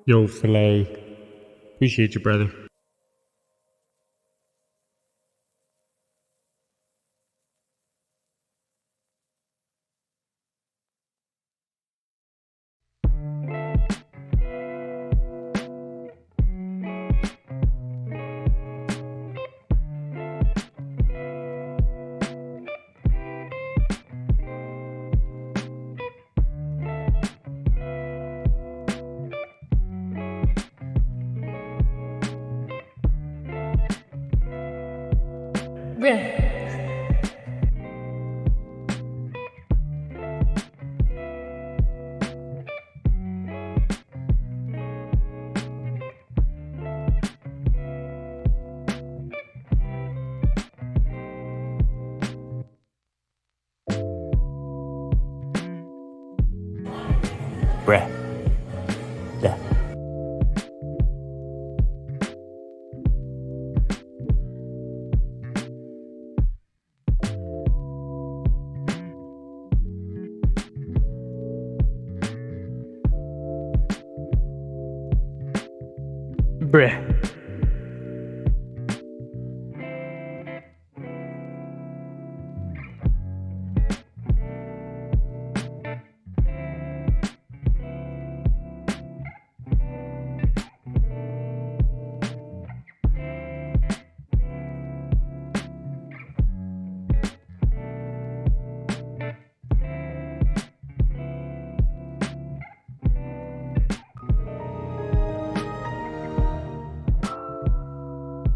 Yo, filet. Appreciate you, brother. Bruh. Yeah. Bruh.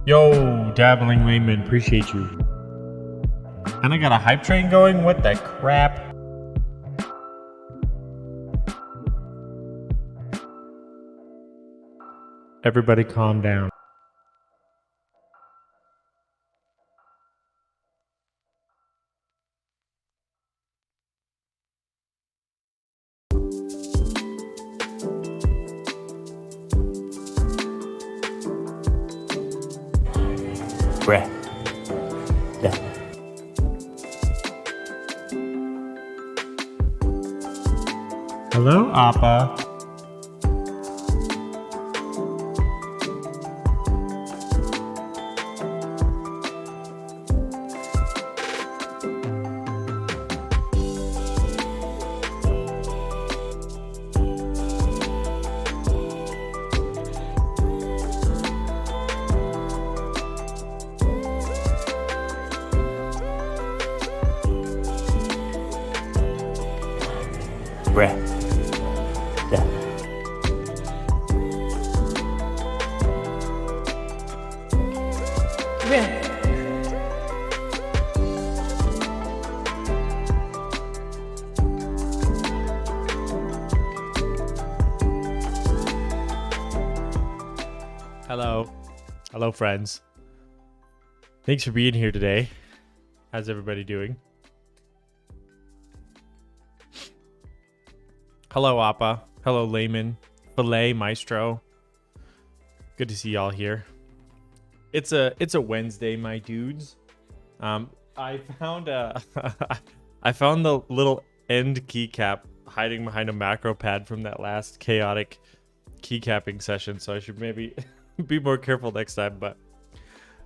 Yo, Dabbling Layman, appreciate you. And I got a hype train going? What the crap? Everybody calm down. Bruh. Yeah. Hello, Appa. Bruh. Yeah. Hello, friends. Thanks for being here today. How's everybody doing? Hello, Appa. Hello, Layman. Filet Maestro. Good to see y'all here. It's a Wednesday, my dudes. I found I found the little end keycap hiding behind a macro pad from that last chaotic keycapping session, so I should maybe be more careful next time. But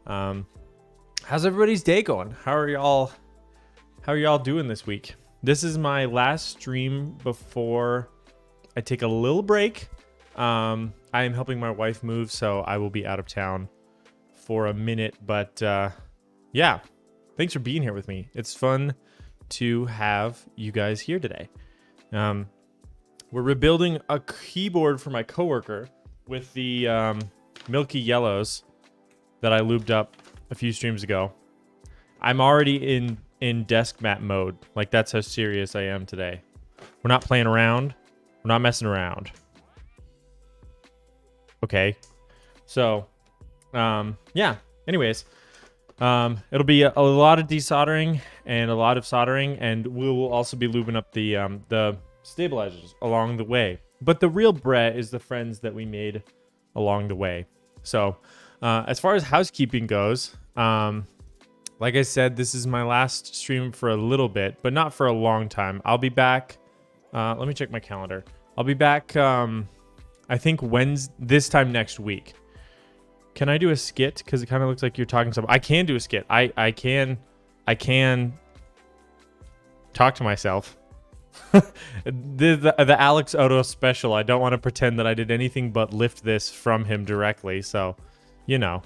how's everybody's day going? How are y'all doing this week? This is my last stream before I take a little break. I am helping my wife move, so I will be out of town for a minute. But yeah, thanks for being here with me. It's fun to have you guys here today. We're rebuilding a keyboard for my coworker with the Milky yellows that I lubed up a few streams ago. I'm already in desk mat mode. Like, that's how serious I am today. We're not playing around. We're not messing around. Okay. So, yeah. Anyways, it'll be a lot of desoldering and a lot of soldering, and we will also be lubing up the stabilizers along the way. But the real bread is the friends that we made along the way. So, as far as housekeeping goes, like I said, this is my last stream for a little bit, but not for a long time. I'll be back. Let me check my calendar. I'll be back, I think this time next week. Can I do a skit? Because it kind of looks like you're talking something. I can do a skit. I can talk to myself. the Alex Odo special. I don't want to pretend that I did anything but lift this from him directly. So, you know,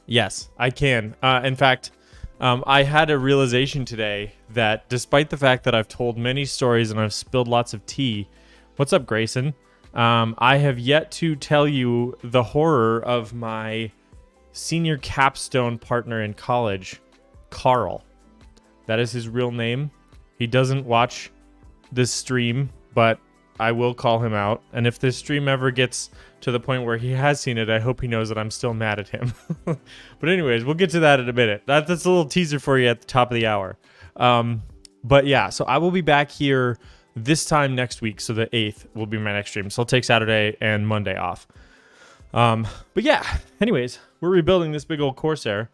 yes, I can. In fact, I had a realization today that despite the fact that I've told many stories and I've spilled lots of tea, what's up, Grayson? I have yet to tell you the horror of my senior capstone partner in college, Carl. That is his real name. He doesn't watch this stream, but I will call him out. And if this stream ever gets to the point where he has seen it, I hope he knows that I'm still mad at him. But anyways, we'll get to that in a minute. That's a little teaser for you at the top of the hour. But yeah, so I will be back here this time next week. So the 8th will be my next stream. So I'll take Saturday and Monday off. But yeah, anyways, we're rebuilding this big old Corsair.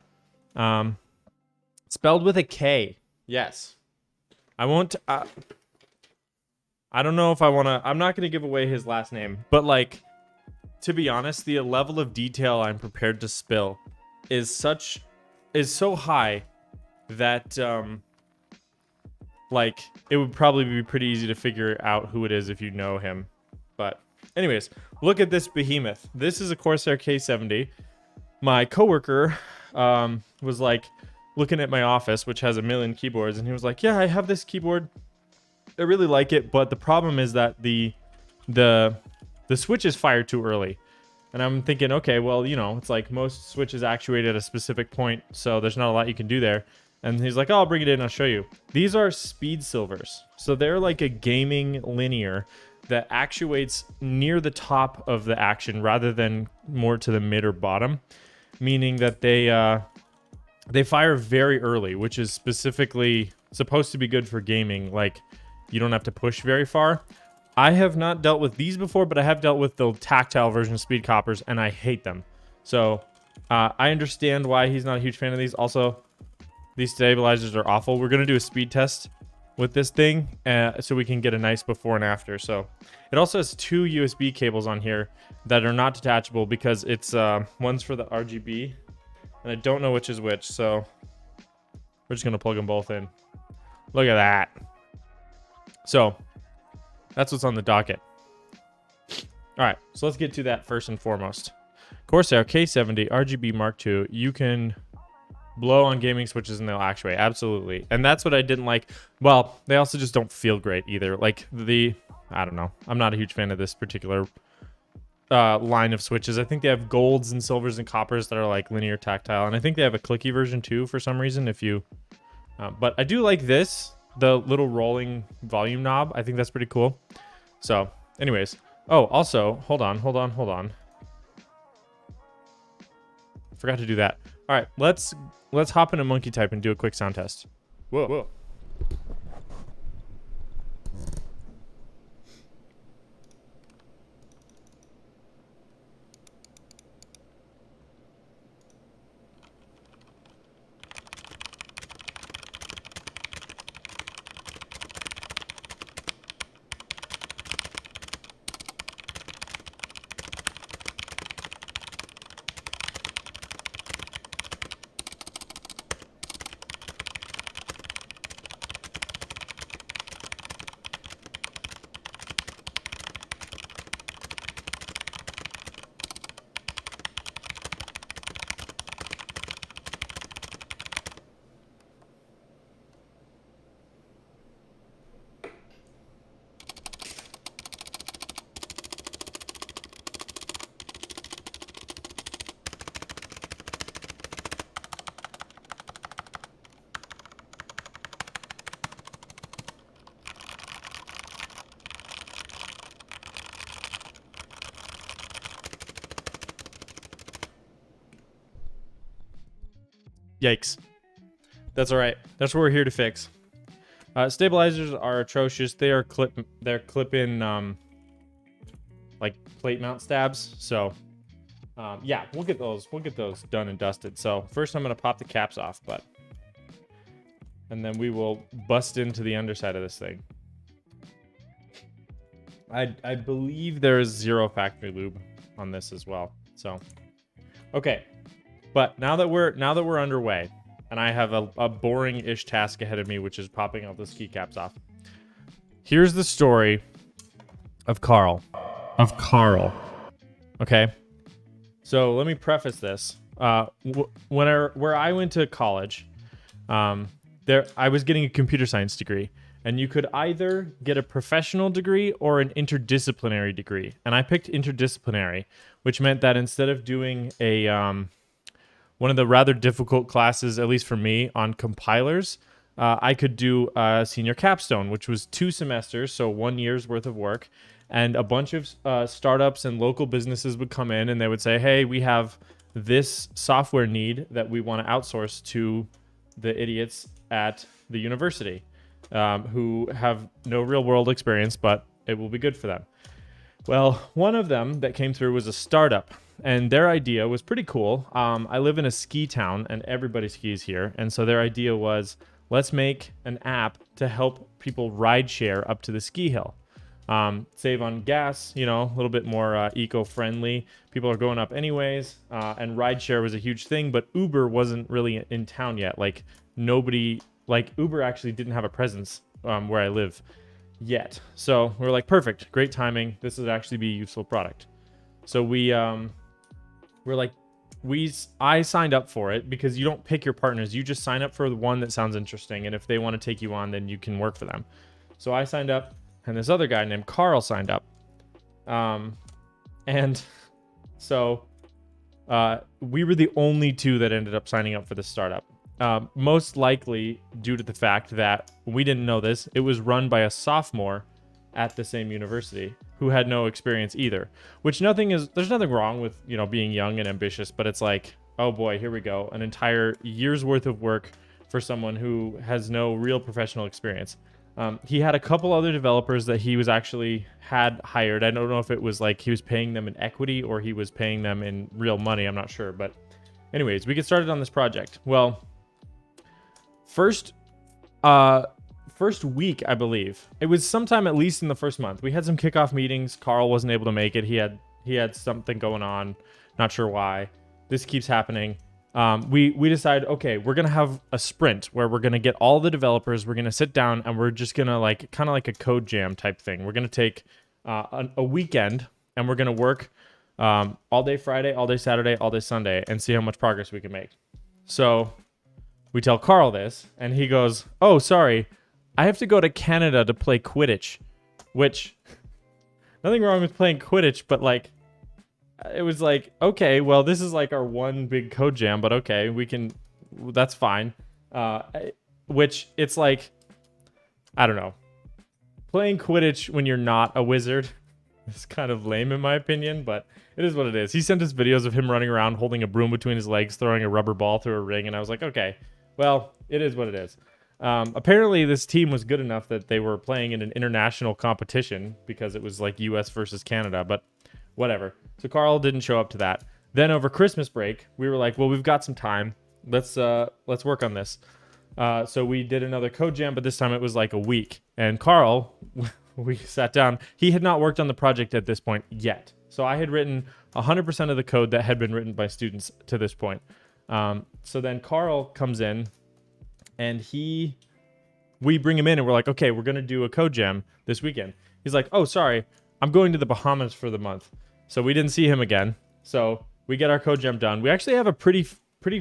Spelled with a K. Yes. I won't... I don't know if I want to... I'm not going to give away his last name. But, like, to be honest, the level of detail I'm prepared to spill is so high that, like, it would probably be pretty easy to figure out who it is if you know him. But, anyways, look at this behemoth. This is a Corsair K70. My coworker was, like, looking at my office, which has a million keyboards, and he was like, yeah, I have this keyboard. I really like it, but the problem is that the switches fire too early. And I'm thinking, okay, well, you know, it's like most switches actuate at a specific point, so there's not a lot you can do there. And he's like, oh, I'll bring it in, I'll show you. These are speed silvers. So they're like a gaming linear that actuates near the top of the action rather than more to the mid or bottom, meaning that they fire very early, which is specifically supposed to be good for gaming. Like, you don't have to push very far. I have not dealt with these before, but I have dealt with the tactile version of speed coppers, and I hate them. So I understand why he's not a huge fan of these. Also, these stabilizers are awful. We're going to do a speed test with this thing so we can get a nice before and after. So it also has 2 USB cables on here that are not detachable because it's one's for the RGB, and I don't know which is which. So we're just going to plug them both in. Look at that. So that's what's on the docket. All right, so let's get to that first and foremost. Corsair K70 RGB Mark II. You can blow on gaming switches and they'll actuate. Absolutely. And that's what I didn't like. Well, they also just don't feel great either. Like I don't know. I'm not a huge fan of this particular line of switches. I think they have golds and silvers and coppers that are like linear tactile. And I think they have a clicky version too for some reason. But I do like this. The little rolling volume knob. I think that's pretty cool. So, anyways. Oh, also, hold on. Forgot to do that. All right, let's hop into Monkey Type and do a quick sound test. Whoa. Yikes. That's all right. That's what we're here to fix. Stabilizers are atrocious. They're clip-in like plate mount stabs. So Yeah, we'll get those done and dusted. So first I'm gonna pop the caps off, and then we will bust into the underside of this thing. I believe there is 0 factory lube on this as well. So okay, but now that we're underway, and I have a boring-ish task ahead of me, which is popping all those keycaps off. Here's the story of Carl. Okay. So let me preface this. Where I went to college, I was getting a computer science degree, and you could either get a professional degree or an interdisciplinary degree. And I picked interdisciplinary, which meant that instead of doing one of the rather difficult classes, at least for me, on compilers, I could do a senior capstone, which was 2 semesters, so 1 year's worth of work. And a bunch of startups and local businesses would come in and they would say, hey, we have this software need that we want to outsource to the idiots at the university who have no real world experience, but it will be good for them. Well, one of them that came through was a startup, and their idea was pretty cool. I live in a ski town and everybody skis here. And so their idea was, let's make an app to help people ride share up to the ski hill. Save on gas, a little bit more eco-friendly. People are going up anyways, and rideshare was a huge thing, but Uber wasn't really in town yet. Uber actually didn't have a presence where I live yet. So we're like, perfect, great timing. This would actually be a useful product. So I signed up for it because you don't pick your partners. You just sign up for the one that sounds interesting, and if they want to take you on, then you can work for them. So I signed up. And this other guy named Carl signed up. And so we were the only 2 that ended up signing up for the startup. Most likely due to the fact that we didn't know this. It was run by a sophomore at the same university who had no experience either. There's nothing wrong with, being young and ambitious, but it's like, oh boy, here we go. An entire year's worth of work for someone who has no real professional experience. He had a couple other developers that he was actually had hired. I don't know if it was like he was paying them in equity or he was paying them in real money. I'm not sure. But anyways, we get started on this project. Well, first week, I believe. It was sometime at least in the first month. We had some kickoff meetings. Carl wasn't able to make it. He had something going on. Not sure why. This keeps happening. We decided, okay, we're going to have a sprint where we're going to get all the developers, we're going to sit down, and we're just going to kind of like a code jam type thing. We're going to take a weekend, and we're going to work all day Friday, all day Saturday, all day Sunday, and see how much progress we can make. So we tell Carl this, and he goes, oh, sorry, I have to go to Canada to play Quidditch, which, nothing wrong with playing Quidditch, but it was like, okay, well, this is like our one big code jam, but okay, that's fine. Which it's like, I don't know. Playing Quidditch when you're not a wizard is kind of lame in my opinion, but it is what it is. He sent us videos of him running around holding a broom between his legs, throwing a rubber ball through a ring, and I was like, okay, well, it is what it is. Apparently this team was good enough that they were playing in an international competition because it was like US versus Canada, but whatever. So Carl didn't show up to that. Then over Christmas break, we were like, well, we've got some time. Let's work on this. So we did another code jam, but this time it was like a week. And Carl, we sat down. He had not worked on the project at this point yet. So I had written 100% of the code that had been written by students to this point. So then Carl comes in, and we bring him in, and we're like, okay, we're going to do a code jam this weekend. He's like, oh, sorry, I'm going to the Bahamas for the month. So we didn't see him again. So we get our code jam done. We actually have a pretty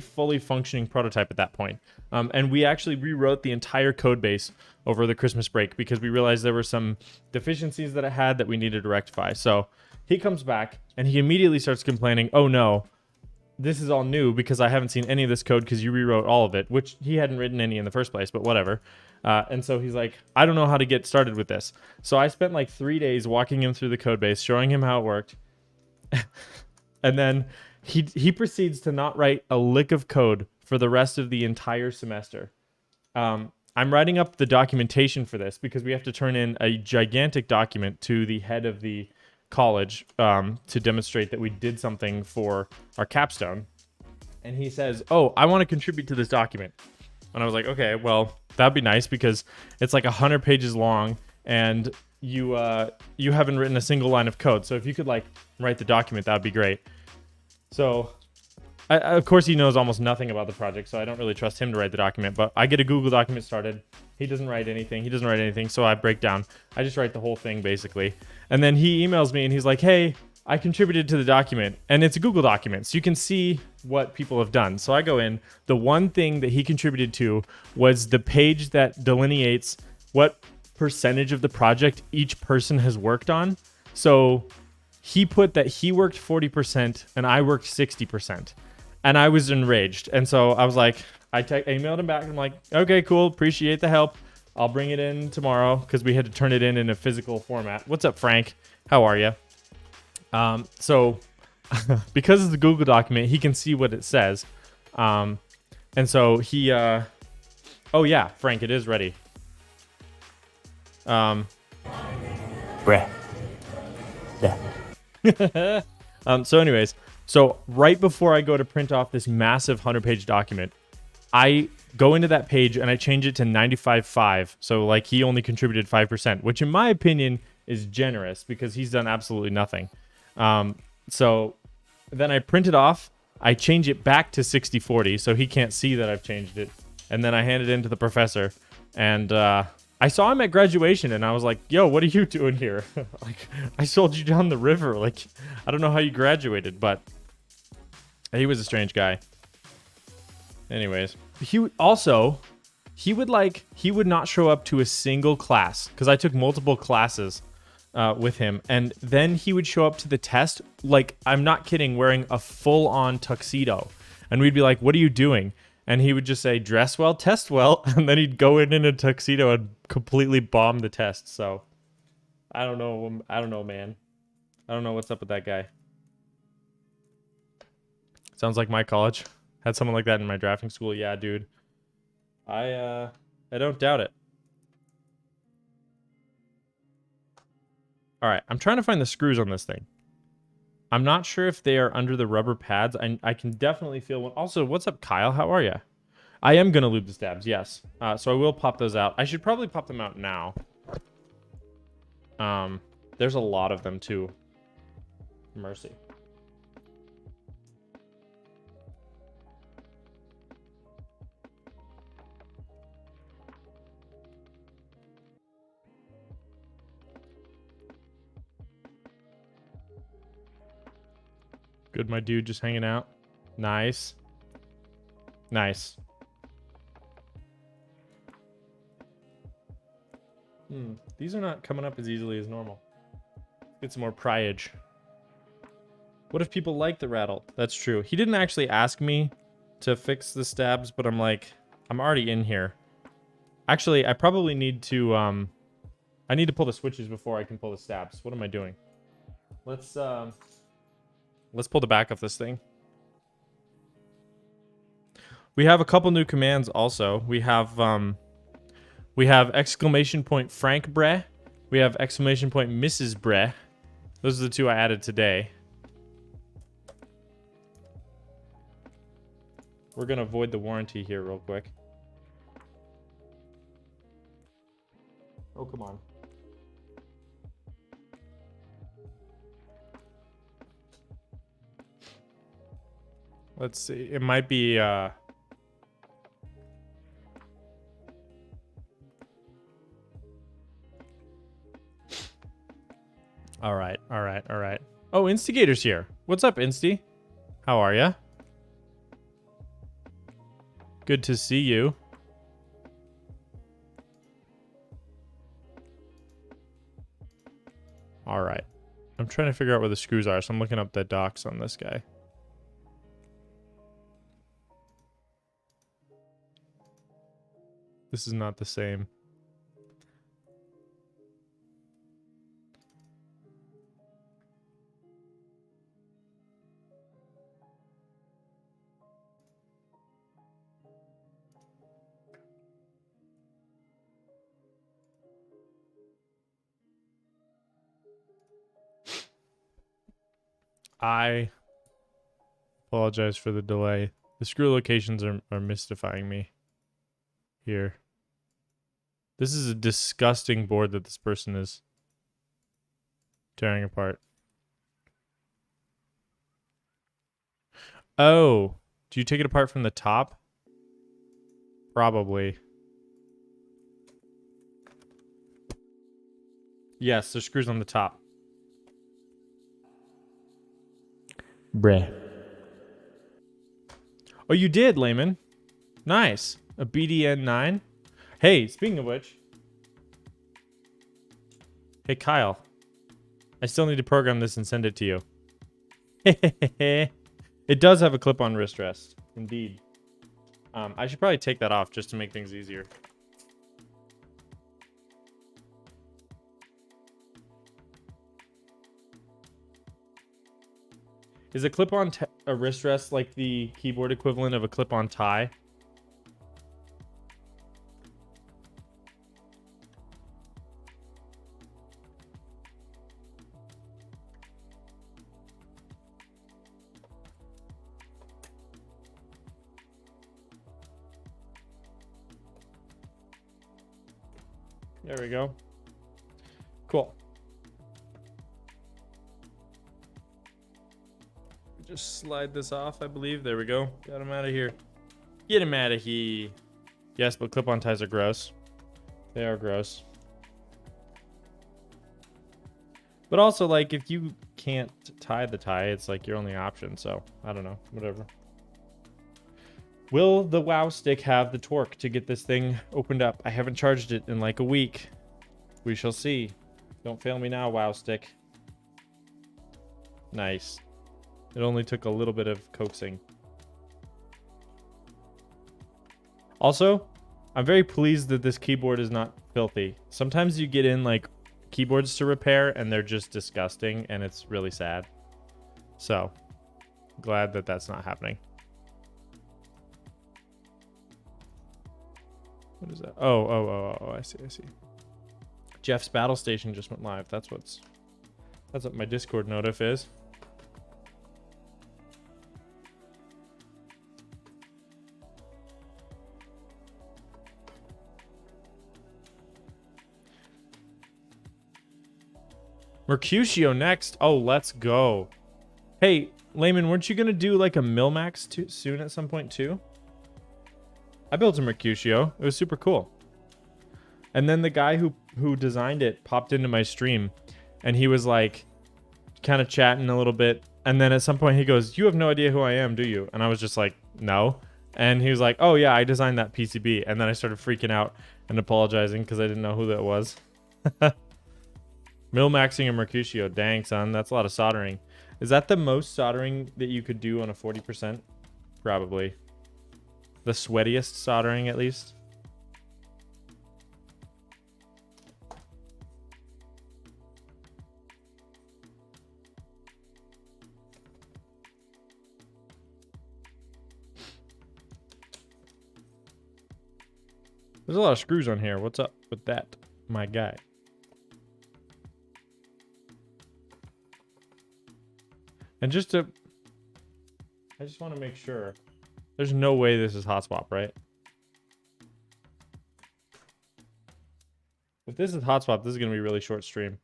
fully functioning prototype at that point. And we actually rewrote the entire code base over the Christmas break because we realized there were some deficiencies that it had that we needed to rectify. So he comes back and he immediately starts complaining, oh no, this is all new because I haven't seen any of this code because you rewrote all of it, which he hadn't written any in the first place, but whatever. And so he's like, I don't know how to get started with this. So I spent like 3 days walking him through the code base, showing him how it worked. And then he proceeds to not write a lick of code for the rest of the entire semester. I'm writing up the documentation for this because we have to turn in a gigantic document to the head of the college to demonstrate that we did something for our capstone. And he says, "Oh, I want to contribute to this document." And I was like, "Okay, well, that'd be nice because it's like 100 pages long, and you haven't written a single line of code. So if you could like write the document, that'd be great." So, of course, he knows almost nothing about the project, so I don't really trust him to write the document. But I get a Google document started. He doesn't write anything. So I break down. I just write the whole thing basically, and then he emails me and he's like, "Hey, I contributed to the document," and it's a Google document, so you can see what people have done. So I go in. The one thing that he contributed to was the page that delineates what percentage of the project each person has worked on. So he put that he worked 40% and I worked 60%, and I was enraged. And so I was like, I emailed him back. I'm like, "Okay, cool, appreciate the help. I'll bring it in tomorrow," because we had to turn it in a physical format. What's up, Frank? How are you? So because it's the Google document, he can see what it says. And so he, oh yeah, Frank, it is ready. Bruh. Yeah. So anyways, so right before I go to print off this massive 100-page document, I go into that page and I change it to 95.5. So like he only contributed 5%, which in my opinion is generous because he's done absolutely nothing. So then I print it off, I change it back to 60/40 so he can't see that I've changed it. And then I hand it in to the professor, and I saw him at graduation and I was like, "Yo, what are you doing here?" Like, I sold you down the river. Like, I don't know how you graduated, but he was a strange guy. Anyways, he would not show up to a single class because I took multiple classes with him, and then he would show up to the test, like, I'm not kidding, wearing a full-on tuxedo, and we'd be like, "What are you doing?" And he would just say, "Dress well, test well," and then he'd go in a tuxedo and completely bomb the test. So I don't know, man. I don't know what's up with that guy. Sounds like my college had someone like that in my drafting school. Yeah, dude, I don't doubt it. All right, I'm trying to find the screws on this thing. I'm not sure if they are under the rubber pads. I can definitely feel one. Also, what's up, Kyle? How are you? I am going to lube the stabs, yes. So I will pop those out. I should probably pop them out now. There's a lot of them, too. Mercy. Good, my dude, just hanging out. Nice. Nice. These are not coming up as easily as normal. Get some more pryage. What if people like the rattle? That's true. He didn't actually ask me to fix the stabs, but I'm like, I'm already in here. Actually, I probably need to, I need to pull the switches before I can pull the stabs. What am I doing? Let's pull the back of this thing. We have a couple new commands also. We have exclamation point Frank Bre. We have exclamation point Mrs. Bre. Those are the two I added today. We're gonna void the warranty here real quick. Oh, come on. Let's see. It might be All right. Oh, Instigator's here. What's up, Insty? How are ya? Good to see you. All right. I'm trying to figure out where the screws are, so I'm looking up the docs on this guy. This is not the same. I apologize for the delay. The screw locations are mystifying me here. This is a disgusting board that this person is tearing apart. Oh, do you take it apart from the top? Probably. Yes, there's screws on the top. Bruh. Oh, you did, Layman. Nice. A BDN9. Hey, speaking of which. Hey, Kyle. I still need to program this and send it to you. It does have a clip-on wrist rest. Indeed. I should probably take that off just to make things easier. Is a clip-on a wrist rest like the keyboard equivalent of a clip-on tie? There we go. Cool. Just slide this off, I believe. There we go. Got him out of here. Get him out of here. Yes, but clip-on ties are gross. They are gross. But also, like, if you can't tie the tie, it's like your only option. So, I don't know. Whatever. Will the WoW stick have the torque to get this thing opened up? I haven't charged it in like a week. We shall see. Don't fail me now, WoW stick. Nice. It only took a little bit of coaxing. Also, I'm very pleased that this keyboard is not filthy. Sometimes you get in like keyboards to repair and they're just disgusting and it's really sad. So, glad that that's not happening. What is that? Oh, I see. Jeff's battle station just went live. That's what my Discord notif is. Mercutio next. Oh, let's go. Hey, Layman, weren't you gonna do like a Milmax soon at some point too? I built a Mercutio. It was super cool. And then the guy who designed it popped into my stream and he was like kind of chatting a little bit. And then at some point he goes, "You have no idea who I am, do you?" And I was just like, "No." And he was like, "Oh yeah, I designed that PCB." And then I started freaking out and apologizing because I didn't know who that was. Milmaxing a Mercutio. Dang, son. That's a lot of soldering. Is that the most soldering that you could do on a 40%? Probably. The sweatiest soldering, at least. There's a lot of screws on here. What's up with that, my guy? And I just want to make sure. There's no way this is hot swap, right? If this is hot swap, this is going to be a really short stream.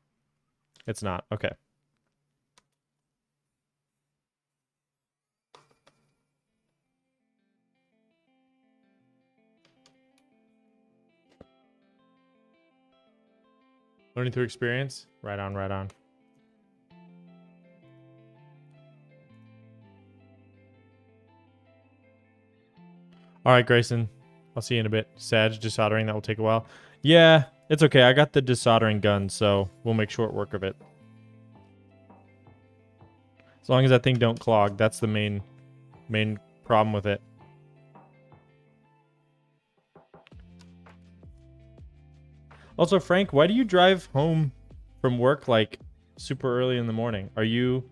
It's not. Okay. Learning through experience? Right on, right on. All right, Grayson. I'll see you in a bit. Sag, desoldering, that will take a while. Yeah, it's okay. I got the desoldering gun, so we'll make short work of it. As long as that thing don't clog, that's the main problem with it. Also, Frank, why do you drive home from work like super early in the morning? Are you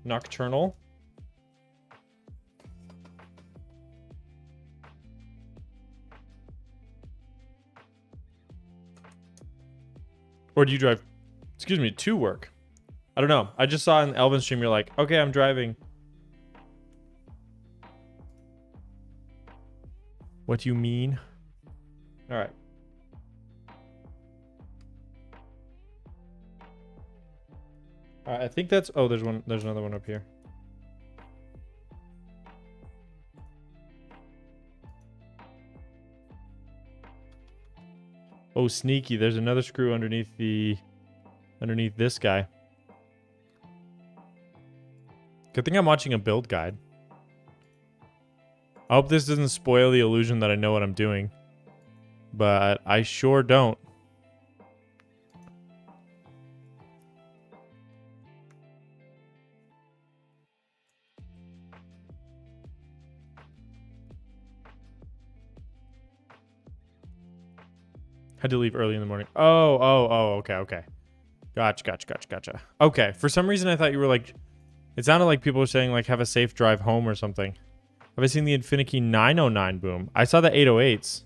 nocturnal? Or do you drive, excuse me, to work? I don't know. I just saw in Elvin stream, you're like, okay, I'm driving. What do you mean? All right. All right, I think that's... Oh, there's one. There's another one up here. Oh, sneaky. There's another screw underneath this guy. Good thing I'm watching a build guide. I hope this doesn't spoil the illusion that I know what I'm doing. But I sure don't. Had to leave early in the morning. Oh, okay. Gotcha. Okay, for some reason I thought you were like... It sounded like people were saying like have a safe drive home or something. Have I seen the Infinity 909 boom? I saw the 808s.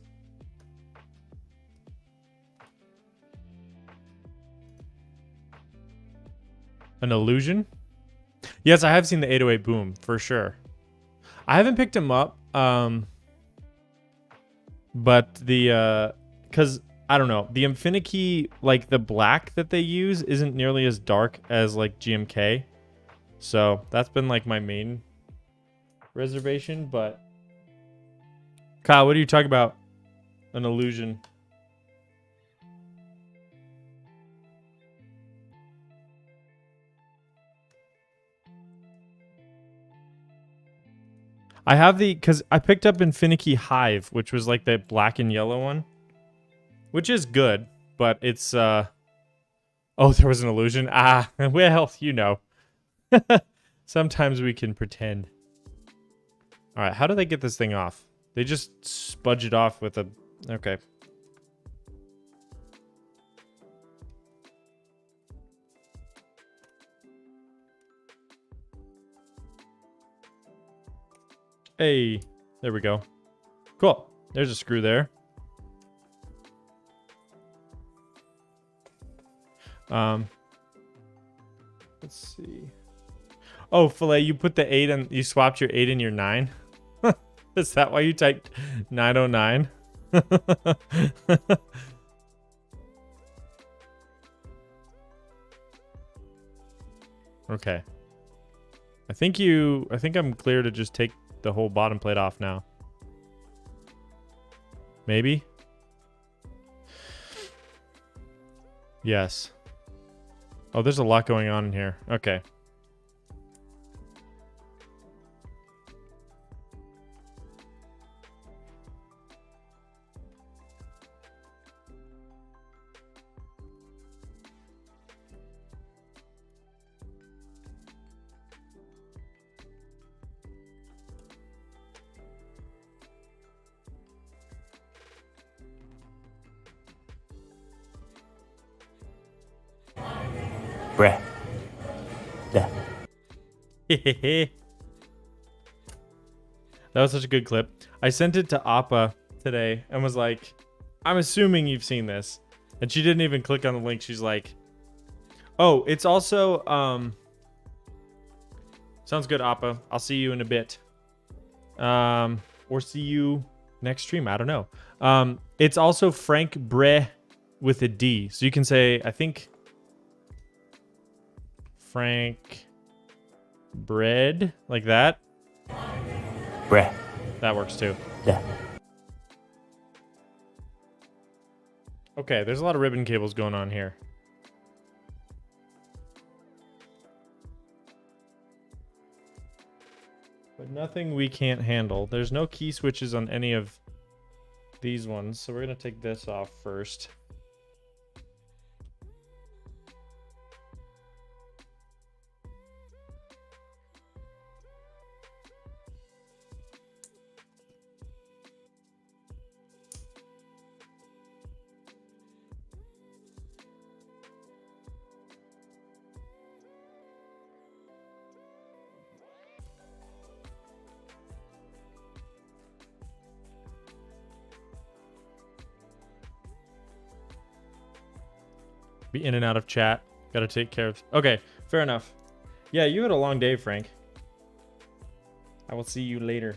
An illusion? Yes, I have seen the 808 boom for sure. I haven't picked him up, but the because I don't know, the Infinity, like the black that they use isn't nearly as dark as like GMK, so that's been like my main reservation. But Kyle, what are you talking about? An illusion? I have because I picked up Infinity Hive, which was like the black and yellow one, which is good, but it's oh, there was an illusion. Ah, well, you know. Sometimes we can pretend. All right, how do they get this thing off? They just spudge it off with a... Okay. Hey, there we go. Cool. There's a screw there. Let's see. Oh, Filet, you put the 8 and you swapped your 8 and your 9? Is that why you typed 909? Okay. I think I'm clear to just take the whole bottom plate off now. Maybe? Yes. Oh, there's a lot going on in here. Okay. Bruh. Yeah. That was such a good clip. I sent it to Appa today and was like, I'm assuming you've seen this. And she didn't even click on the link. She's like, oh, it's also, sounds good, Appa. I'll see you in a bit. Or see you next stream. I don't know. It's also Frank Bre with a D. So you can say, I think, Frank Bread, like that. Bruh. That works too. Yeah. Okay, there's a lot of ribbon cables going on here. But nothing we can't handle. There's no key switches on any of these ones, so we're going to take this off first. Be in and out of chat. Gotta take care of... Okay. Fair enough. Yeah, you had a long day, Frank. I will see you later.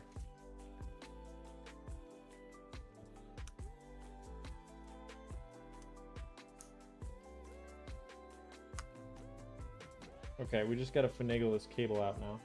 Okay, we just gotta finagle this cable out now.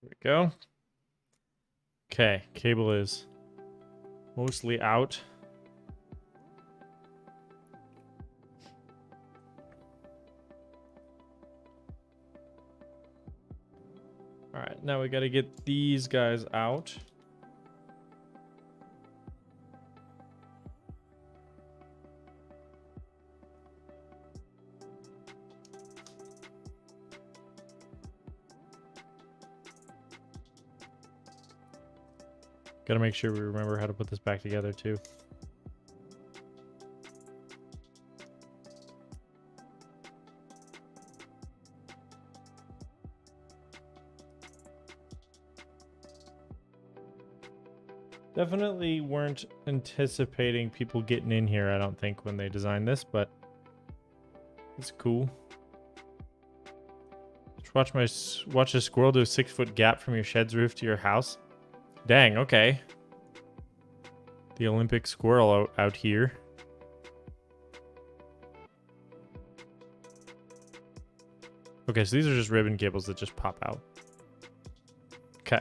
There we go. Okay, cable is mostly out. All right, now we got to get these guys out. Got to make sure we remember how to put this back together too. Definitely weren't anticipating people getting in here, I don't think, when they designed this, but it's cool. Watch a squirrel do a 6-foot gap from your shed's roof to your house. Dang, okay. The Olympic squirrel out here. Okay, so these are just ribbon cables that just pop out. Okay.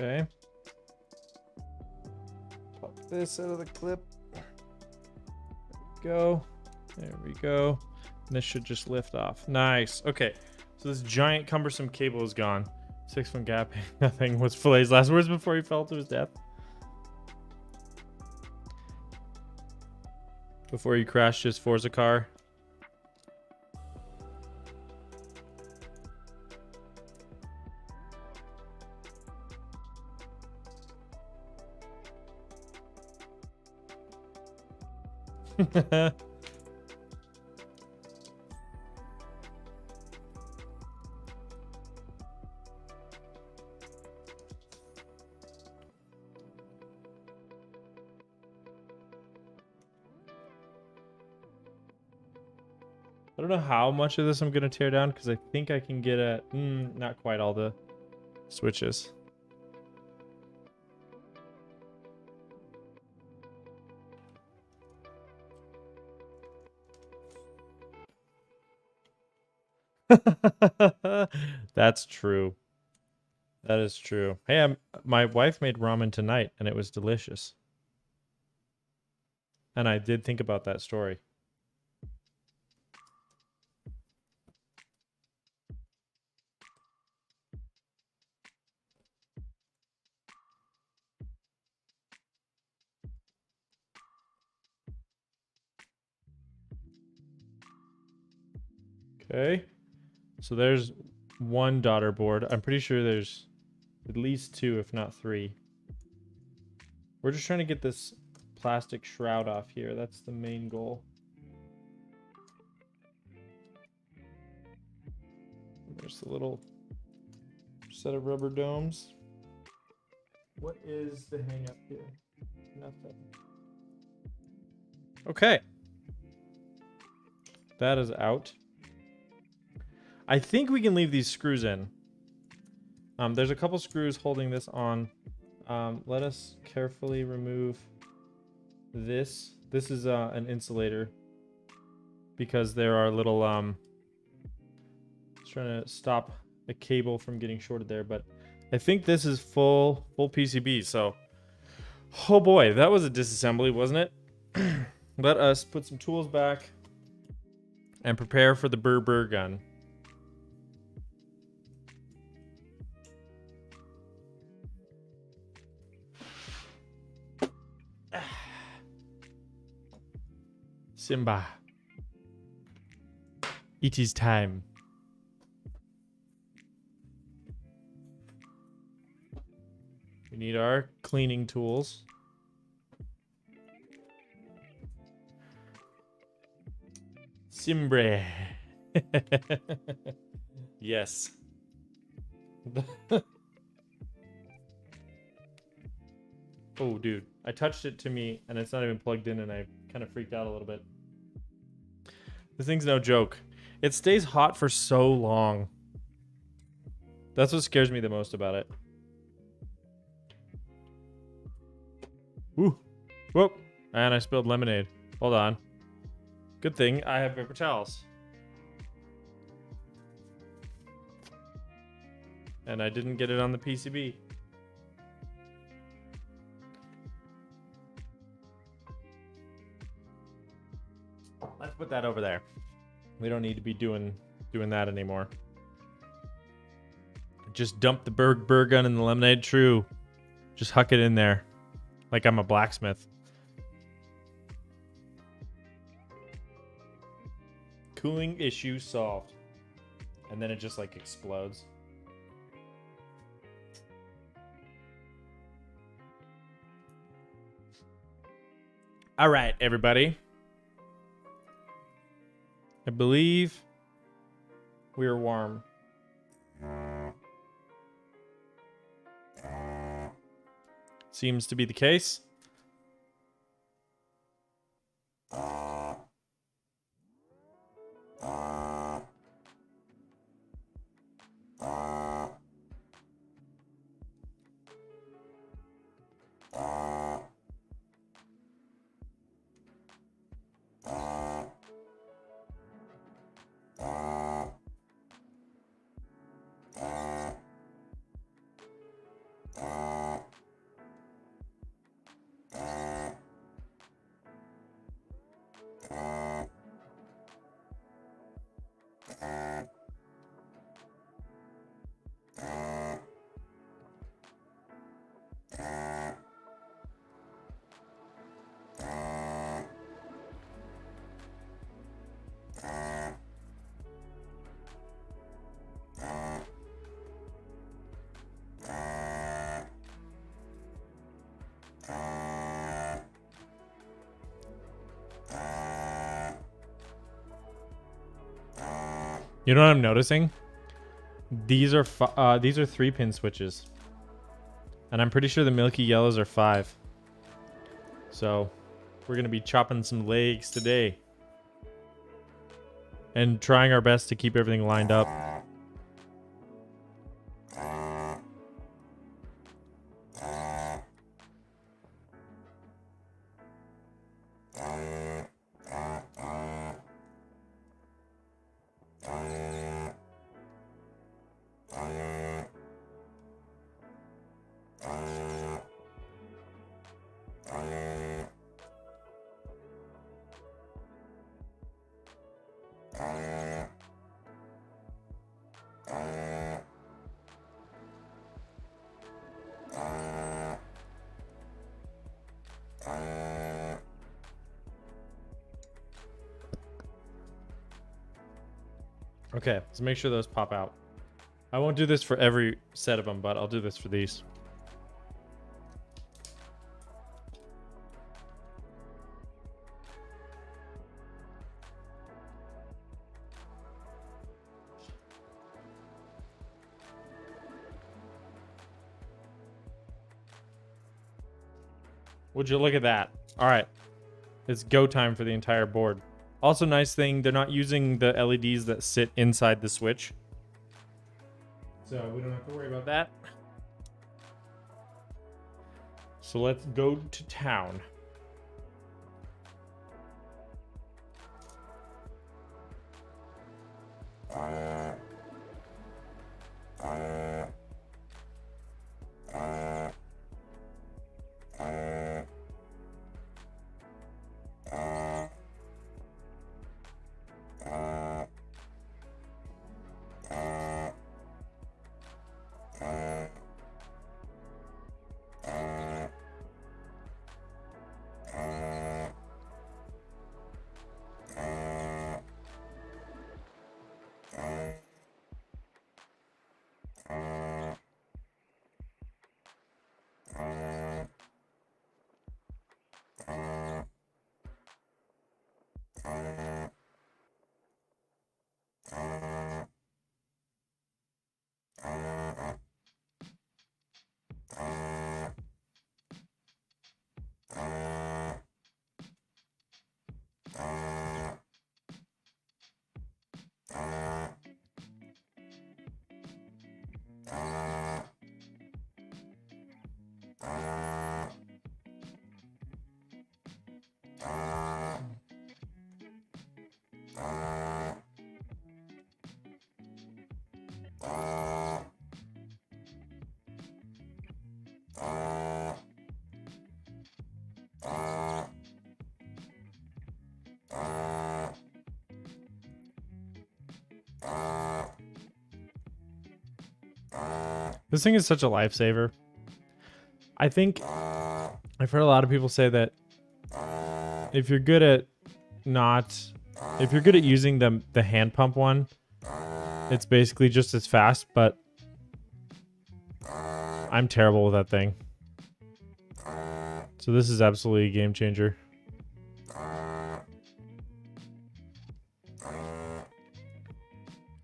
Okay. Pop this out of the clip. Go. There we go. And this should just lift off. Nice. Okay. So this giant cumbersome cable is gone. 6-foot gap. Nothing was Filet's last words before he fell to his death. Before he crashed his Forza car. I don't know how much of this I'm going to tear down because I think I can get at not quite all the switches. That's true. That is true. Hey, my wife made ramen tonight and it was delicious. And I did think about that story. Okay. So there's one daughter board. I'm pretty sure there's at least 2, if not 3. We're just trying to get this plastic shroud off here. That's the main goal. There's a little set of rubber domes. What is the hang up here? Nothing. Okay. That is out. I think we can leave these screws in. There's a couple screws holding this on. Let us carefully remove this. This is an insulator because there are little just trying to stop a cable from getting shorted there, but I think this is full PCB. So, oh boy, that was a disassembly, wasn't it? Let us put some tools back and prepare for the burr gun. Simba. It is time. We need our cleaning tools. Simbre. Yes. Oh, dude. I touched it to me, and it's not even plugged in, and I kind of freaked out a little bit. This thing's no joke. It stays hot for so long. That's what scares me the most about it. Ooh. Whoop. And I spilled lemonade. Hold on. Good thing I have paper towels. And I didn't get it on the PCB. Let's put that over there. We don't need to be doing that anymore. Just dump the burr gun in the lemonade. True. Just huck it in there. Like I'm a blacksmith. Cooling issue solved. And then it just like explodes. All right, everybody. I believe we are warm. Seems to be the case. You know what I'm noticing? These are 3-pin switches, and I'm pretty sure the Milky yellows are 5. So we're gonna be chopping some legs today, and trying our best to keep everything lined up. Okay, let's make sure those pop out. I won't do this for every set of them, but I'll do this for these. Would you look at that? All right. It's go time for the entire board. Also, nice thing, they're not using the LEDs that sit inside the switch. So we don't have to worry about that. So let's go to town. This thing is such a lifesaver. I think I've heard a lot of people say that if you're good at using the hand pump one, it's basically just as fast, but I'm terrible with that thing. So this is absolutely a game changer.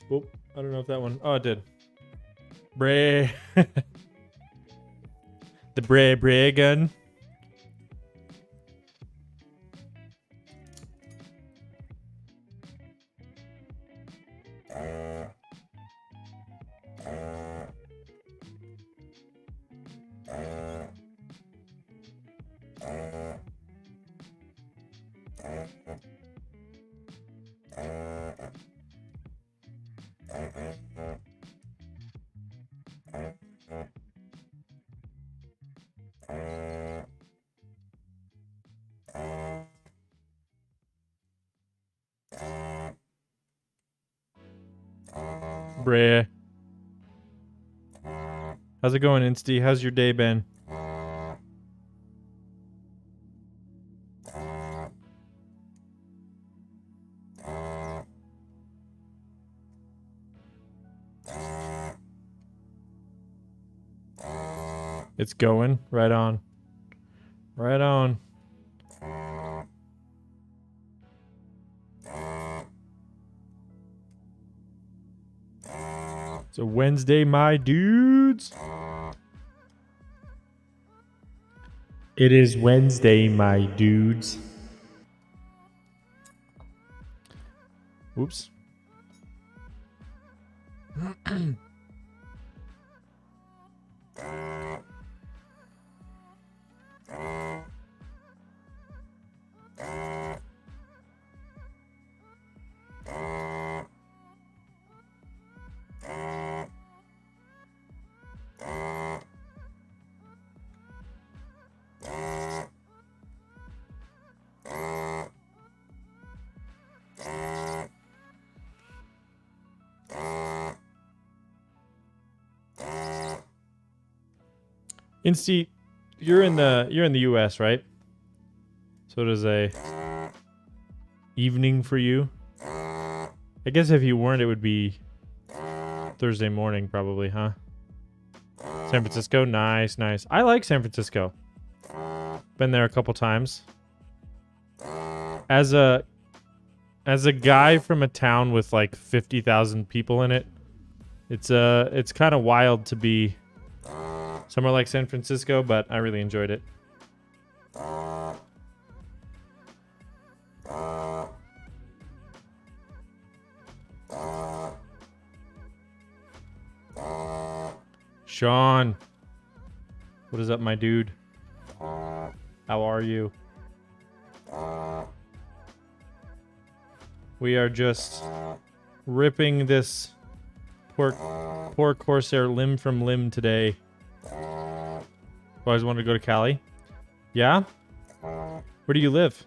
Whoop, I don't know if that one. Oh, it did. Bray. The Bray gun. Bray. How's it going, Insty? How's your day been? It's going. Right on. Right on. It's a Wednesday, my dudes. It is Wednesday, my dudes. Oops. Insty, you're in the US, right? So it is a evening for you. I guess if you weren't, it would be Thursday morning, probably, huh? San Francisco, nice, nice. I like San Francisco. Been there a couple times. As a guy from a town with like 50,000 people in it, it's kind of wild to be somewhere like San Francisco, but I really enjoyed it. Sean, what is up, my dude? How are you? We are just ripping this poor Corsair limb from limb today. Always wanted to go to Cali. Yeah? Where do you live?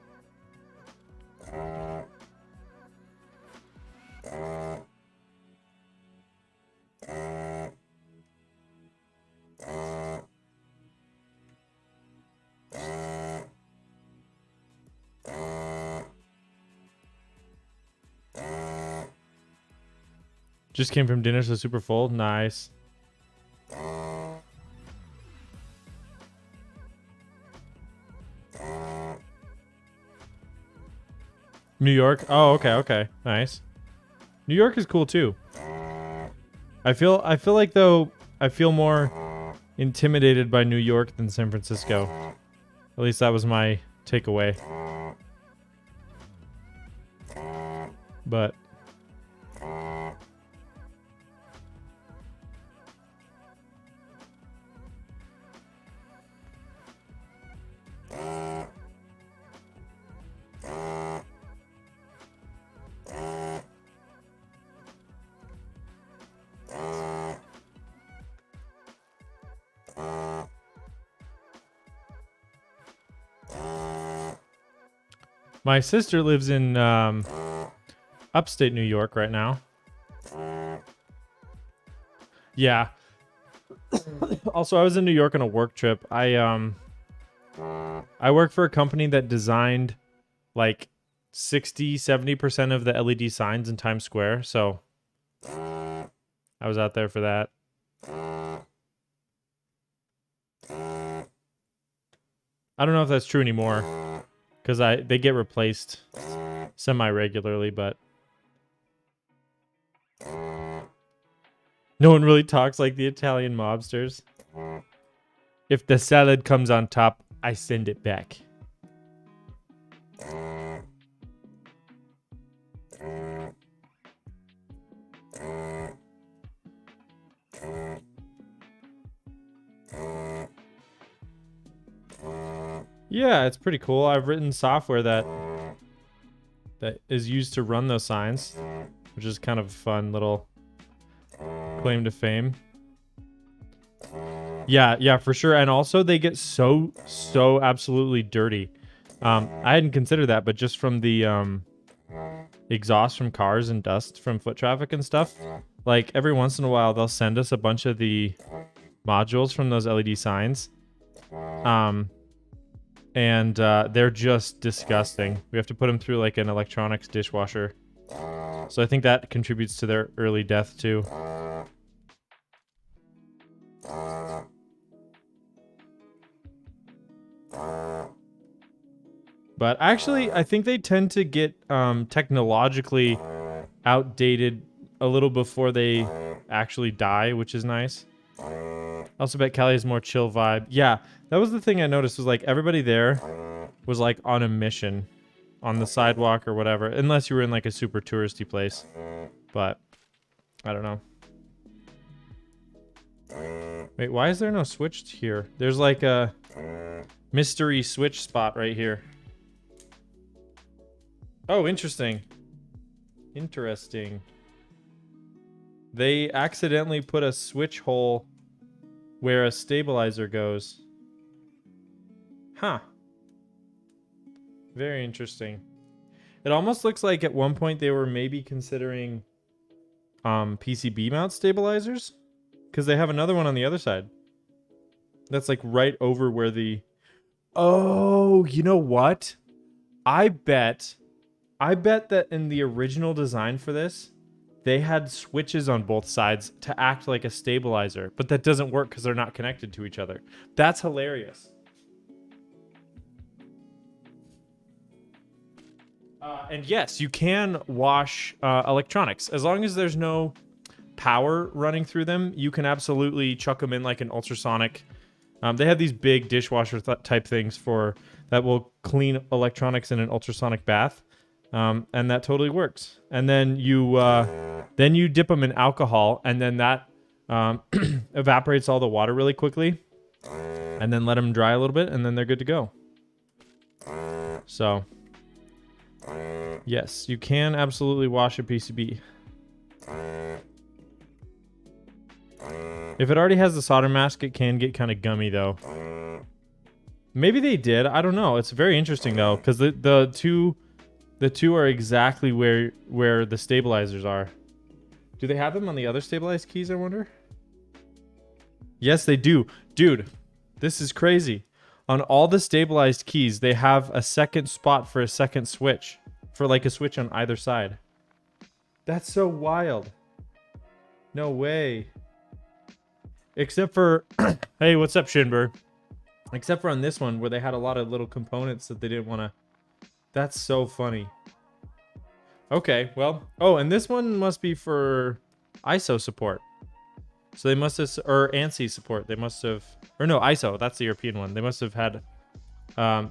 Just came from dinner, so super full. Nice. New York. Oh, okay. Nice. New York is cool too. I feel like though I feel more intimidated by New York than San Francisco. At least that was my takeaway. But my sister lives in upstate New York right now. Yeah. Also, I was in New York on a work trip. I work for a company that designed like 60-70% of the LED signs in Times Square, so I was out there for that. I don't know if that's true anymore, because they get replaced semi-regularly, but no one really talks like the Italian mobsters. If the salad comes on top, I send it back. Yeah, it's pretty cool. I've written software that is used to run those signs, which is kind of a fun little claim to fame. Yeah, for sure. And also they get so absolutely dirty. I hadn't considered that, but just from the exhaust from cars and dust from foot traffic and stuff, like every once in a while they'll send us a bunch of the modules from those LED signs. And they're just disgusting. We have to put them through like an electronics dishwasher. So I think that contributes to their early death too. But actually, I think they tend to get technologically outdated a little before they actually die, which is nice. I also bet Cali is more chill vibe. Yeah, that was the thing I noticed, was like everybody there was like on a mission on the sidewalk or whatever, unless you were in like a super touristy place. But I don't know. Wait, why is there no switch here? There's like a mystery switch spot right here. Oh, interesting. Interesting. They accidentally put a switch hole where a stabilizer goes. Huh. Very interesting. It almost looks like at one point they were maybe considering PCB mount stabilizers, because they have another one on the other side. That's like right over where the... Oh, you know what? I bet that in the original design for this, they had switches on both sides to act like a stabilizer, but that doesn't work because they're not connected to each other. That's hilarious. And yes, you can wash electronics. As long as there's no power running through them, you can absolutely chuck them in like an ultrasonic. They have these big dishwasher type things that will clean electronics in an ultrasonic bath. And that totally works. And then you dip them in alcohol, and then that evaporates all the water really quickly, and then let them dry a little bit, and then they're good to go. So, yes, you can absolutely wash a PCB. If it already has the solder mask, it can get kind of gummy though. Maybe they did. I don't know. It's very interesting though, because the two are exactly where the stabilizers are. Do they have them on the other stabilized keys, I wonder? Yes, they do. Dude, this is crazy. On all the stabilized keys, they have a second spot for a second switch. For like a switch on either side. That's so wild. No way. Except for... Hey, what's up, Shinber? Except for on this one, where they had a lot of little components that they didn't want to... That's so funny. Okay, well... Oh, and this one must be for ISO support. So they must have... Or ANSI support. They must have... Or no, ISO. That's the European one. They must have had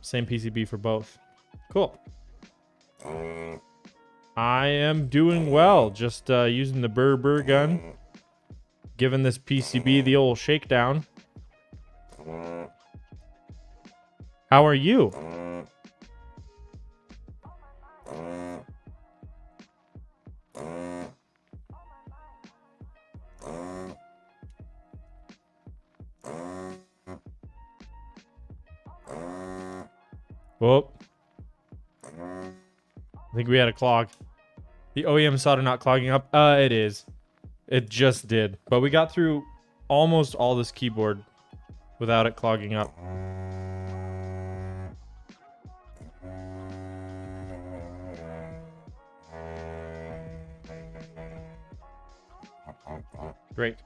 same PCB for both. Cool. I am doing well. Just using the Burr gun. Giving this PCB the old shakedown. How are you? Whoop. I think we had a clog. The OEM solder not clogging up. It is. It just did. But we got through almost all this keyboard without it clogging up. Great.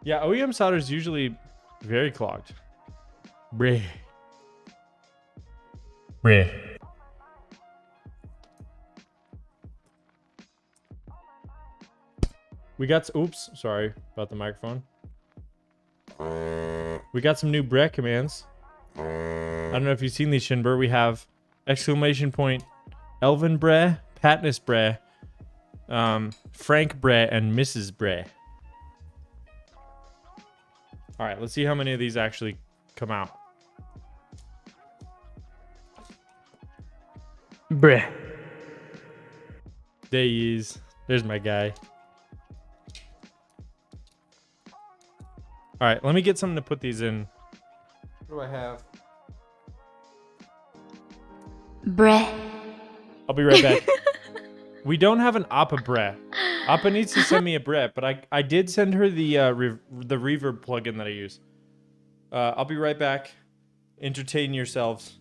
Yeah, OEM solder is usually very clogged. Breh. Breh. We got... Oops, sorry about the microphone. We got some new Breh commands. I don't know if you've seen these, Shinber. We have exclamation point Elvin Breh, Patnus Breh, Frank Breh, and Mrs. Breh. All right, let's see how many of these actually come out. Breh. There he is. There's my guy. All right, let me get something to put these in. What do I have? Breh. I'll be right back. We don't have an Appa Breh. Appa needs to send me a Breh, but I did send her the reverb plugin that I use. I'll be right back. Entertain yourselves.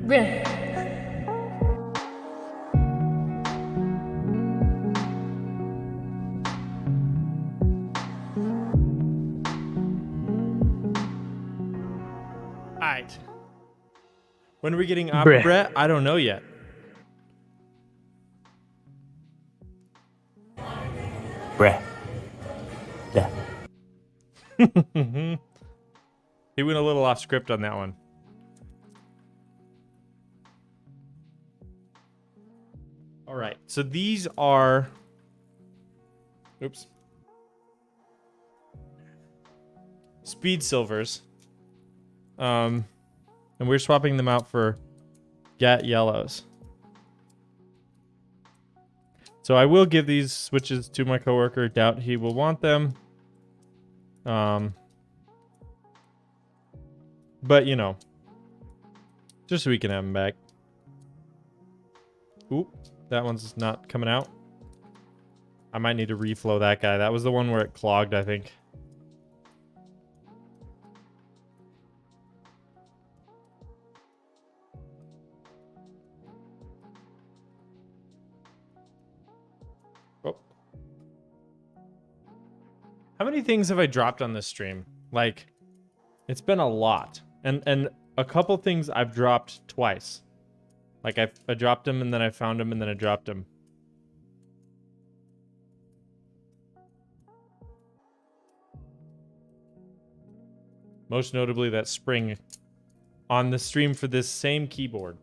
Breh. Alright. When are we getting Appa Breh. Breh? I don't know yet. Breh. Da. He went a little off script on that one. All right, so these are... Oops. Speed silvers. And we're swapping them out for Gat yellows. So I will give these switches to my coworker. Doubt he will want them. But, you know, just so we can have them back. Oop, that one's not coming out. I might need to reflow that guy. That was the one where it clogged, I think. Oh. How many things have I dropped on this stream? Like, it's been a lot. And a couple things I've dropped twice. Like, I dropped them, and then I found them, and then I dropped them. Most notably that spring on the stream for this same keyboard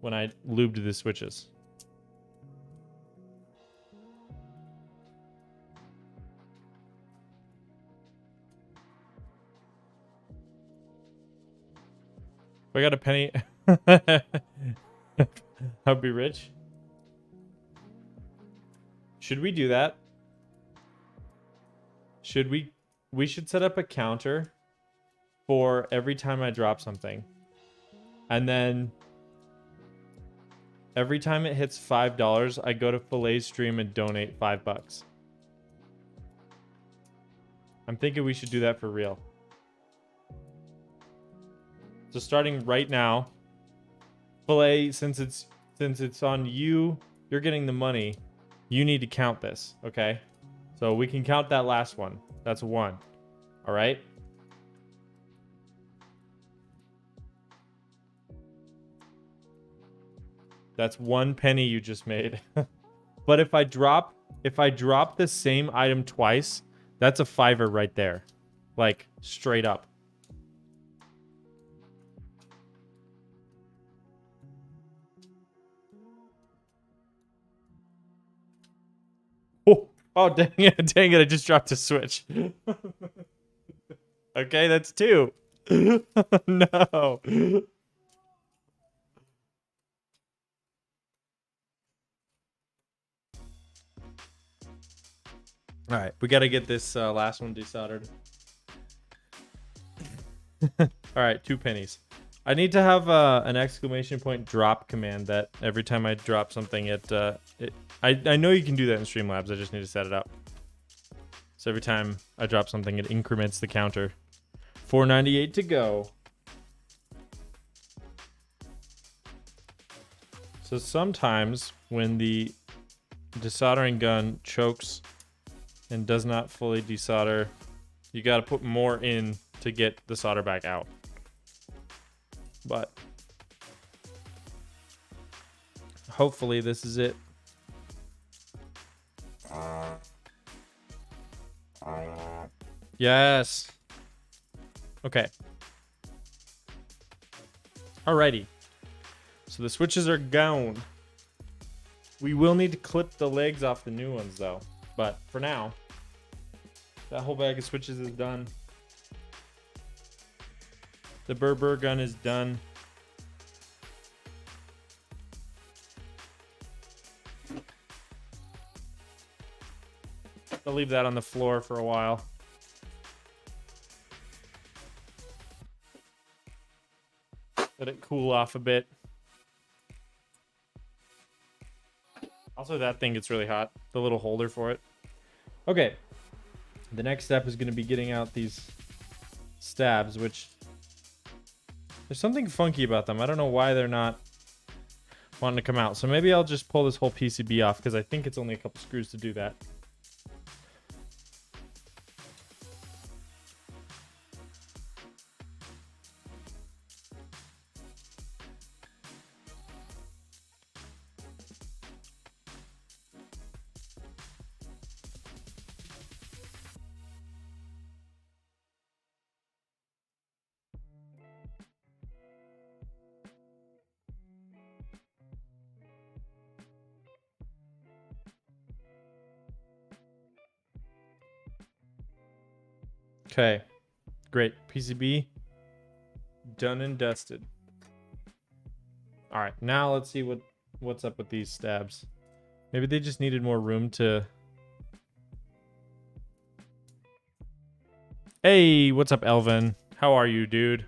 when I lubed the switches. If I got a penny, I'll be rich. Should we do that? Should we? We should set up a counter for every time I drop something. And then every time it hits $5, I go to Filet's stream and donate $5. I'm thinking we should do that for real. So starting right now, Filet, since it's on you, you're getting the money. You need to count this, okay? So we can count that last one. That's 1. All right? That's 1 penny you just made. But if I drop the same item twice, that's a $5 right there. Like straight up. Oh, dang it, I just dropped a switch. Okay, that's 2. No. All right, we got to get this last one desoldered. All right, 2 pennies. I need to have an exclamation point drop command that every time I drop something, I know you can do that in Streamlabs. I just need to set it up. So every time I drop something, it increments the counter. 498 to go. So sometimes when the desoldering gun chokes and does not fully desolder, you got to put more in to get the solder back out. But hopefully this is it. Yes. Okay. Alrighty. So the switches are gone. We will need to clip the legs off the new ones though. But for now, that whole bag of switches is done. The Burr gun is done. I'll leave that on the floor for a while. Let it cool off a bit. Also, that thing gets really hot. The little holder for it. Okay. The next step is going to be getting out these stabs, which... there's something funky about them. I don't know why they're not wanting to come out. So maybe I'll just pull this whole PCB off because I think it's only a couple screws to do that. Okay, great. PCB done and dusted. All right, now let's see what's up with these stabs. Maybe they just needed more room to... Hey, what's up, Elvin? How are you, dude?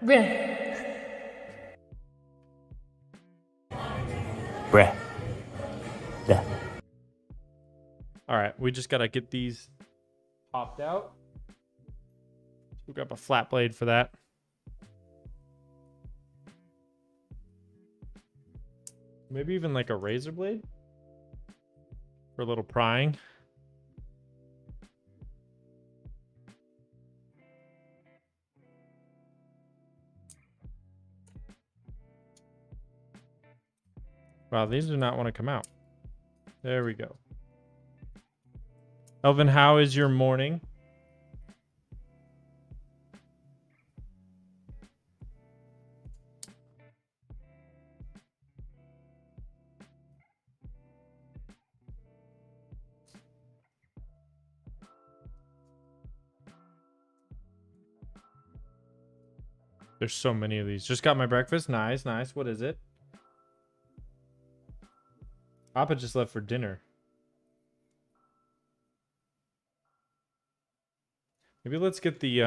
Bruh. Duh. All right, we just gotta get these popped out. We'll grab a flat blade for that. Maybe even like a razor blade for a little prying. Wow, these do not want to come out. There we go. Elvin, how is your morning? There's so many of these. Just got my breakfast. Nice, nice. What is it? Papa just left for dinner. Maybe let's get the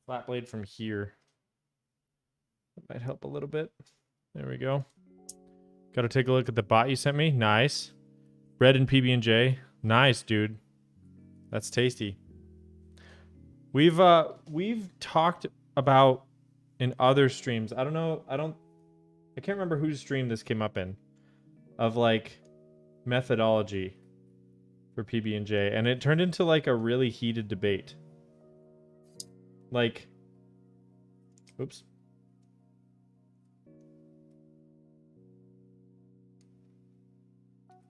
flat blade from here. That might help a little bit. There we go. Got to take a look at the bot you sent me. Nice. Bread and PB&J. Nice, dude. That's tasty. We've talked about in other streams. I don't know. I can't remember whose stream this came up in, of like methodology for PB&J, and it turned into like a really heated debate. Like, oops.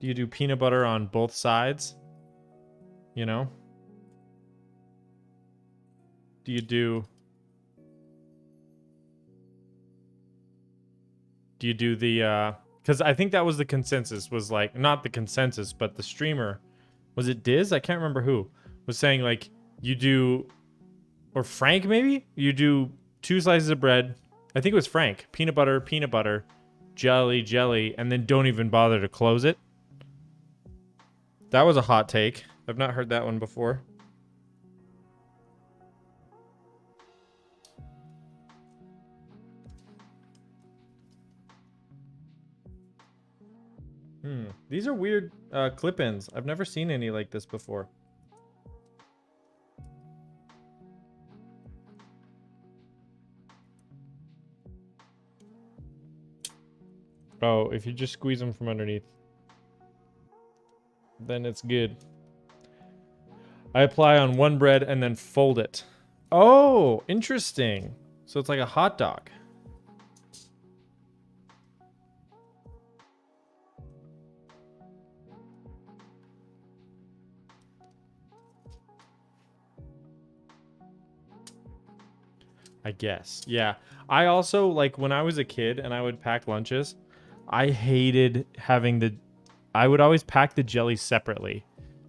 Do you do peanut butter on both sides? You know? Do you do the because I think that was the consensus, was like, not the consensus, but the streamer, was it Diz? I can't remember who was saying like you do, or Frank maybe, you do 2 slices of bread. I think it was Frank. Peanut butter, jelly, and then don't even bother to close it. That was a hot take. I've not heard that one before. These are weird clip-ins. I've never seen any like this before. Oh, if you just squeeze them from underneath, then it's good. I apply on one bread and then fold it. Oh, interesting. So it's like a hot dog. I guess. Yeah. I also, like, when I was a kid and I would pack lunches, I hated having I would always pack the jelly separately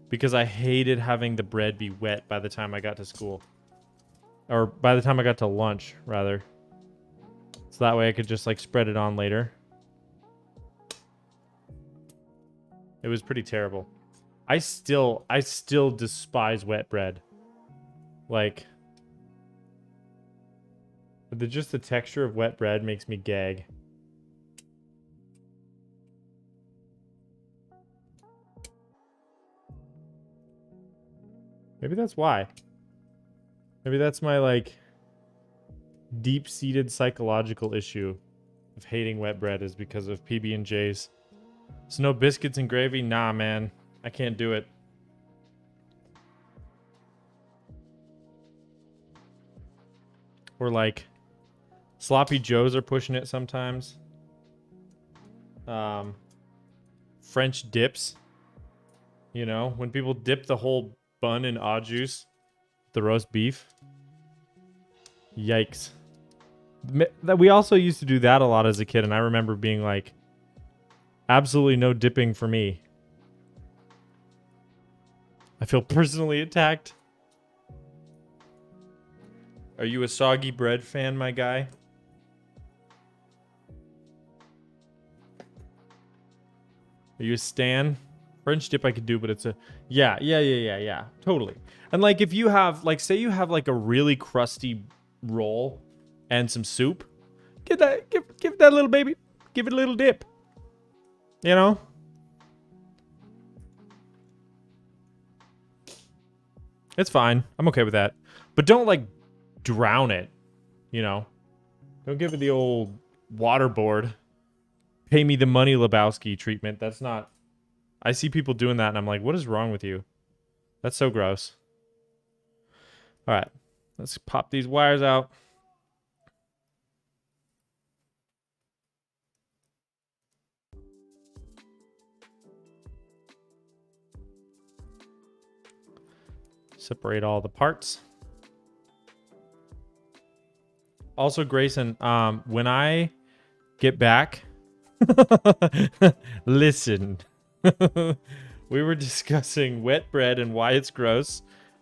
because I hated having the bread be wet by the time I got to school. Or by the time I got to lunch, rather. So that way I could just, like, spread it on later. It was pretty terrible. I still despise wet bread. Like, just the texture of wet bread makes me gag. Maybe that's why. Maybe that's my, like, deep-seated psychological issue of hating wet bread is because of PB&Js. So no biscuits and gravy? Nah, man. I can't do it. Or, like, Sloppy Joes are pushing it sometimes. French dips. You know, when people dip the whole bun in au juice, the roast beef. Yikes. We also used to do that a lot as a kid, and I remember being like, absolutely no dipping for me. I feel personally attacked. Are you a soggy bread fan, my guy? Are you a stan? French dip I could do, but it's a... Yeah. Totally. And, like, if you have... Like, say you have, like, a really crusty roll and some soup, give that little baby, give it a little dip. You know? It's fine. I'm okay with that. But don't, like, drown it, you know? Don't give it the old waterboard. Pay me the money, Lebowski treatment. That's not... I see people doing that, and I'm like, what is wrong with you? That's so gross. All right. Let's pop these wires out. Separate all the parts. Also, Grayson, when I get back, listen. We were discussing wet bread and why it's gross,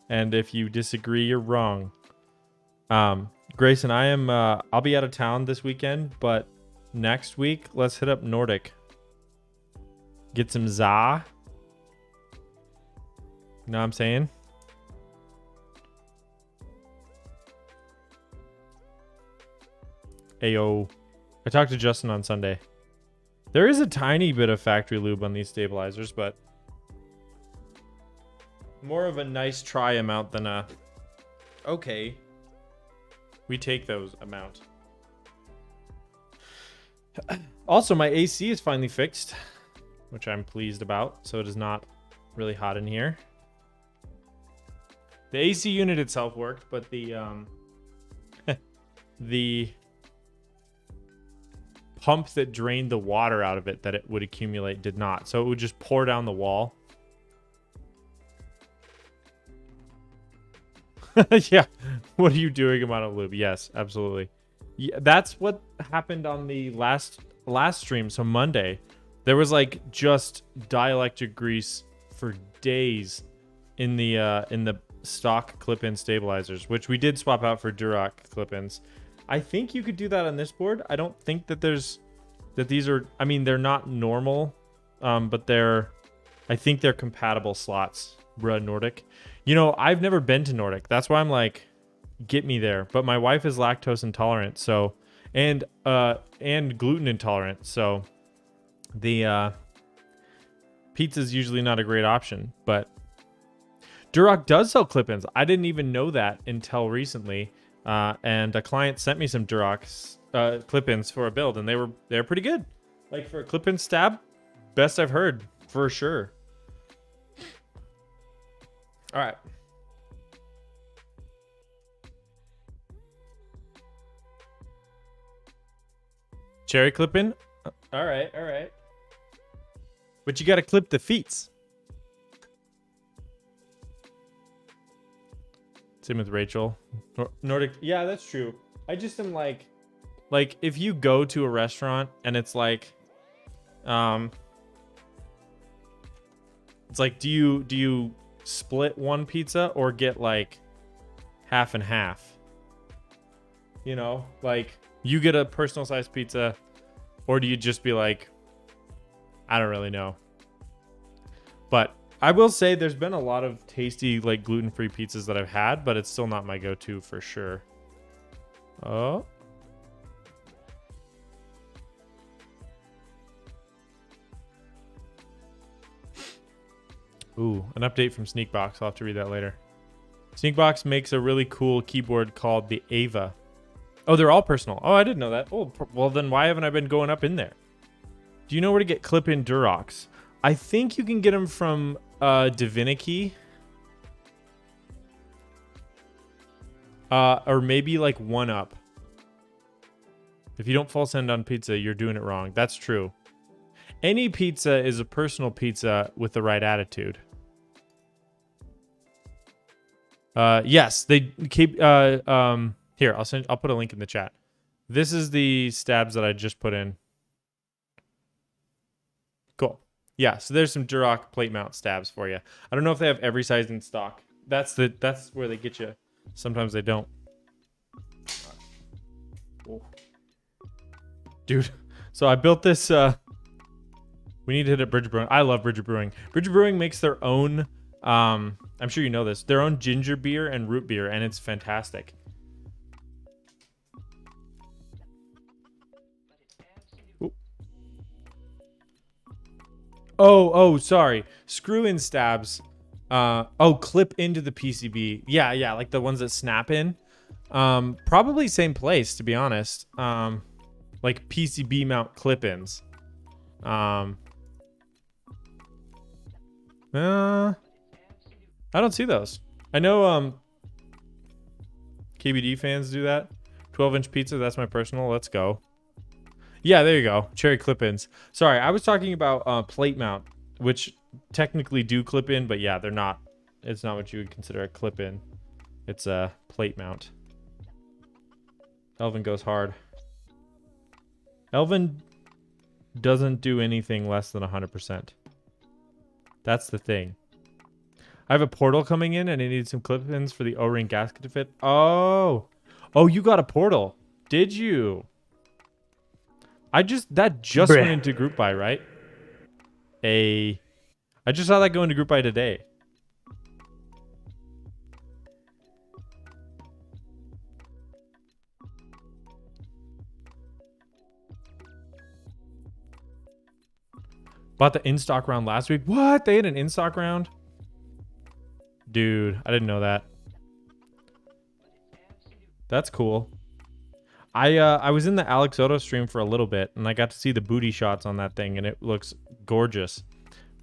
and if you disagree, you're wrong. Grayson, I'll be out of town this weekend, but next week, let's hit up Nordic. Get some za. You know what I'm saying? Ayo. I talked to Justin on Sunday. There is a tiny bit of factory lube on these stabilizers, but more of a nice try amount than a okay, we take those amount. Also, my AC is finally fixed, which I'm pleased about, so it is not really hot in here. The AC unit itself worked, but the the pump that drained the water out of it that it would accumulate did not. So it would just pour down the wall. Yeah. What are you doing about a lube? Yes, absolutely. Yeah, that's what happened on the last stream. So Monday, there was like just dielectric grease for days in the stock clip-in stabilizers, which we did swap out for Duroc clip-ins. I think you could do that on this board. I don't think that these are, I mean, they're not normal, but I think they're compatible slots, bruh, Nordic. You know, I've never been to Nordic. That's why I'm like, get me there. But my wife is lactose intolerant, so, and gluten intolerant, so the pizza is usually not a great option, but Duroc does sell clip-ins. I didn't even know that until recently. And a client sent me some Duroc clip-ins for a build, and they're pretty good. Like for a clip-in stab, best I've heard for sure. All right. Cherry clip-in. All right. But you got to clip the feet. Same with Rachel. Nordic. Yeah, that's true. I just am like if you go to a restaurant and it's like, it's like, do you split one pizza or get like half and half? You know, like you get a personal size pizza, or do you just be like, I don't really know. But I will say there's been a lot of tasty, like, gluten-free pizzas that I've had, but it's still not my go-to for sure. Oh. Ooh, an update from Sneakbox. I'll have to read that later. Sneakbox makes a really cool keyboard called the Ava. Oh, they're all personal. Oh, I didn't know that. Oh, well, then why haven't I been going up in there? Do you know where to get clip-in Durocs? I think you can get them from Divinity. Or maybe like One Up. If you don't full send on pizza, you're doing it wrong. That's true. Any pizza is a personal pizza with the right attitude. Yes, they keep here, I'll put a link in the chat. This is the stabs that I just put in. Cool. Yeah, so there's some Duroc plate mount stabs for you. I don't know if they have every size in stock. That's where they get you. Sometimes they don't. Dude, so I built this we need to hit up Bridger Brewing. I love Bridger Brewing. Bridger Brewing makes their own I'm sure you know this, their own ginger beer and root beer, and it's fantastic. Oh, sorry. Screw-in stabs. Oh, clip into the PCB. Yeah, like the ones that snap in. Probably same place, to be honest. Like PCB mount clip-ins. I don't see those. I know KBD fans do that. 12-inch pizza, that's my personal. Let's go. Yeah, there you go. Cherry clip-ins. Sorry, I was talking about plate mount, which technically do clip in, but yeah, they're not. It's not what you would consider a clip-in. It's a plate mount. Elvin goes hard. Elvin doesn't do anything less than 100%. That's the thing. I have a portal coming in and I need some clip-ins for the O-ring gasket to fit. Oh, you got a portal. Did you? That just went into group buy, right? I just saw that go into group buy today. Bought the in-stock round last week. What? They had an in-stock round? Dude, I didn't know that. That's cool. I was in the Alex Oto stream for a little bit, and I got to see the booty shots on that thing, and it looks gorgeous.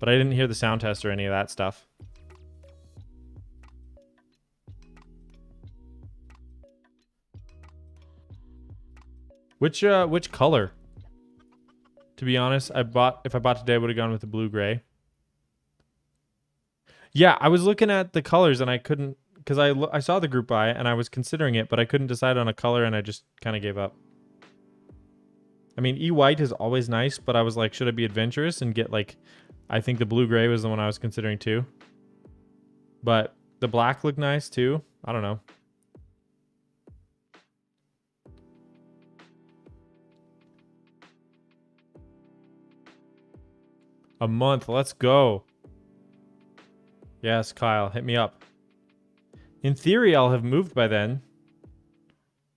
But I didn't hear the sound test or any of that stuff. Which color? To be honest, if I bought today, I would have gone with the blue gray. Yeah, I was looking at the colors and I couldn't, because I saw the group buy and I was considering it, but I couldn't decide on a color and I just kind of gave up. I mean, E-white is always nice, but I was like, should I be adventurous and get like, I think the blue gray was the one I was considering too. But the black looked nice too. I don't know. A month. Let's go. Yes, Kyle, hit me up. In theory, I'll have moved by then.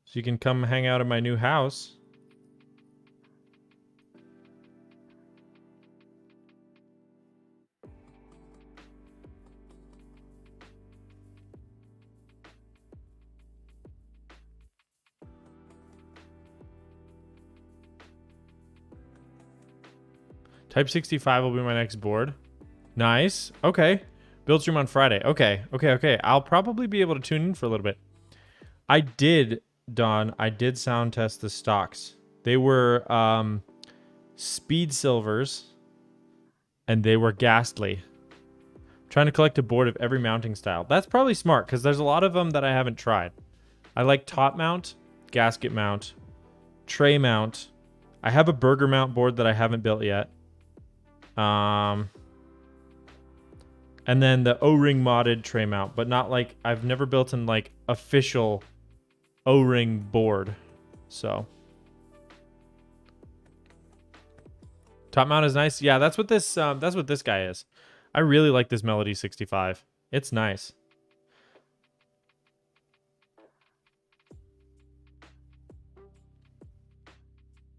So you can come hang out at my new house. Type 65 will be my next board. Nice. Okay. Build stream on Friday. Okay. I'll probably be able to tune in for a little bit. I did sound test the stocks. They were speed silvers and they were ghastly. I'm trying to collect a board of every mounting style. That's probably smart because there's a lot of them that I haven't tried. I like top mount, gasket mount, tray mount. I have a burger mount board that I haven't built yet. And then the O-ring modded tray mount, but not like, I've never built an like official O-ring board. So top mount is nice. Yeah, that's what this guy is. I really like this Melody 65. It's nice.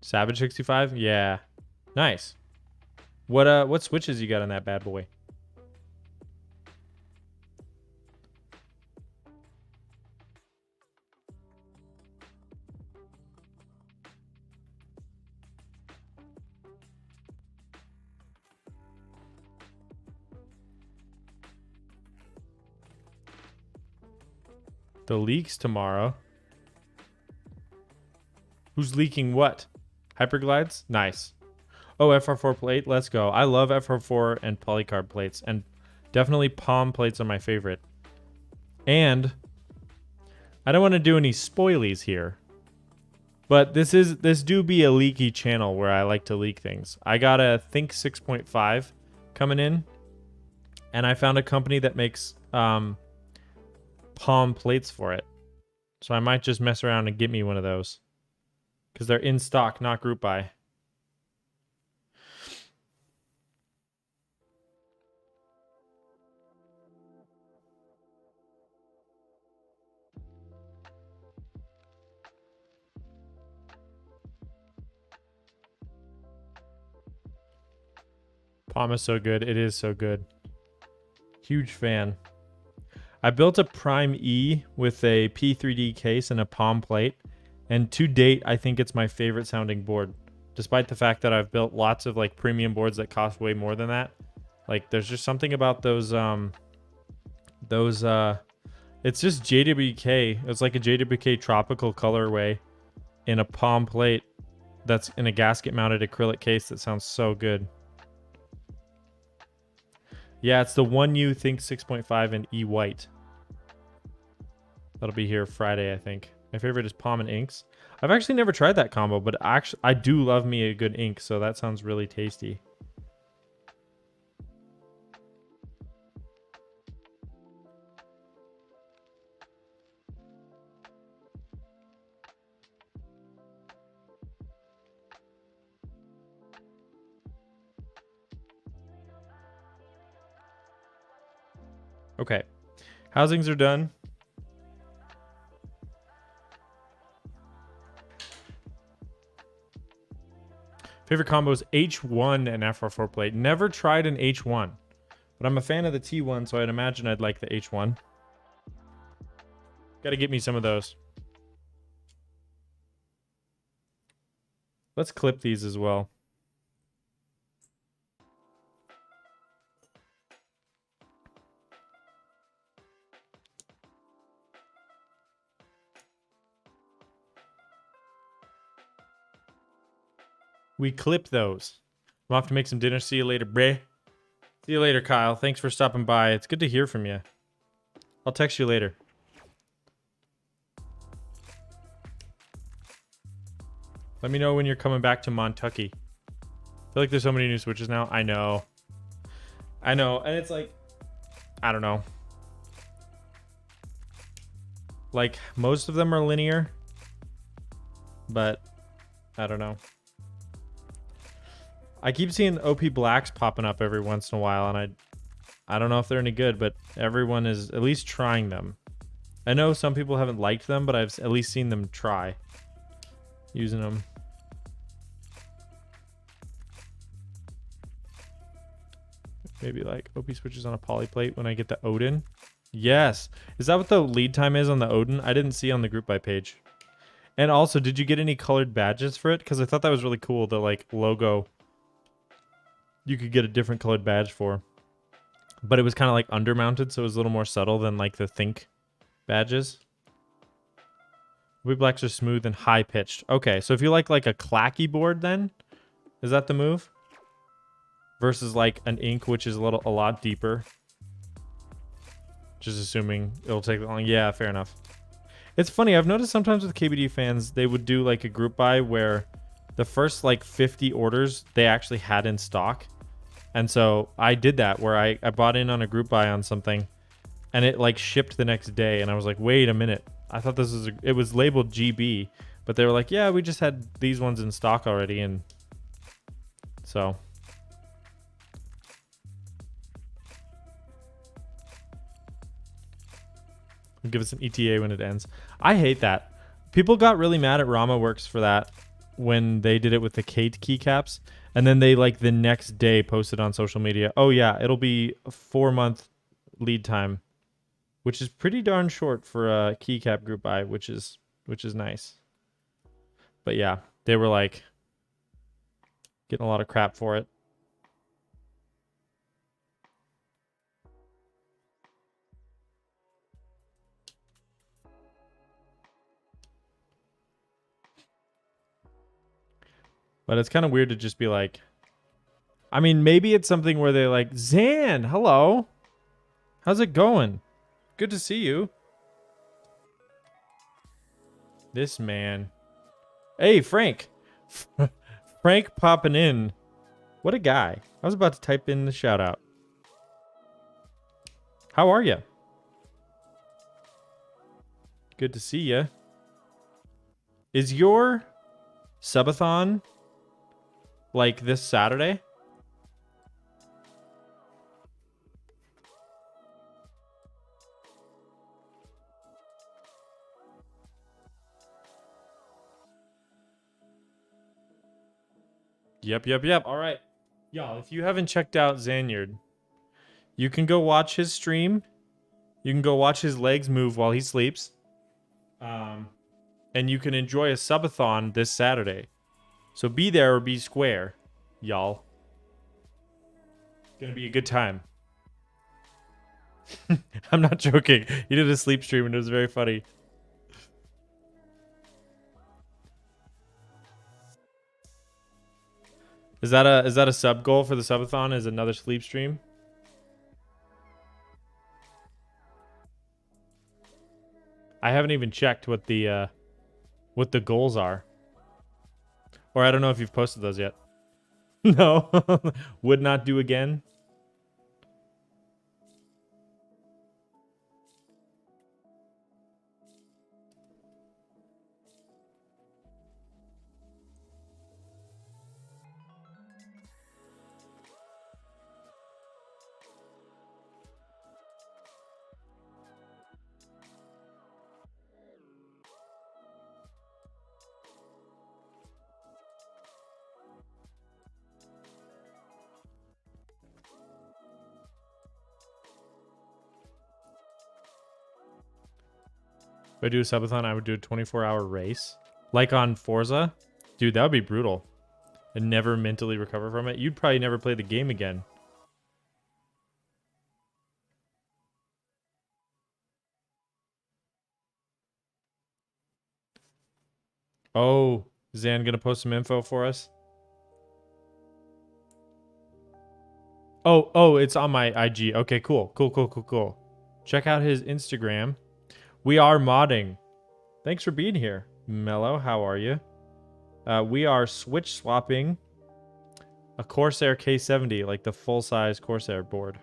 Savage 65? Yeah. Nice. What switches you got on that bad boy? The leaks tomorrow. Who's leaking what? Hyperglides? Nice. Oh, FR4 plate. Let's go. I love FR4 and polycarb plates. And definitely palm plates are my favorite. And I don't want to do any spoilies here. But this do be a leaky channel where I like to leak things. I got a Think 6.5 coming in. And I found a company that makes palm plates for it. So I might just mess around and get me one of those. Because they're in stock, not group buy. Palm is so good. It is so good. Huge fan. I built a Prime E with a P3D case and a Palm plate. And to date, I think it's my favorite sounding board. Despite the fact that I've built lots of like premium boards that cost way more than that. Like there's just something about those it's just JWK. It's like a JWK tropical colorway in a Palm plate that's in a gasket mounted acrylic case that sounds so good. Yeah, it's the 1U Think 6.5 and E White. That'll be here Friday, I think. My favorite is Palm and Inks. I've actually never tried that combo, but actually I do love me a good ink, so that sounds really tasty. Okay. Housings are done. Favorite combo is H1 and FR4 plate. Never tried an H1, but I'm a fan of the T1, so I'd imagine I'd like the H1. Got to get me some of those. Let's clip these as well. We clip those. I'm off to make some dinner. See you later, bruh. See you later, Kyle. Thanks for stopping by. It's good to hear from you. I'll text you later. Let me know when you're coming back to Montucky. I feel like there's so many new switches now. I know. And it's like, I don't know. Like, most of them are linear. But, I don't know. I keep seeing OP Blacks popping up every once in a while, and I don't know if they're any good, but everyone is at least trying them. I know some people haven't liked them, but I've at least seen them try using them. Maybe like OP switches on a poly plate when I get the Odin. Yes. Is that what the lead time is on the Odin? I didn't see on the group by page. And also, did you get any colored badges for it? Because I thought that was really cool, the like logo. You could get a different colored badge for. But it was kind of like undermounted, so it was a little more subtle than like the Think badges. Wee blacks are smooth and high pitched. Okay, so if you like a clacky board, then is that the move? Versus like an ink, which is a lot deeper. Just assuming it'll take that long. Yeah, fair enough. It's funny. I've noticed sometimes with KBD fans, they would do like a group buy where the first like 50 orders they actually had in stock. And so I did that where I bought in on a group buy on something and it like shipped the next day. And I was like, wait a minute. I thought this was, it was labeled GB, but they were like, yeah, we just had these ones in stock already. And so. Give us an ETA when it ends. I hate that. People got really mad at RamaWorks for that when they did it with the Kate keycaps. And then they like the next day posted on social media, oh yeah, it'll be a 4-month lead time, which is pretty darn short for a keycap group buy, which is nice. But yeah, they were like getting a lot of crap for it. But it's kind of weird to just be like, I mean, maybe it's something where they're like, Zan, hello. How's it going? Good to see you. This man. Hey, Frank. Frank popping in. What a guy. I was about to type in the shout out. How are you? Good to see you. Is your subathon like this Saturday? Yep. All right. Y'all, if you haven't checked out Zanyard, you can go watch his stream. You can go watch his legs move while he sleeps. And you can enjoy a subathon this Saturday. So be there or be square, y'all. Gonna be a good time. I'm not joking. He did a sleep stream and it was very funny. Is that a sub goal for the subathon? Is another sleep stream? I haven't even checked what the goals are. Or I don't know if you've posted those yet. No. Would not do again. If I do a subathon, I would do a 24-hour race. Like on Forza. Dude, that would be brutal. And never mentally recover from it. You'd probably never play the game again. Oh, Zan gonna post some info for us? Oh, it's on my IG. Okay, cool. Check out his Instagram. We are modding. Thanks for being here, Mello. How are you? We are switch swapping a Corsair K70, like the full-size Corsair board.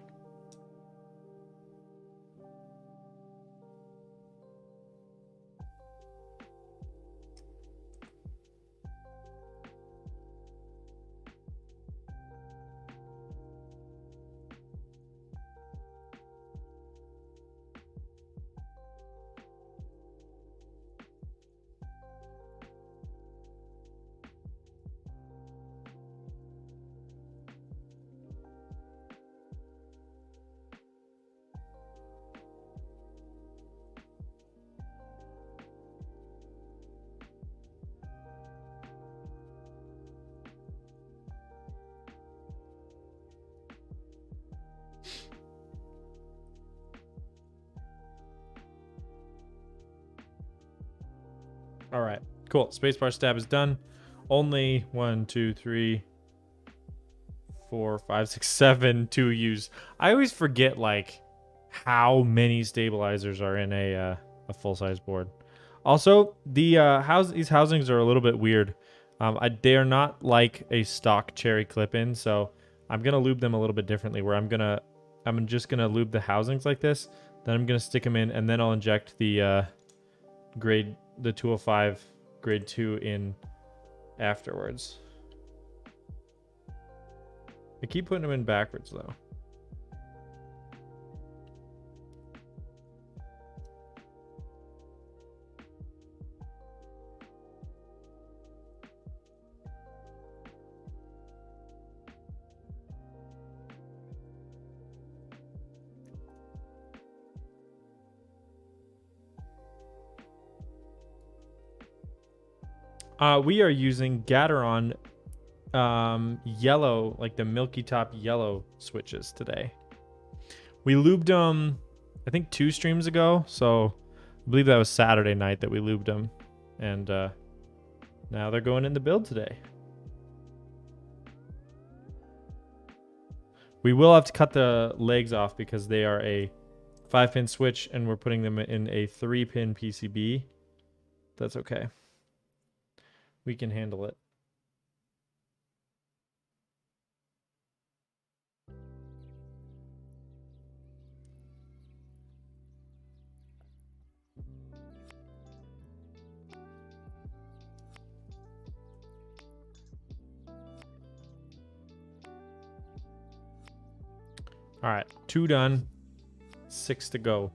All right, cool. Spacebar stab is done. Only 1, 2, 3, 4, 5, 6, 7 to use. I always forget like how many stabilizers are in a full-size board. Also, the these housings are a little bit weird. They are not like a stock cherry clip-in, so I'm gonna lube them a little bit differently. Where I'm just gonna lube the housings like this. Then I'm gonna stick them in, and then I'll inject the 205 grade 2 in afterwards. I keep putting them in backwards though. We are using Gateron yellow, like the Milky top yellow switches today. We lubed them, I think 2 streams ago. So I believe that was Saturday night that we lubed them. And now they're going in the build today. We will have to cut the legs off because they are a 5-pin switch and we're putting them in a 3-pin PCB. That's okay. We can handle it. All right, 2 done, 6 to go.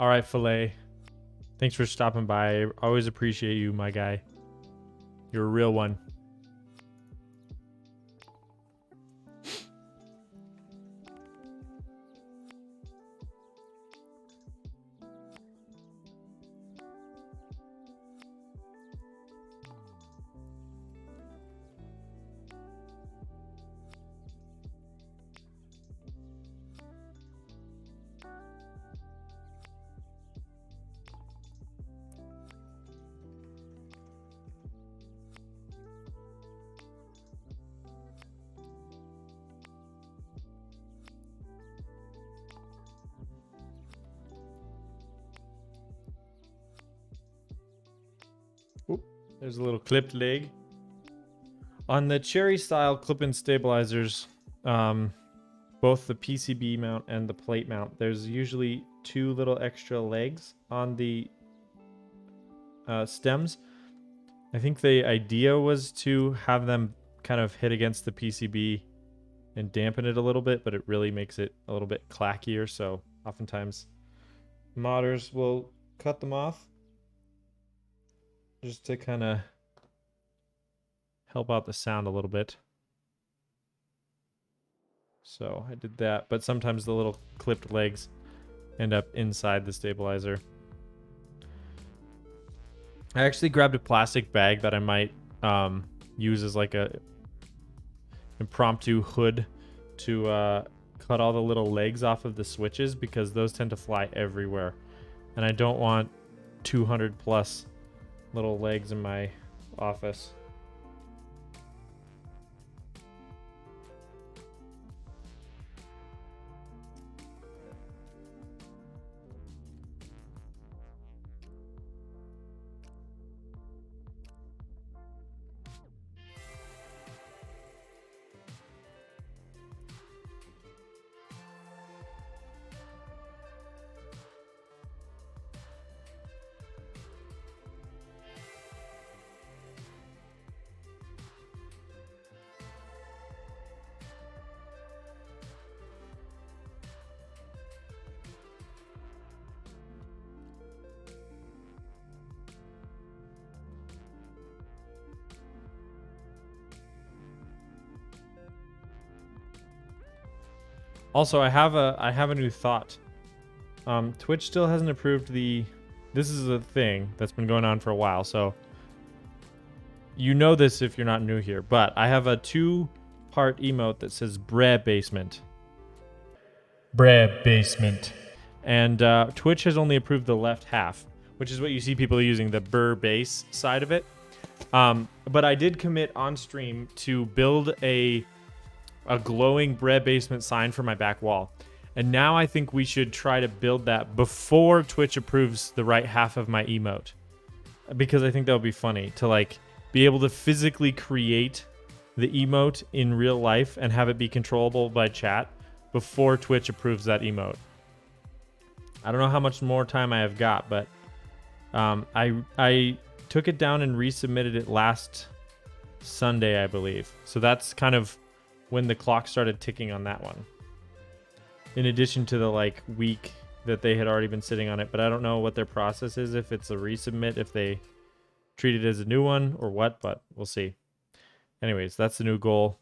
All right, Filet. Thanks for stopping by. I always appreciate you, my guy. You're a real one. Oop, there's a little clipped leg. On the cherry style clip-in stabilizers, both the PCB mount and the plate mount, there's usually 2 little extra legs on the stems. I think the idea was to have them kind of hit against the PCB and dampen it a little bit, but it really makes it a little bit clackier. So oftentimes modders will cut them off just to kind of help out the sound a little bit. So I did that, but sometimes the little clipped legs end up inside the stabilizer. I actually grabbed a plastic bag that I might use as like a impromptu hood to cut all the little legs off of the switches, because those tend to fly everywhere. And I don't want 200 plus little legs in my office. Also, I have a new thought. Twitch still hasn't approved the. This is a thing that's been going on for a while, so you know this if you're not new here. But I have a 2-part emote that says "Bre Basement." Bre Basement. And Twitch has only approved the left half, which is what you see people using, the burr bass side of it. But I did commit on stream to build a glowing Bre Basement sign for my back wall. And now I think we should try to build that before Twitch approves the right half of my emote. Because I think that would be funny to like be able to physically create the emote in real life and have it be controllable by chat before Twitch approves that emote. I don't know how much more time I have got, but I took it down and resubmitted it last Sunday, I believe. So that's kind of when the clock started ticking on that one. In addition to the like week that they had already been sitting on it, but I don't know what their process is, if it's a resubmit, if they treat it as a new one or what, but we'll see. Anyways, that's the new goal.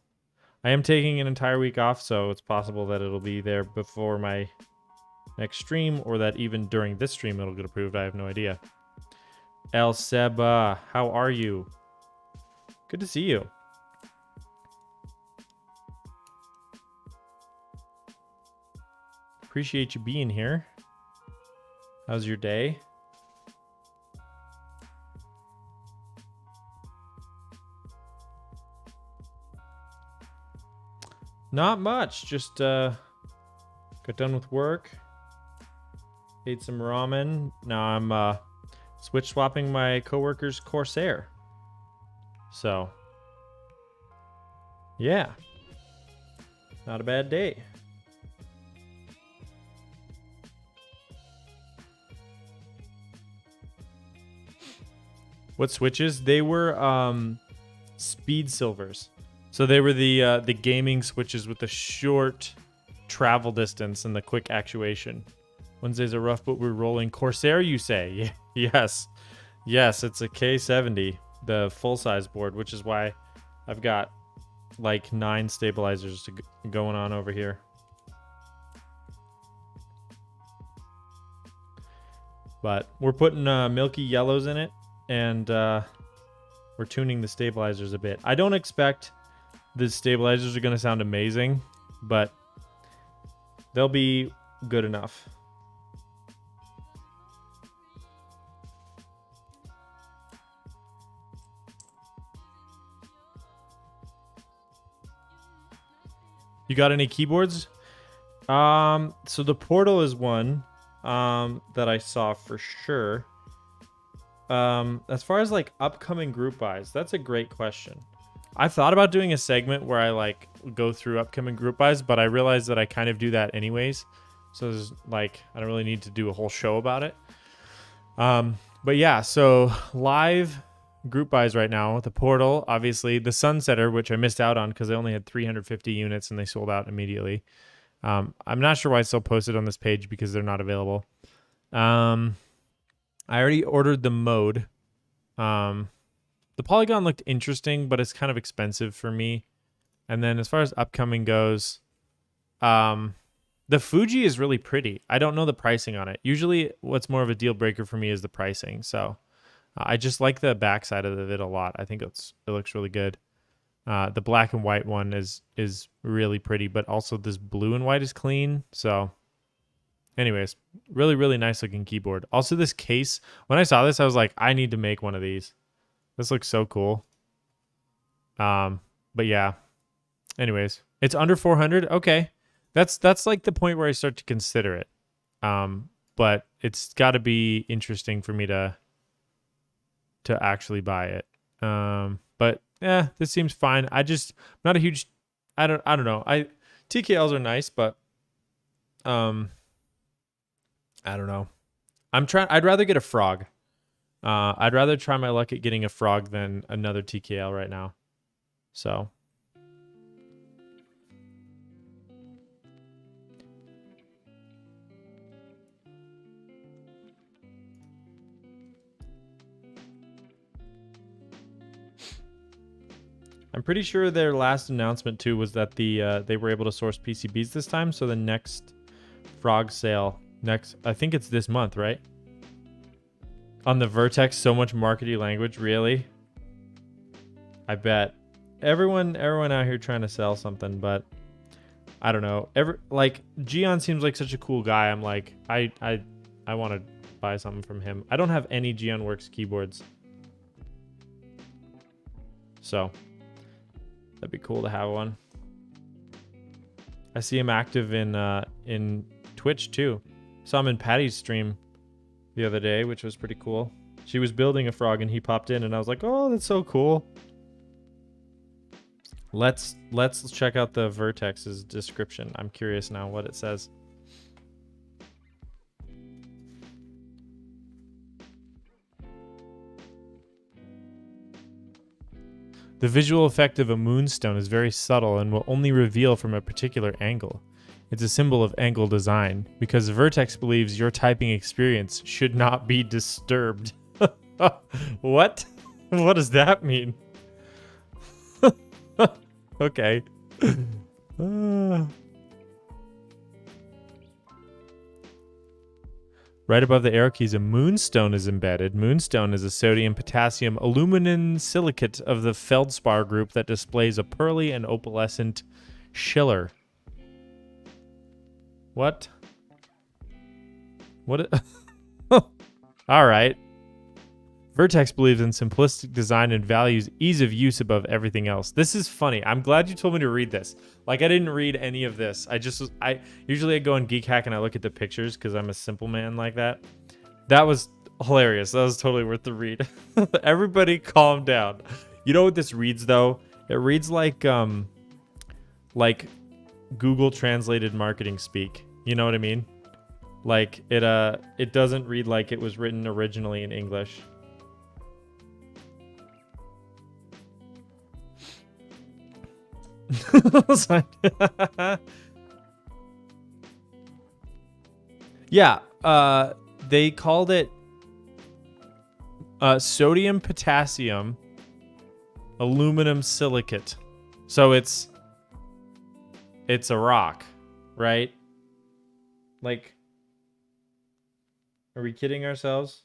I am taking an entire week off, so it's possible that it'll be there before my next stream, or that even during this stream it'll get approved. I have no idea. El Seba, how are you? Good to see you. Appreciate you being here. How's your day? Not much. Just got done with work. Ate some ramen. Now I'm switch swapping my coworker's Corsair. So, yeah. Not a bad day. What switches? They were speed silvers. So they were the gaming switches with the short travel distance and the quick actuation. Wednesdays are rough, but we're rolling. Corsair, you say? Yes. Yes, it's a K70, the full-size board, which is why I've got like 9 stabilizers going on over here. But we're putting Milky yellows in it, and we're tuning the stabilizers a bit. I don't expect the stabilizers are going to sound amazing, but they'll be good enough. You got any keyboards? So the Portal is one that I saw for sure. As far as like upcoming group buys, that's a great question. I've thought about doing a segment where I like go through upcoming group buys, but I realized that I kind of do that anyways. So there's like, I don't really need to do a whole show about it. But yeah, so live group buys right now. The Portal, obviously, the Sunsetter, which I missed out on because I only had 350 units and they sold out immediately. I'm not sure why it's still posted on this page because they're not available. I already ordered the Mode. The Polygon looked interesting, but it's kind of expensive for me. And then as far as upcoming goes, the Fuji is really pretty. I don't know the pricing on it. Usually what's more of a deal breaker for me is the pricing. So I just like the backside of it a lot. I think it looks really good. The black and white one is really pretty, but also this blue and white is clean. So anyways, really, really nice looking keyboard. Also this case, when I saw this, I was like, I need to make one of these. This looks so cool. But yeah, anyways, it's under 400. Okay. That's like the point where I start to consider it. But it's got to be interesting for me to actually buy it. But yeah, this seems fine. Not a huge, I don't know. TKLs are nice, but I don't know. I'd rather get a Frog. I'd rather try my luck at getting a Frog than another TKL right now. So I'm pretty sure their last announcement too was that they were able to source PCBs this time. So the next Frog sale, I think it's this month, right? On the Vertex, so much marketing language, really? I bet. Everyone out here trying to sell something, but I don't know. Gion seems like such a cool guy. I'm like, I want to buy something from him. I don't have any Gion Works keyboards. So that'd be cool to have one. I see him active in Twitch too. Saw him in Patty's stream the other day, which was pretty cool. She was building a Frog and he popped in and I was like, oh, that's so cool. Let's check out the Vertex's description. I'm curious now what it says. The visual effect of a moonstone is very subtle and will only reveal from a particular angle. It's a symbol of angle design, because Vertex believes your typing experience should not be disturbed. What? What does that mean? Okay. Right above the arrow keys, a moonstone is embedded. Moonstone is a sodium-potassium aluminum silicate of the feldspar group that displays a pearly and opalescent schiller. What? What? All right. Vertex believes in simplistic design and values ease of use above everything else. This is funny. I'm glad you told me to read this. Like, I didn't read any of this. Usually I go on Geek Hack and I look at the pictures because I'm a simple man like that. That was hilarious. That was totally worth the read. Everybody calm down. You know what this reads though? It reads like Google translated marketing speak. You know what I mean? Like it doesn't read like it was written originally in English. Yeah, they called it sodium potassium aluminum silicate. So it's a rock, right? Like, are we kidding ourselves?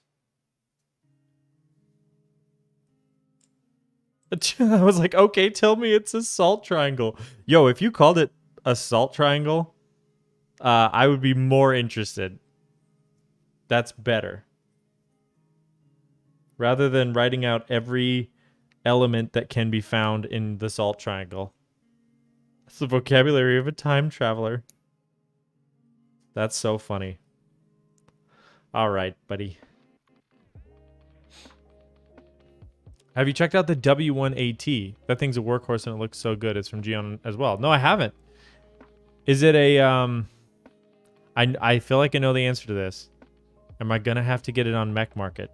I was like, okay, tell me it's a salt triangle. Yo, if you called it a salt triangle, I would be more interested. That's better. Rather than writing out every element that can be found in the salt triangle. It's the vocabulary of a time traveler. That's so funny. All right, buddy. Have you checked out the W1AT? That thing's a workhorse and it looks so good. It's from Geon as well. No, I haven't. Is it a I feel like I know the answer to this. Am I gonna have to get it on Mech Market?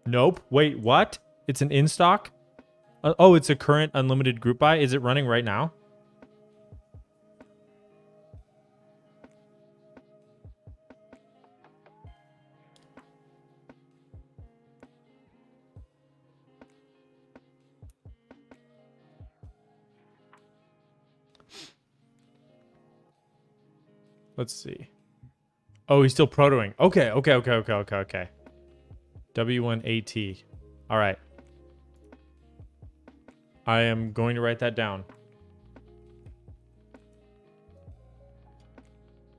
Nope. Wait, what? It's an in-stock? Oh, it's a current unlimited group buy? Is it running right now? Let's see. Oh, he's still protoing. Okay. W1AT. All right. I am going to write that down.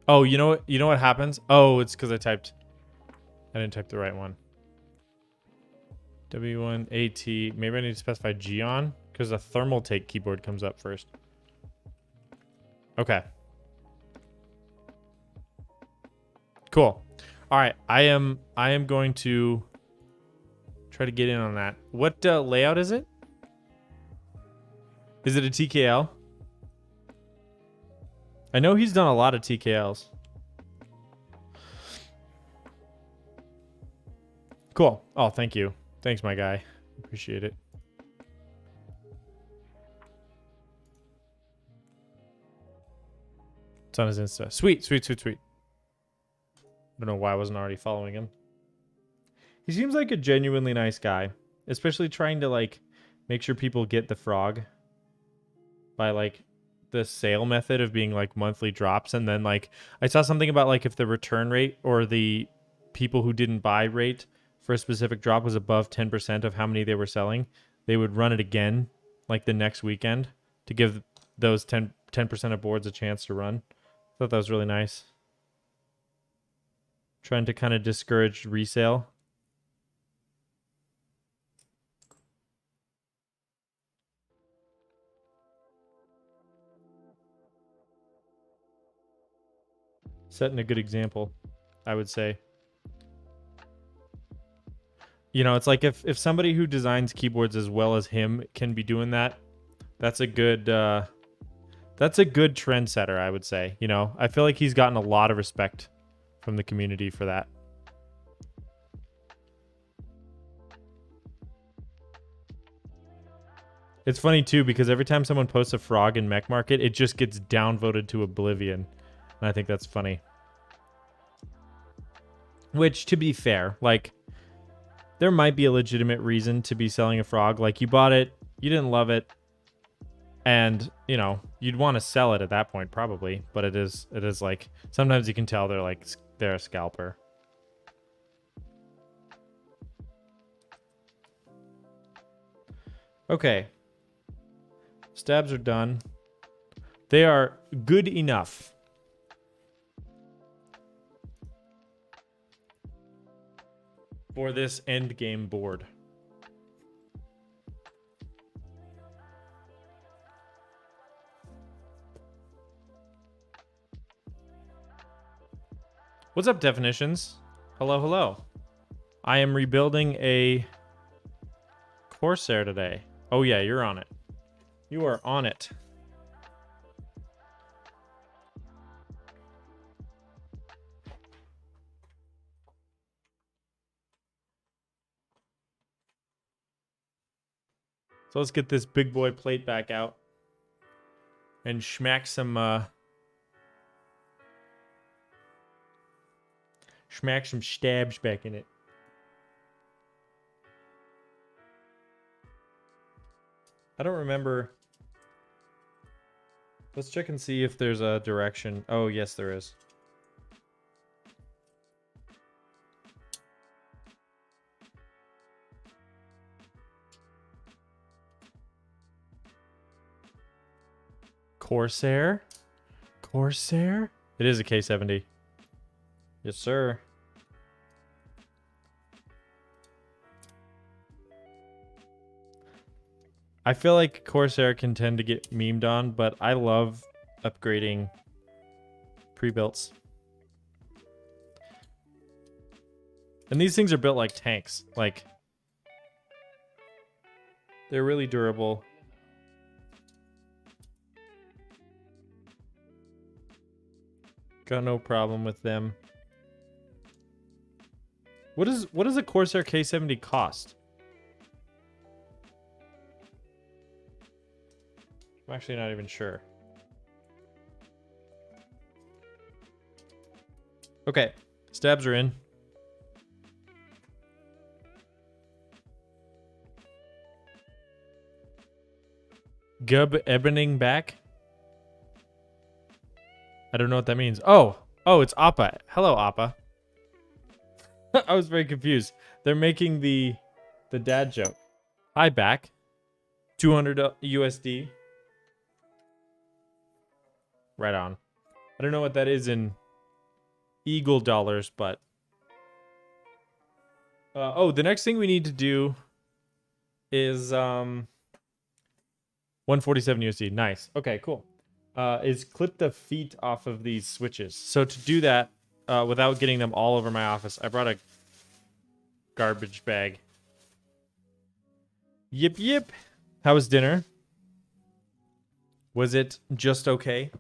Oh, you know what happens? Oh, it's because I didn't type the right one. W1AT. Maybe I need to specify Geon because the thermal take keyboard comes up first. Okay. Cool. All right. I am going to try to get in on that. What layout is it? Is it a TKL? I know he's done a lot of TKLs. Cool. Oh, thank you. Thanks, my guy. Appreciate it. It's on his Insta. Sweet. I don't know why I wasn't already following him. He seems like a genuinely nice guy, especially trying to like make sure people get the frog by like the sale method of being like monthly drops. And then like I saw something about like if the return rate or the people who didn't buy rate for a specific drop was above 10% of how many they were selling, they would run it again like the next weekend to give those 10% of boards a chance to run. I thought that was really nice. Trying to kind of discourage resale. Setting a good example, I would say. You know, it's like if somebody who designs keyboards as well as him can be doing that, that's a good trendsetter, I would say. You know, I feel like he's gotten a lot of respect from the community for that. It's funny too because every time someone posts a frog in Mech Market, it just gets downvoted to oblivion. And I think that's funny. Which, to be fair, like, there might be a legitimate reason to be selling a frog. Like, you bought it, you didn't love it, and, you know, you'd want to sell it at that point, probably. But it is like, sometimes you can tell they're a scalper. Okay. Stabs are done. They are good enough. For this end game board. What's up, definitions? Hello. I am rebuilding a Corsair today. Oh yeah, you're on it. You are on it. So let's get this big boy plate back out and smack some stabs back in it. I don't remember. Let's check and see if there's a direction. Oh, yes, there is. Corsair? Corsair? It is a K70. Yes, sir. I feel like Corsair can tend to get memed on, but I love upgrading pre-builts. And these things are built like tanks. Like, they're really durable. Got no problem with them. What does a Corsair K70 cost? I'm actually not even sure. Okay, stabs are in. Gub Ebening back. I don't know what that means. Oh, it's Appa. Hello, Appa. I was very confused. They're making the dad joke. Hi, back. 200 USD. Right on. I don't know what that is in Eagle dollars, but oh, the next thing we need to do is 147 USD. Nice. Okay, cool. Is clip the feet off of these switches. So to do that, without getting them all over my office, I brought a garbage bag. Yip yip. How was dinner? Was it just okay?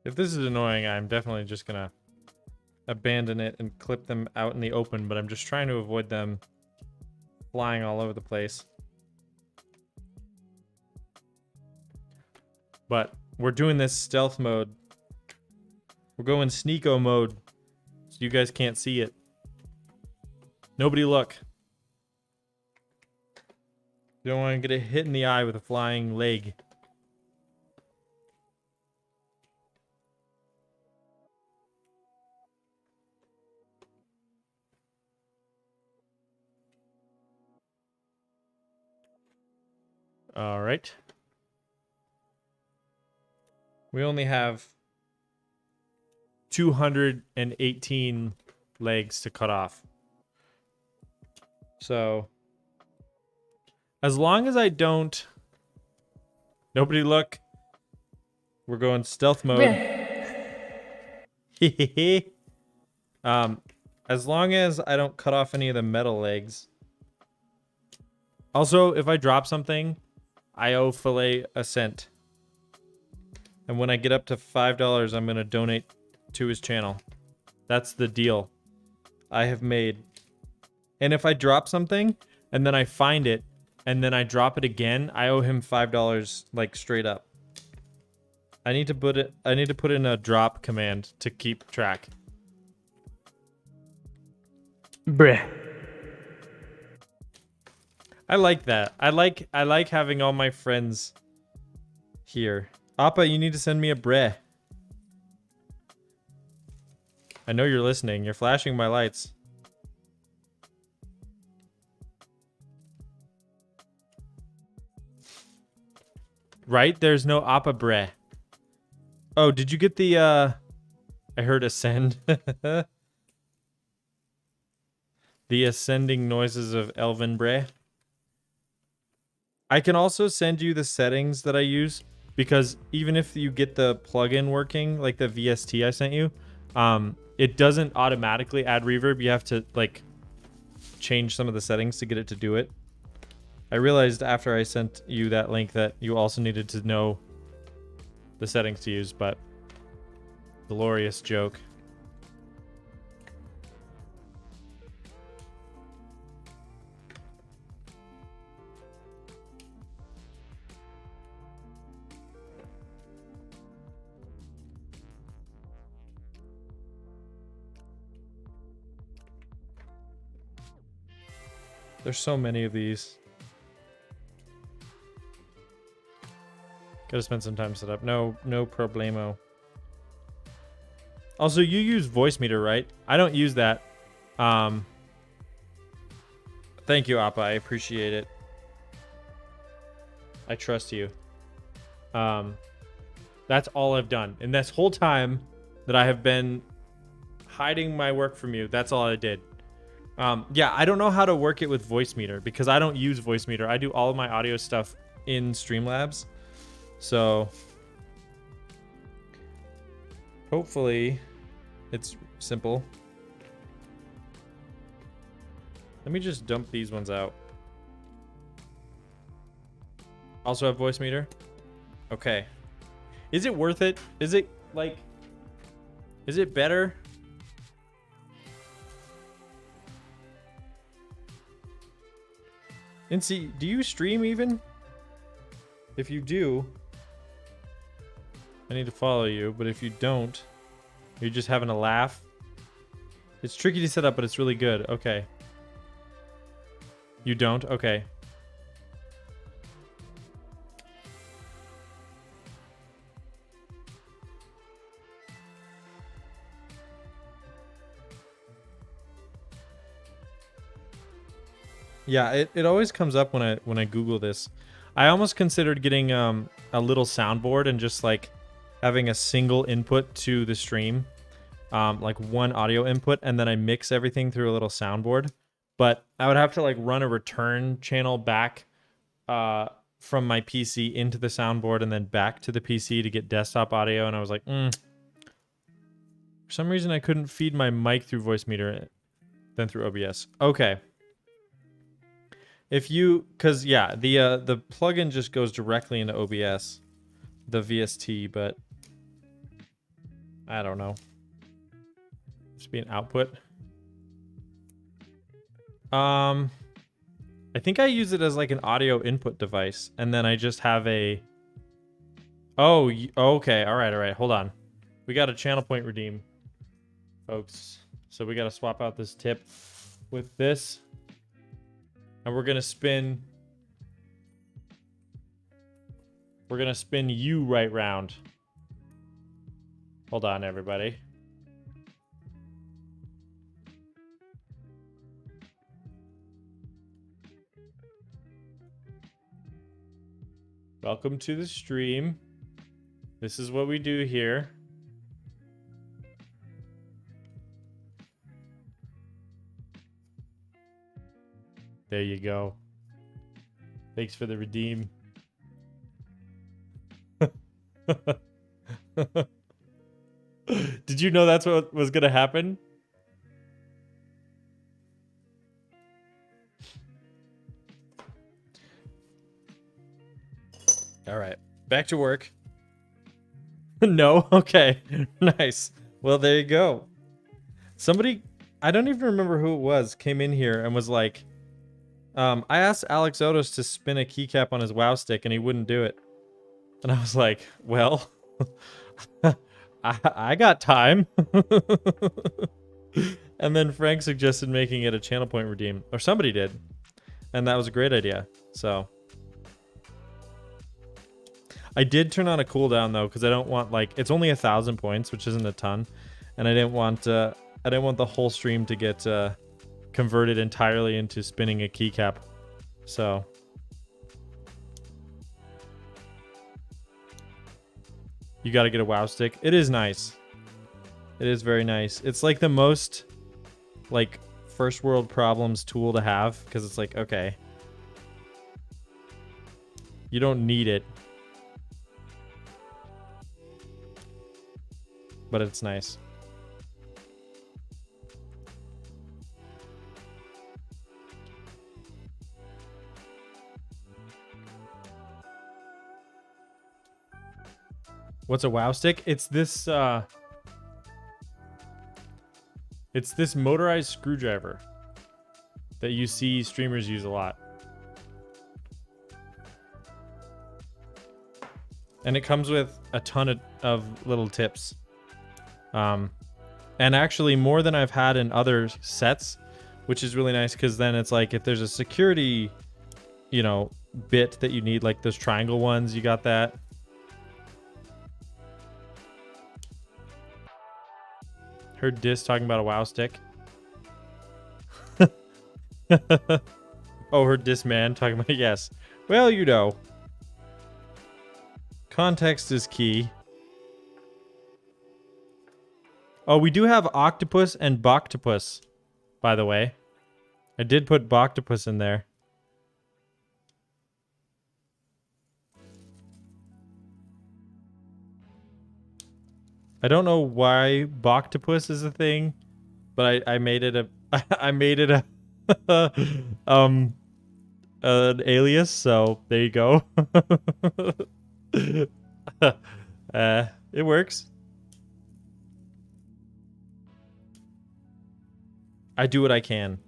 If this is annoying, I'm definitely just gonna abandon it and clip them out in the open, but I'm just trying to avoid them flying all over the place. But we're doing this stealth mode. We're going sneako mode, so you guys can't see it. Nobody look. You don't want to get a hit in the eye with a flying leg. All right. We only have 218 legs to cut off. So, as long as I don't... Nobody look. We're going stealth mode. As long as I don't cut off any of the metal legs. Also, if I drop something, I owe Filet a cent. And when I get up to $5, I'm going to donate to his channel. That's the deal I have made. And if I drop something and then I find it and then I drop it again, I owe him $5 like straight up. I need to put in a drop command to keep track. Bruh. I like that. I like having all my friends here. Appa, you need to send me a breh. I know you're listening. You're flashing my lights. Right? There's no Appa breh. Oh, did you get the I heard ascend. The ascending noises of Elven Bray. I can also send you the settings that I use, because even if you get the plugin working, like the VST I sent you, it doesn't automatically add reverb. You have to like change some of the settings to get it to do it. I realized after I sent you that link that you also needed to know the settings to use, but glorious joke. There's so many of these. Gotta spend some time set up. No problemo. Also, you use voice meter, right? I don't use that. Thank you, Appa. I appreciate it. I trust you. That's all I've done. And this whole time that I have been hiding my work from you, that's all I did. Yeah, I don't know how to work it with voice meter because I don't use voice meter. I do all of my audio stuff in Streamlabs. So hopefully it's simple. Let me just dump these ones out. Also have voice meter. Okay. Is it worth it? Is it like, is it better? And see, do you stream even? If you do, I need to follow you, but if you don't, you're just having a laugh. It's tricky to set up, but it's really good. Okay. You don't? Okay. Yeah, it always comes up when I Google this. I almost considered getting a little soundboard and just like having a single input to the stream, like one audio input, and then I mix everything through a little soundboard. But I would have to like run a return channel back from my PC into the soundboard and then back to the PC to get desktop audio. And I was like, for some reason I couldn't feed my mic through voice meter, then through OBS. Okay. If you, cause yeah, the plugin just goes directly into OBS, the VST, but I don't know. Just be an output. I think I use it as like an audio input device, and then I just have a. Oh, okay, all right. Hold on, we got a channel point redeem, folks. So we got to swap out this tip with this. And we're gonna spin you right round. Hold on, everybody. Welcome to the stream. This is what we do here. There you go. Thanks for the redeem. Did you know that's what was going to happen? All right. Back to work. No? Okay. Nice. Well, there you go. Somebody, I don't even remember who it was, came in here and was like, I asked Alex Otis to spin a keycap on his WoW stick and he wouldn't do it. And I was like, well, I got time. And then Frank suggested making it a channel point redeem, or somebody did. And that was a great idea. So I did turn on a cooldown though, because I don't want like, it's only 1,000 points, which isn't a ton. And I didn't want the whole stream to get converted entirely into spinning a keycap. So you got to get a WoW stick. It is nice. It is very nice. It's like the most like first world problems tool to have because it's like, okay, you don't need it, but it's nice. What's a WoW stick? It's this motorized screwdriver that you see streamers use a lot. And it comes with a ton of little tips. And actually more than I've had in other sets, which is really nice because then it's like if there's a security, you know, bit that you need, like those triangle ones, you got that. Heard Dis talking about a WoW stick. Oh, heard Dis man talking about, yes. Well, you know. Context is key. Oh, we do have Octopus and Boctopus, by the way. I did put Boctopus in there. I don't know why Boctopus is a thing, but I made it a I made it a an alias, so there you go. It works. I do what I can.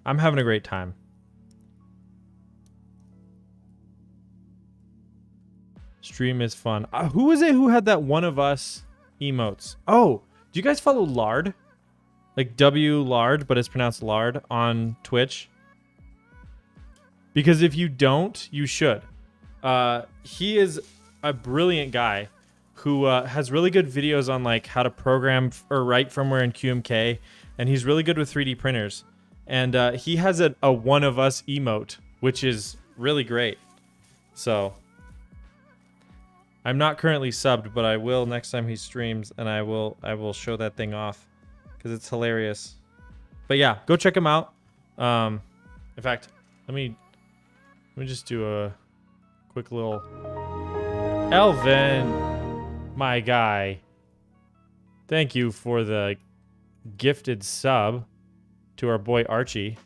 I'm having a great time. Stream is fun. Who was it who had that one of us emotes? Oh, do you guys follow Lard? Like W Lard, but it's pronounced Lard on Twitch? Because if you don't, you should. He is a brilliant guy who has really good videos on like how to program or write firmware in QMK, and he's really good with 3D printers. And he has a one of us emote, which is really great. So I'm not currently subbed, but I will next time he streams, and I will show that thing off because it's hilarious. But yeah, go check him out. In fact, let me just do a quick little Elvin, my guy. Thank you for the gifted sub to our boy Archie.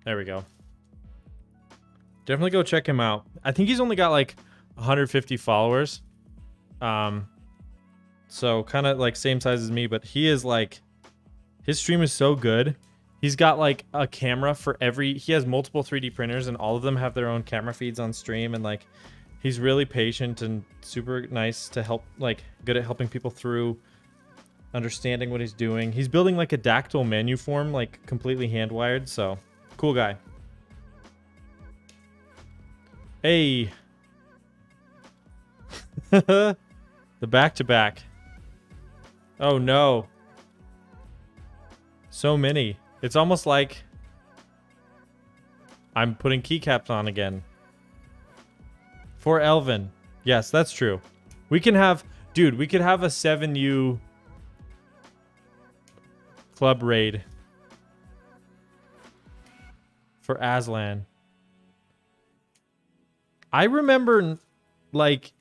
There we go. Definitely go check him out. I think he's only got like 150 followers. So kind of like same size as me, but he is like, his stream is so good. He's got like a camera for he has multiple 3D printers and all of them have their own camera feeds on stream, and like he's really patient and super nice to help, like good at helping people through understanding what he's doing. He's building like a dactyl menu form, like completely hand wired, so cool guy. Hey. The back-to-back. Oh no. So many. It's almost like I'm putting keycaps on again. For Elvin. Yes, that's true. We can have... Dude, we could have a 7U club raid. For Aslan. I remember, like...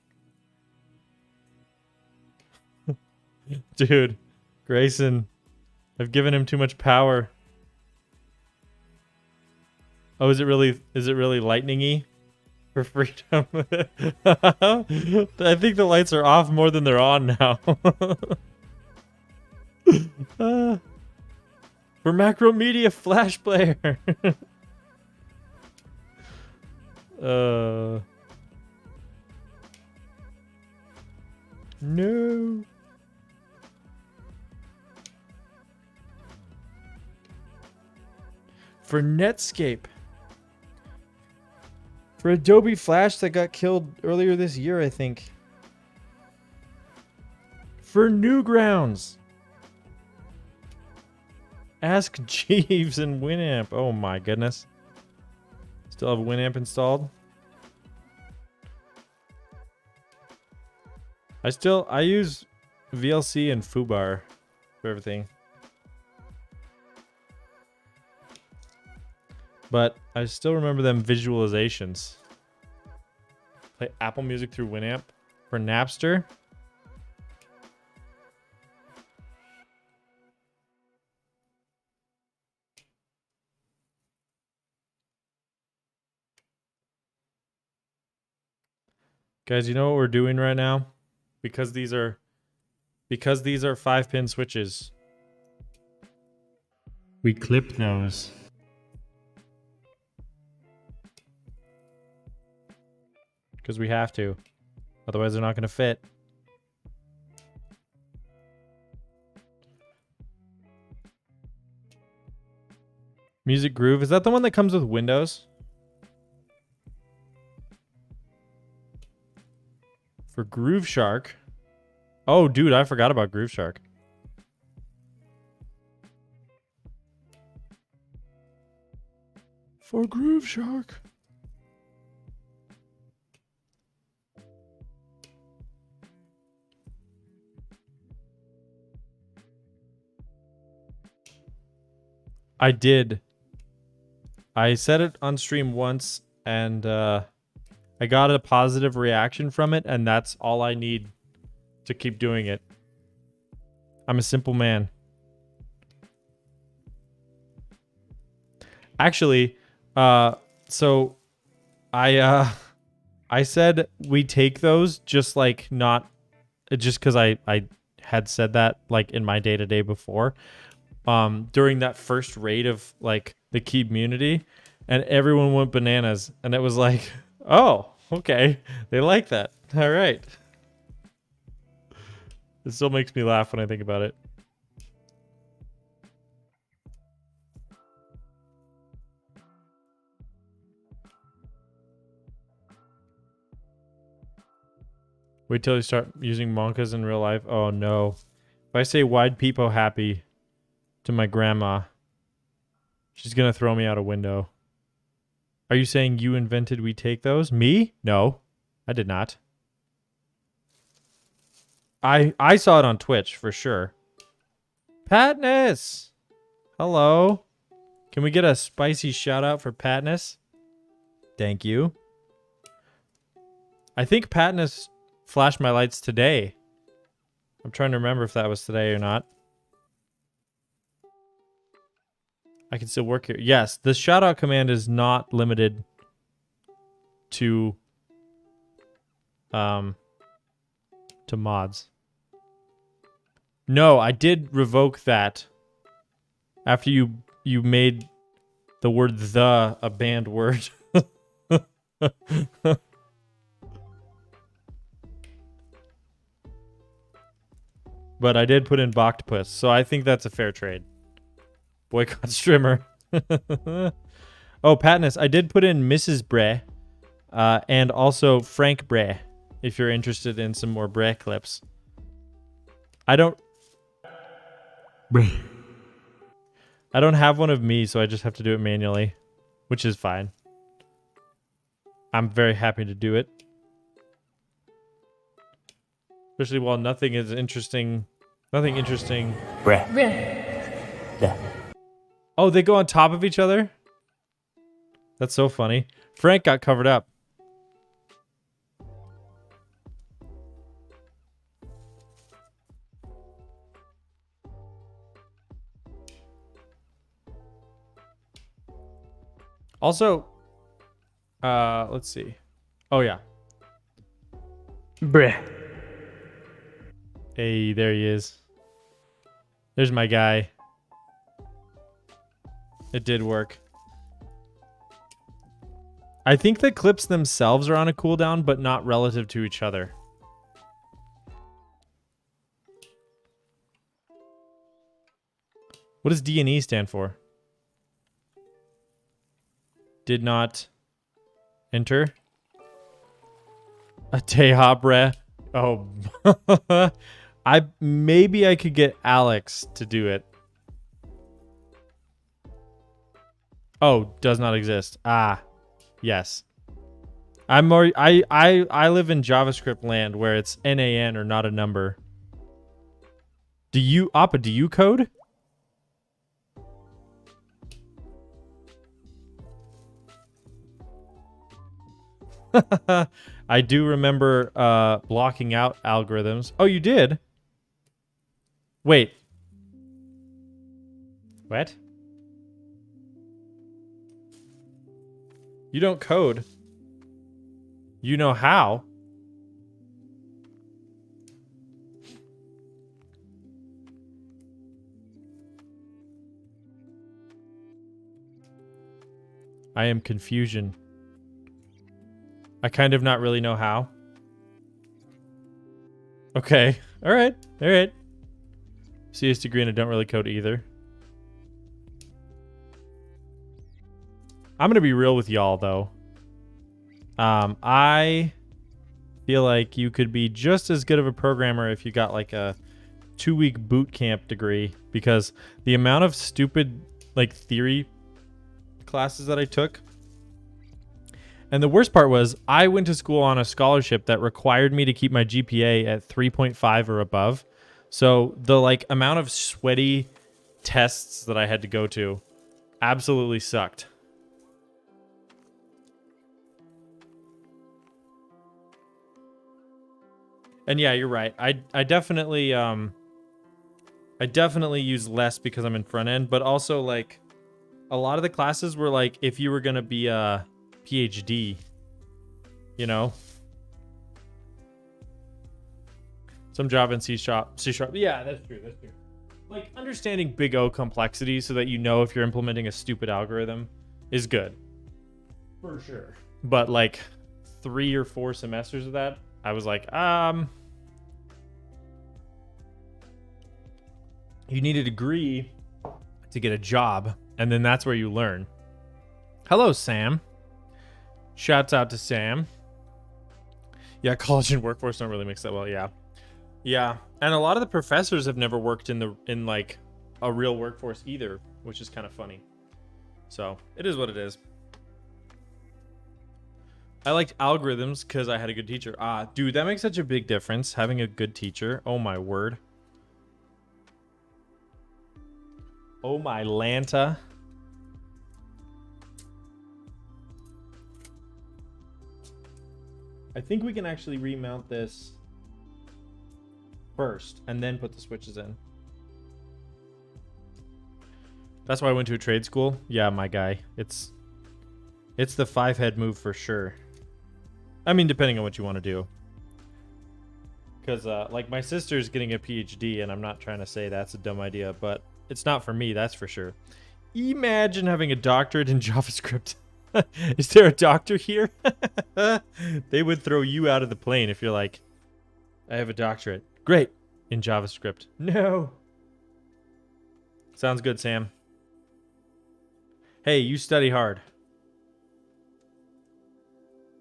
Dude, Grayson, I've given him too much power. Oh, is it really lightning-y for freedom? I think the lights are off more than they're on now. For Macromedia Flash Player. No. For Netscape. For Adobe Flash that got killed earlier this year, I think. For Newgrounds. Ask Jeeves and Winamp. Oh my goodness. Still have Winamp installed. I use VLC and foobar for everything. But I still remember them visualizations. Play Apple Music through Winamp for Napster. Guys, you know what we're doing right now? Because these are 5-pin switches. We clip those. Because we have to. Otherwise, they're not going to fit. Music Groove. Is that the one that comes with Windows? For Groove Shark. Oh, dude, I forgot about Groove Shark. For Groove Shark. I did. I said it on stream once, and I got a positive reaction from it, and that's all I need to keep doing it. I'm a simple man. Actually, so I said we take those just like not just because I had said that like in my day-to-day before. During that first raid of like the community, and everyone went bananas, and it was like, oh, okay, they like that. All right. It still makes me laugh when I think about it. Wait till you start using monkas in real life. Oh no. If I say wide peepo happy to my grandma, she's gonna throw me out a window. Are you saying you invented we take those? Me? No, I did not. I saw it on Twitch for sure. Patness! Hello. Can we get a spicy shout out for Patness? Thank you. I think Patness flashed my lights today. I'm trying to remember if that was today or not. I can still work here. Yes, the shout out command is not limited to mods. No, I did revoke that after you made the word "the" a banned word. But I did put in Boctopus, so I think that's a fair trade. Boycott Strimmer. Oh, Patness, I did put in Mrs. Bray and also Frank Bray, if you're interested in some more Bray clips. I don't have one of me, so I just have to do it manually, which is fine. I'm very happy to do it. Especially while nothing interesting. Bruh. Oh, they go on top of each other? That's so funny. Frank got covered up. Also, let's see. Oh, yeah. Bruh. Hey, there he is. There's my guy. It did work. I think the clips themselves are on a cooldown, but not relative to each other. What does D&E stand for? Did not enter. A Tehabre. Oh. Maybe I could get Alex to do it. Oh, does not exist. Ah, yes. I live in JavaScript land where it's NaN or not a number. Do you code? I do remember blocking out algorithms. Oh, you did? Wait. What? You don't code. You know how. I am confusion. I kind of not really know how. Okay. All right. All right. CS degree and I don't really code either. I'm going to be real with y'all, though. I feel like you could be just as good of a programmer if you got like a 2-week boot camp degree, because the amount of stupid like theory classes that I took. And the worst part was I went to school on a scholarship that required me to keep my GPA at 3.5 or above. So the like amount of sweaty tests that I had to go to absolutely sucked. And yeah, you're right. I definitely use less because I'm in front end, but also like a lot of the classes were like if you were going to be a PhD, you know. Some Java and C sharp. Yeah, that's true. That's true. Like understanding big O complexity so that you know if you're implementing a stupid algorithm is good. For sure. But like 3 or 4 semesters of that, I was like, you need a degree to get a job, and then that's where you learn. Hello, Sam. Shouts out to Sam. Yeah, college and workforce don't really mix that well. Yeah. Yeah. And a lot of the professors have never worked in like a real workforce either, which is kind of funny. So it is what it is. I liked algorithms because I had a good teacher. Dude, that makes such a big difference, having a good teacher. Oh, my word. Oh, my Lanta. I think we can actually remount this first and then put the switches in. That's why I went to a trade school. Yeah, my guy. It's the 5-head move for sure. I mean, depending on what you want to do. Because, like, my sister's getting a PhD, and I'm not trying to say that's a dumb idea, but it's not for me, that's for sure. Imagine having a doctorate in JavaScript. Is there a doctor here? They would throw you out of the plane if you're like, I have a doctorate. Great. In JavaScript. No. Sounds good, Sam. Hey, you study hard.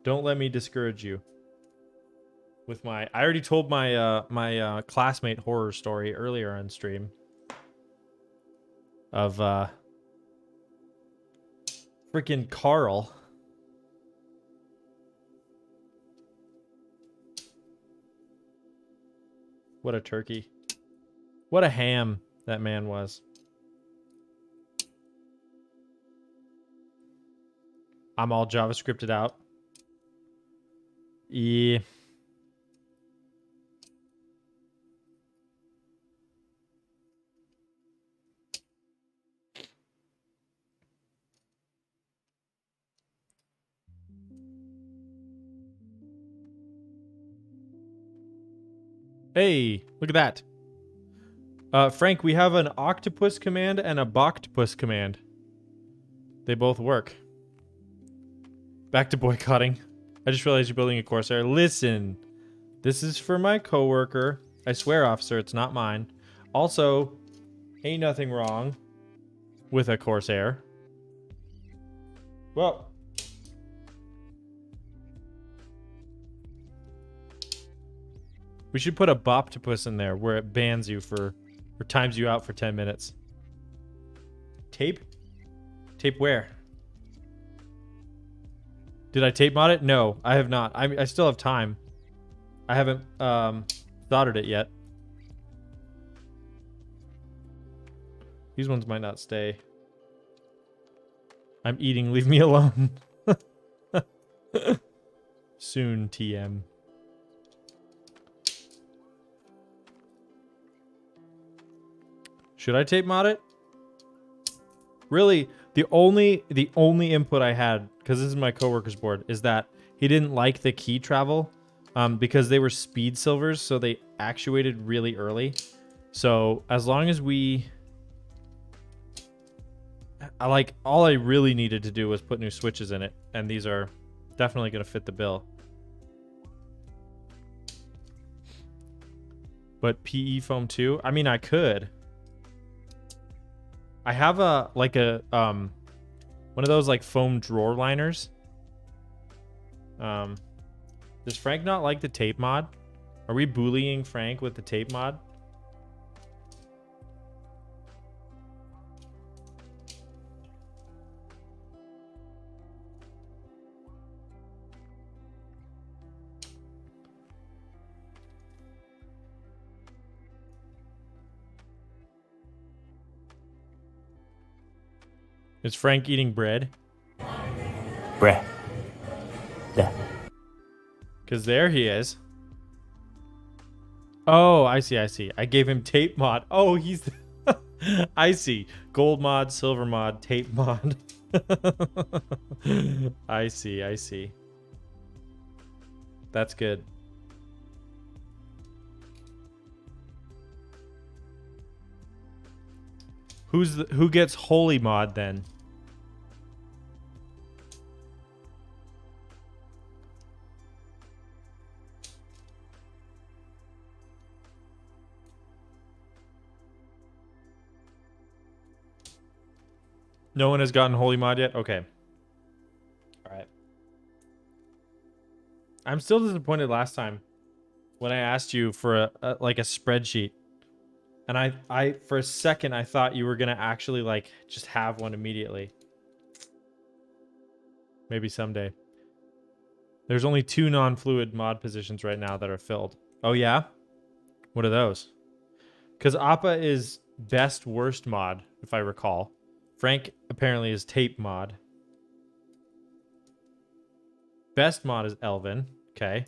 Don't let me discourage you. With my, I already told my my classmate horror story earlier on stream. Of freaking Carl. What a turkey. What a ham that man was. I'm all JavaScripted out. Yeah. Hey, look at that. Frank, we have an octopus command and a boctopus command. They both work. Back to boycotting. I just realized you're building a Corsair. Listen, this is for my coworker. I swear, officer, it's not mine. Also, ain't nothing wrong with a Corsair. Well, we should put a boptopus in there where it bans you for, or times you out for 10 minutes. Tape? Tape where? Did I tape mod it? No, I have not. I still have time. I haven't soldered it yet. These ones might not stay. I'm eating. Leave me alone. Soon, TM. Should I tape mod it? Really, the only input I had, because this is my coworker's board, is that he didn't like the key travel because they were speed silvers, so they actuated really early. So as long as we... all I really needed to do was put new switches in it, and these are definitely going to fit the bill. But PE foam too? I mean, I could. I have one of those like foam drawer liners. Does Frank not like the tape mod? Are we bullying Frank with the tape mod? Is Frank eating bread? Bruh. Duh. Because there he is. Oh, I see, I see. I gave him tape mod. Oh, he's... I see. Gold mod, silver mod, tape mod. I see, I see. That's good. Who gets holy mod then? No one has gotten holy mod yet? Okay. All right. I'm still disappointed last time when I asked you for a spreadsheet. And I for a second I thought you were going to actually like just have one immediately. Maybe someday. There's only 2 non-fluid mod positions right now that are filled. Oh yeah? What are those? Cuz Appa is best worst mod if I recall. Frank apparently is tape mod. Best mod is Elvin. Okay.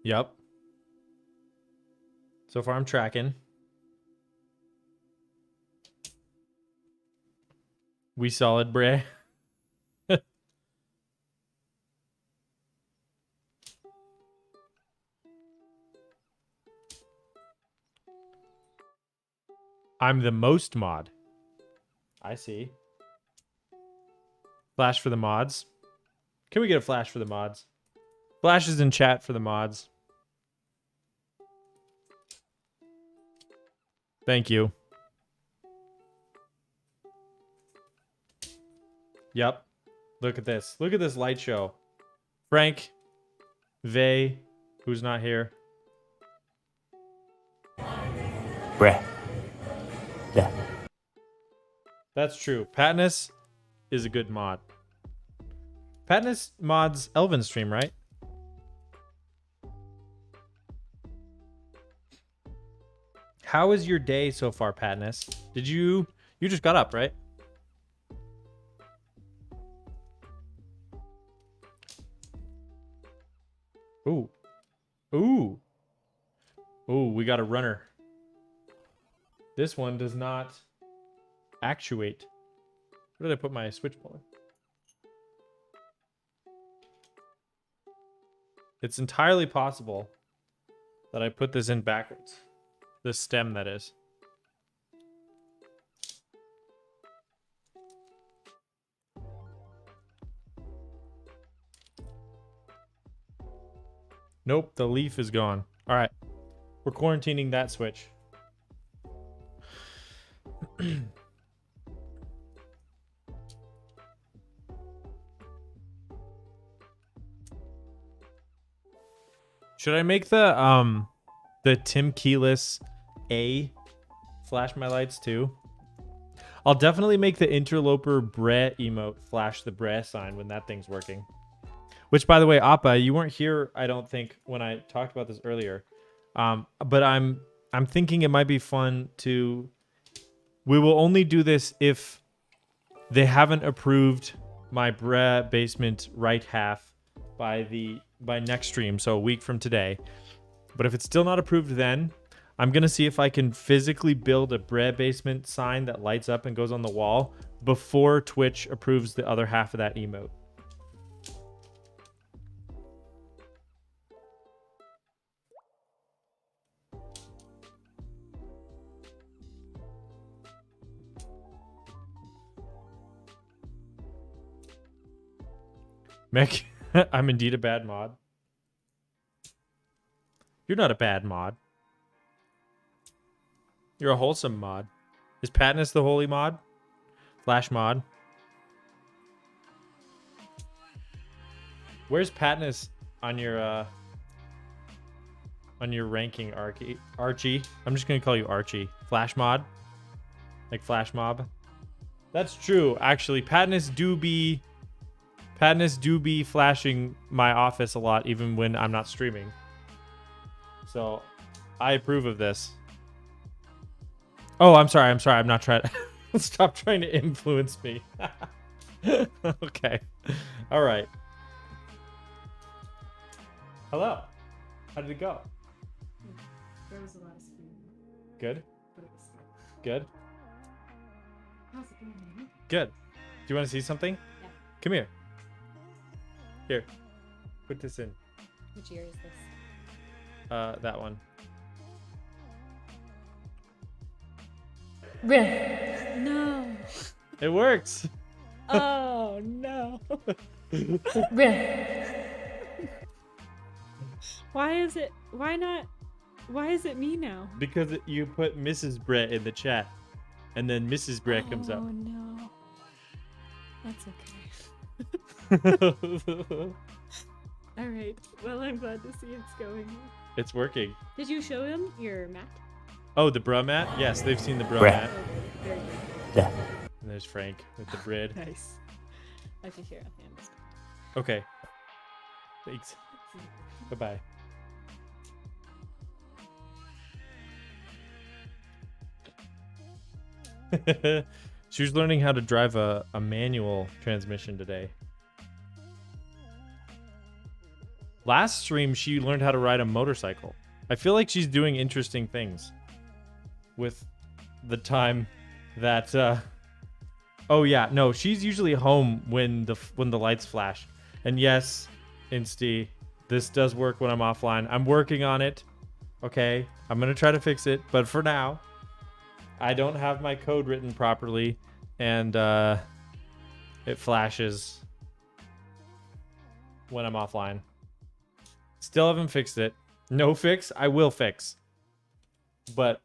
Yep. So far I'm tracking. We solid, Bray. I'm the most mod. I see. Flash for the mods. Can we get a flash for the mods? Flash is in chat for the mods. Thank you. Yep. Look at this. Look at this light show. Frank. Vey. Who's not here. Bruh. Duh. That's true. Patnus is a good mod. Patnus mods Elvin stream, right? How is your day so far, Patnus? Did you just got up, right? Ooh. Ooh. Ooh, we got a runner. This one does not actuate. Where did I put my switch puller? It's entirely possible that I put this in backwards. The stem, that is. Nope, the leaf is gone. All right. We're quarantining that switch. Should I make the Tim Keyless A flash my lights too? I'll definitely make the interloper Bre emote flash the Bre sign when that thing's working. Which, by the way, Appa, you weren't here, I don't think, when I talked about this earlier. But I'm thinking it might be fun to. We will only do this if they haven't approved my basement right half by next stream, so a week from today. But if it's still not approved, then I'm gonna see if I can physically build a basement sign that lights up and goes on the wall before Twitch approves the other half of that emote. Mick, I'm indeed a bad mod. You're not a bad mod. You're a wholesome mod. Is Patnus the holy mod? Flash mod? Where's Patnus on your ranking, Archie? I'm just gonna call you Archie. Flash mod? Like Flash mob? That's true, actually. Patnus do be flashing my office a lot, even when I'm not streaming. So, I approve of this. Oh, I'm sorry. I'm not trying to... Stop trying to influence me. Okay. All right. Hello. How did it go? There was a lot of screaming, Good? but it was slow. Good? How's it going, man? Good. Do you want to see something? Yeah. Come here. Here. Put this in. Which year is this? That one. No. It works. Oh, no. Why is it? Why not? Why is it me now? Because you put Mrs. Brett in the chat. And then Mrs. Brett comes up. Oh, no. That's okay. All right. Well, I'm glad to see it's going. It's working. Did you show him your mat? Oh, the bro mat? Yes, they've seen the bro Bruh. mat. Okay, very good. Da. And there's Frank with the bread. Nice. I can hear a hand. Okay. Thanks. Bye-bye. She was learning how to drive a manual transmission today. Last stream, she learned how to ride a motorcycle. I feel like she's doing interesting things with the time that... Oh, yeah. No, she's usually home when the lights flash. And yes, Insty, this does work when I'm offline. I'm working on it. Okay? I'm going to try to fix it. But for now, I don't have my code written properly. And it flashes when I'm offline. Still haven't fixed it. No fix. I will fix. But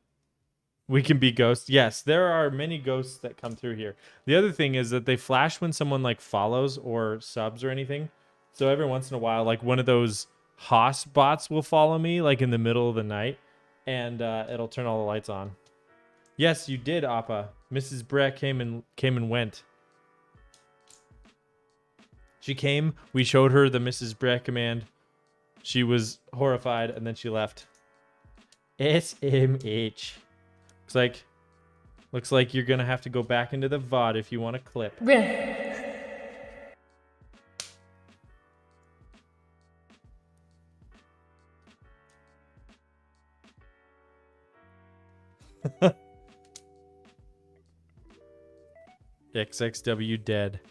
we can be ghosts. Yes, there are many ghosts that come through here. The other thing is that they flash when someone like follows or subs or anything. So every once in a while, like one of those Haas bots will follow me like in the middle of the night, and it'll turn all the lights on. Yes, you did, Appa. Mrs. Brett came and went. She came. We showed her the Mrs. Brett command. She was horrified, and then she left. SMH. Looks like you're gonna have to go back into the VOD if you want a clip. XXW dead.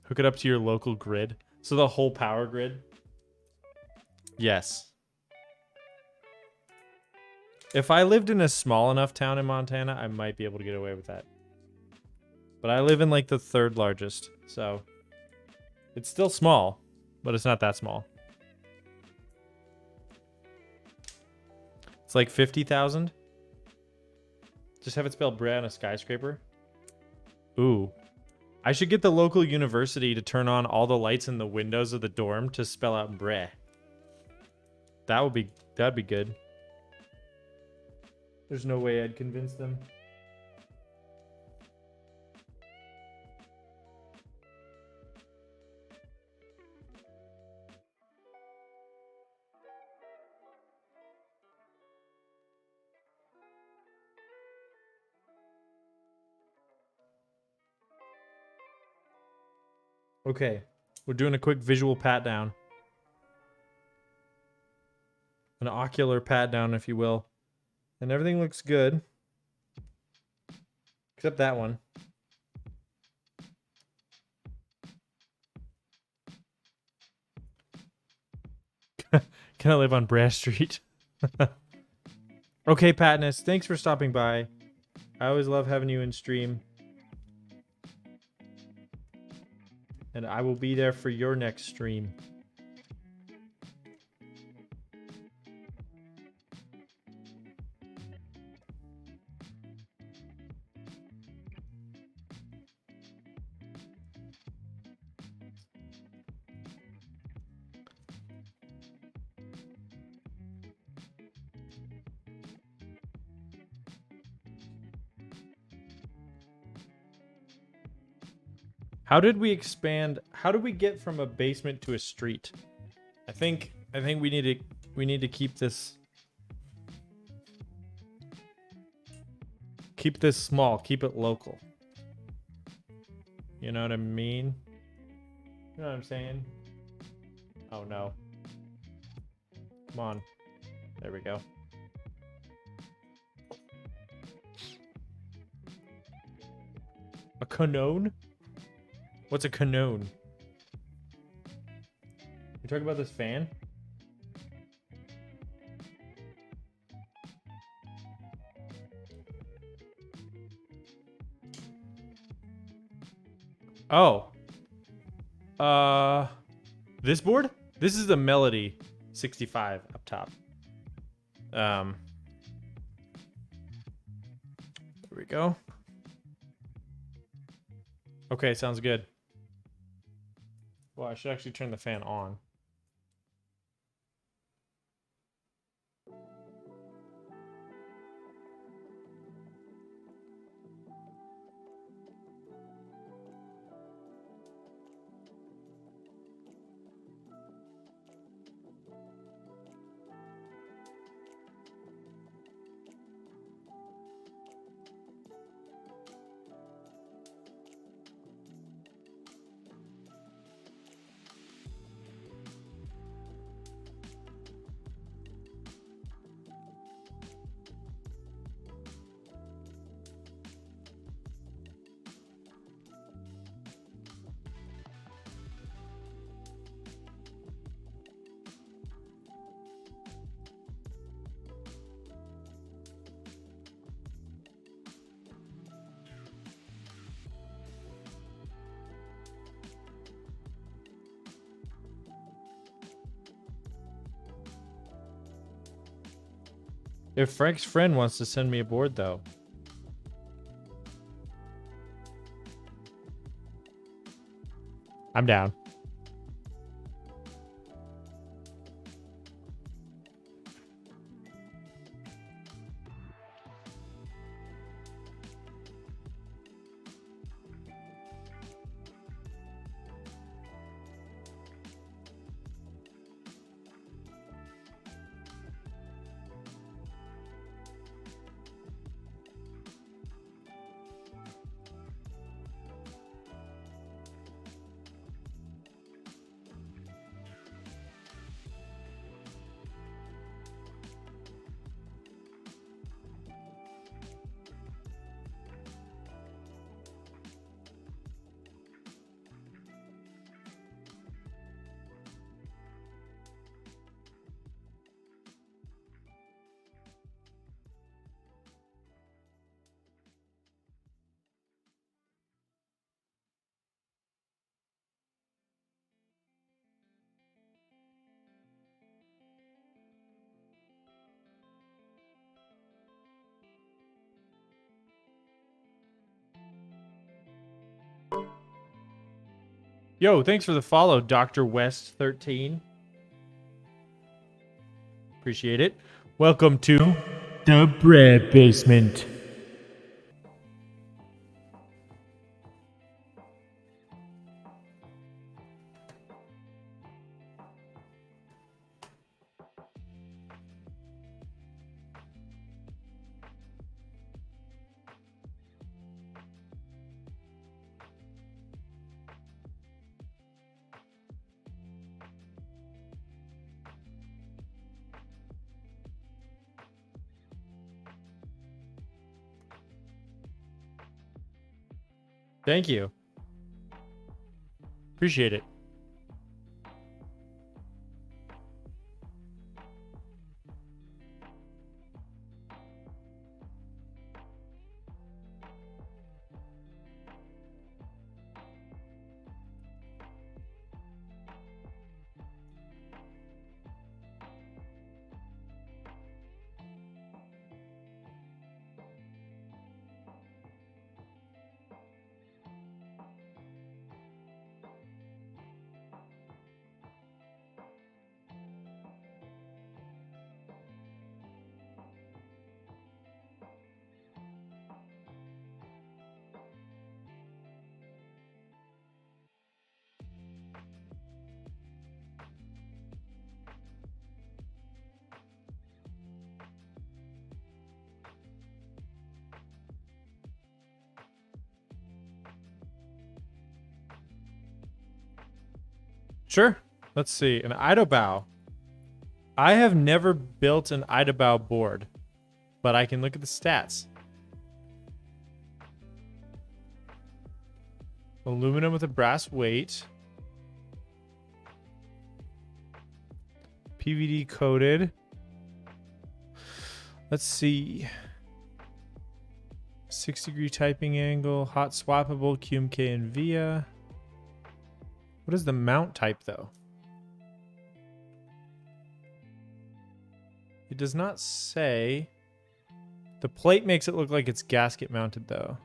Hook it up to your local grid. So the whole power grid? Yes. If I lived in a small enough town in Montana, I might be able to get away with that. But I live in like the third largest, so it's still small, but it's not that small. It's like 50,000. Just have it spelled Bre on a skyscraper. Ooh. I should get the local university to turn on all the lights in the windows of the dorm to spell out Bre. That'd be good. There's no way I'd convince them. Okay, we're doing a quick visual pat down. An ocular pat down, if you will. And everything looks good. Except that one. Can I live on Brass Street? Okay, Patness, thanks for stopping by. I always love having you in stream. And I will be there for your next stream. How did we expand? How did we get from a basement to a street? I think we need to keep this small, keep it local. You know what I mean? You know what I'm saying? Oh no. Come on. There we go. A canone? What's a canone? You talking about this fan? Oh. This board? This is the Melody 65 up top. There we go. Okay, sounds good. Well, I should actually turn the fan on. If Frank's friend wants to send me a board, though. I'm down. Yo, thanks for the follow, Dr. West 13. Appreciate it. Welcome to The Bread Basement. Thank you. Appreciate it. Sure. Let's see. An Idobao. I have never built an Idobao board, but I can look at the stats. Aluminum with a brass weight. PVD coated. Let's see. 6-degree typing angle. Hot swappable. QMK and VIA. What is the mount type, though? It does not say. The plate makes it look like it's gasket mounted, though.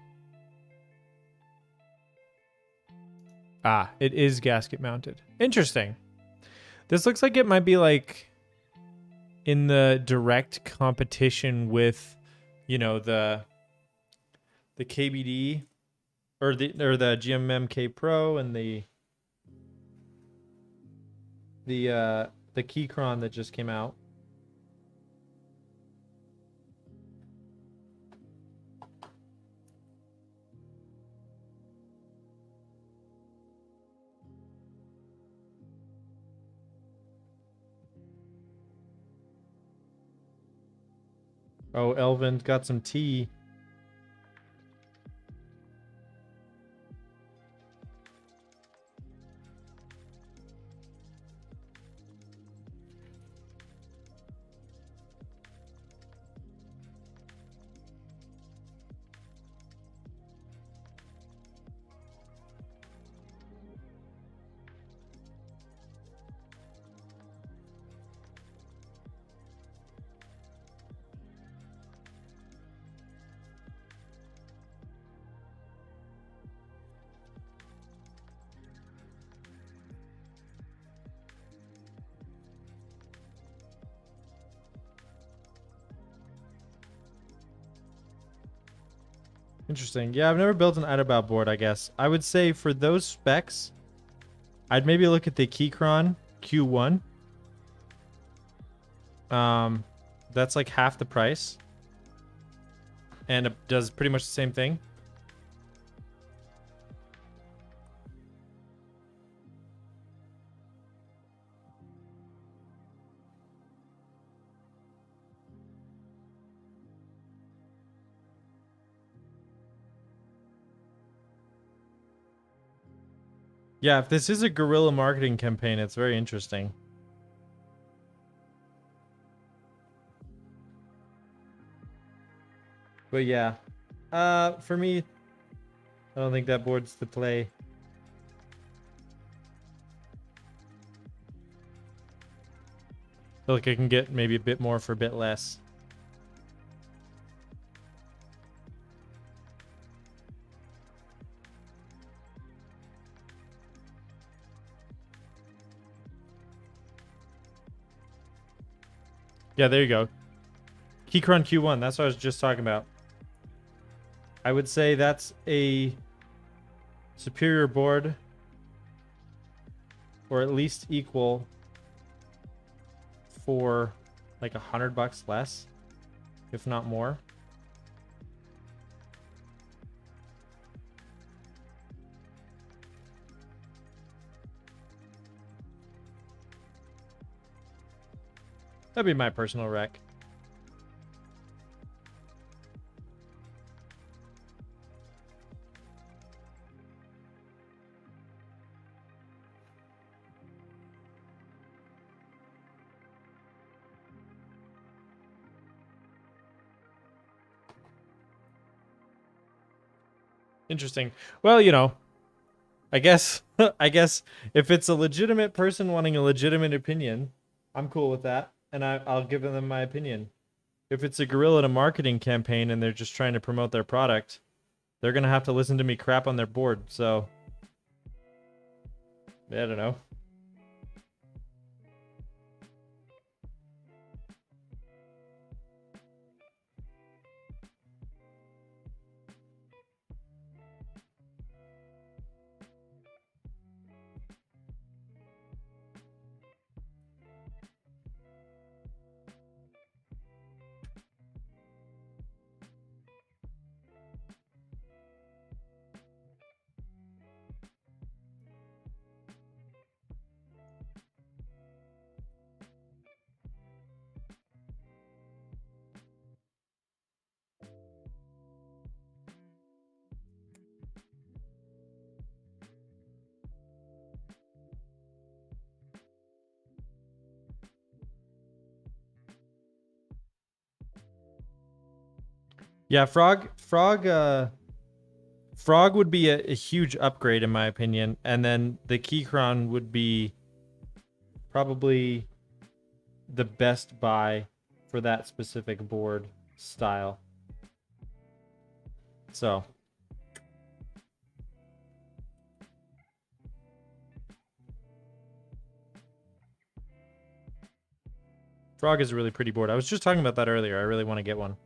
Ah, it is gasket mounted. Interesting. This looks like it might be like in the direct competition with, you know, the KBD or the GMMK Pro and the Keychron that just came out. Oh, Elvin got some tea. Interesting. Yeah, I've never built an Idobao board, I guess. I would say for those specs, I'd maybe look at the Keychron Q1. That's like half the price. And it does pretty much the same thing. Yeah, if this is a guerrilla marketing campaign, it's very interesting. But yeah, for me, I don't think that board's the play. I feel like I can get maybe a bit more for a bit less. Yeah, there you go. Keychron Q1, that's what I was just talking about. I would say that's a superior board, or at least equal, for like $100 less, if not more. That'd be my personal rec. Interesting. Well, I guess I guess if it's a legitimate person wanting a legitimate opinion, I'm cool with that, and I'll give them my opinion. If it's a guerrilla in a marketing campaign and they're just trying to promote their product, they're gonna have to listen to me crap on their board. So I don't know. Yeah, Frog would be a huge upgrade in my opinion, and then the Keychron would be probably the best buy for that specific board style. So Frog is a really pretty board. I was just talking about that earlier. I really want to get one.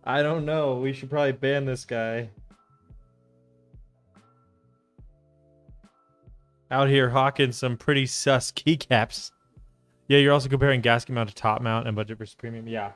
I don't know. We should probably ban this guy. Out here hawking some pretty sus keycaps. Yeah, you're also comparing gasket mount to top mount and budget versus premium. Yeah.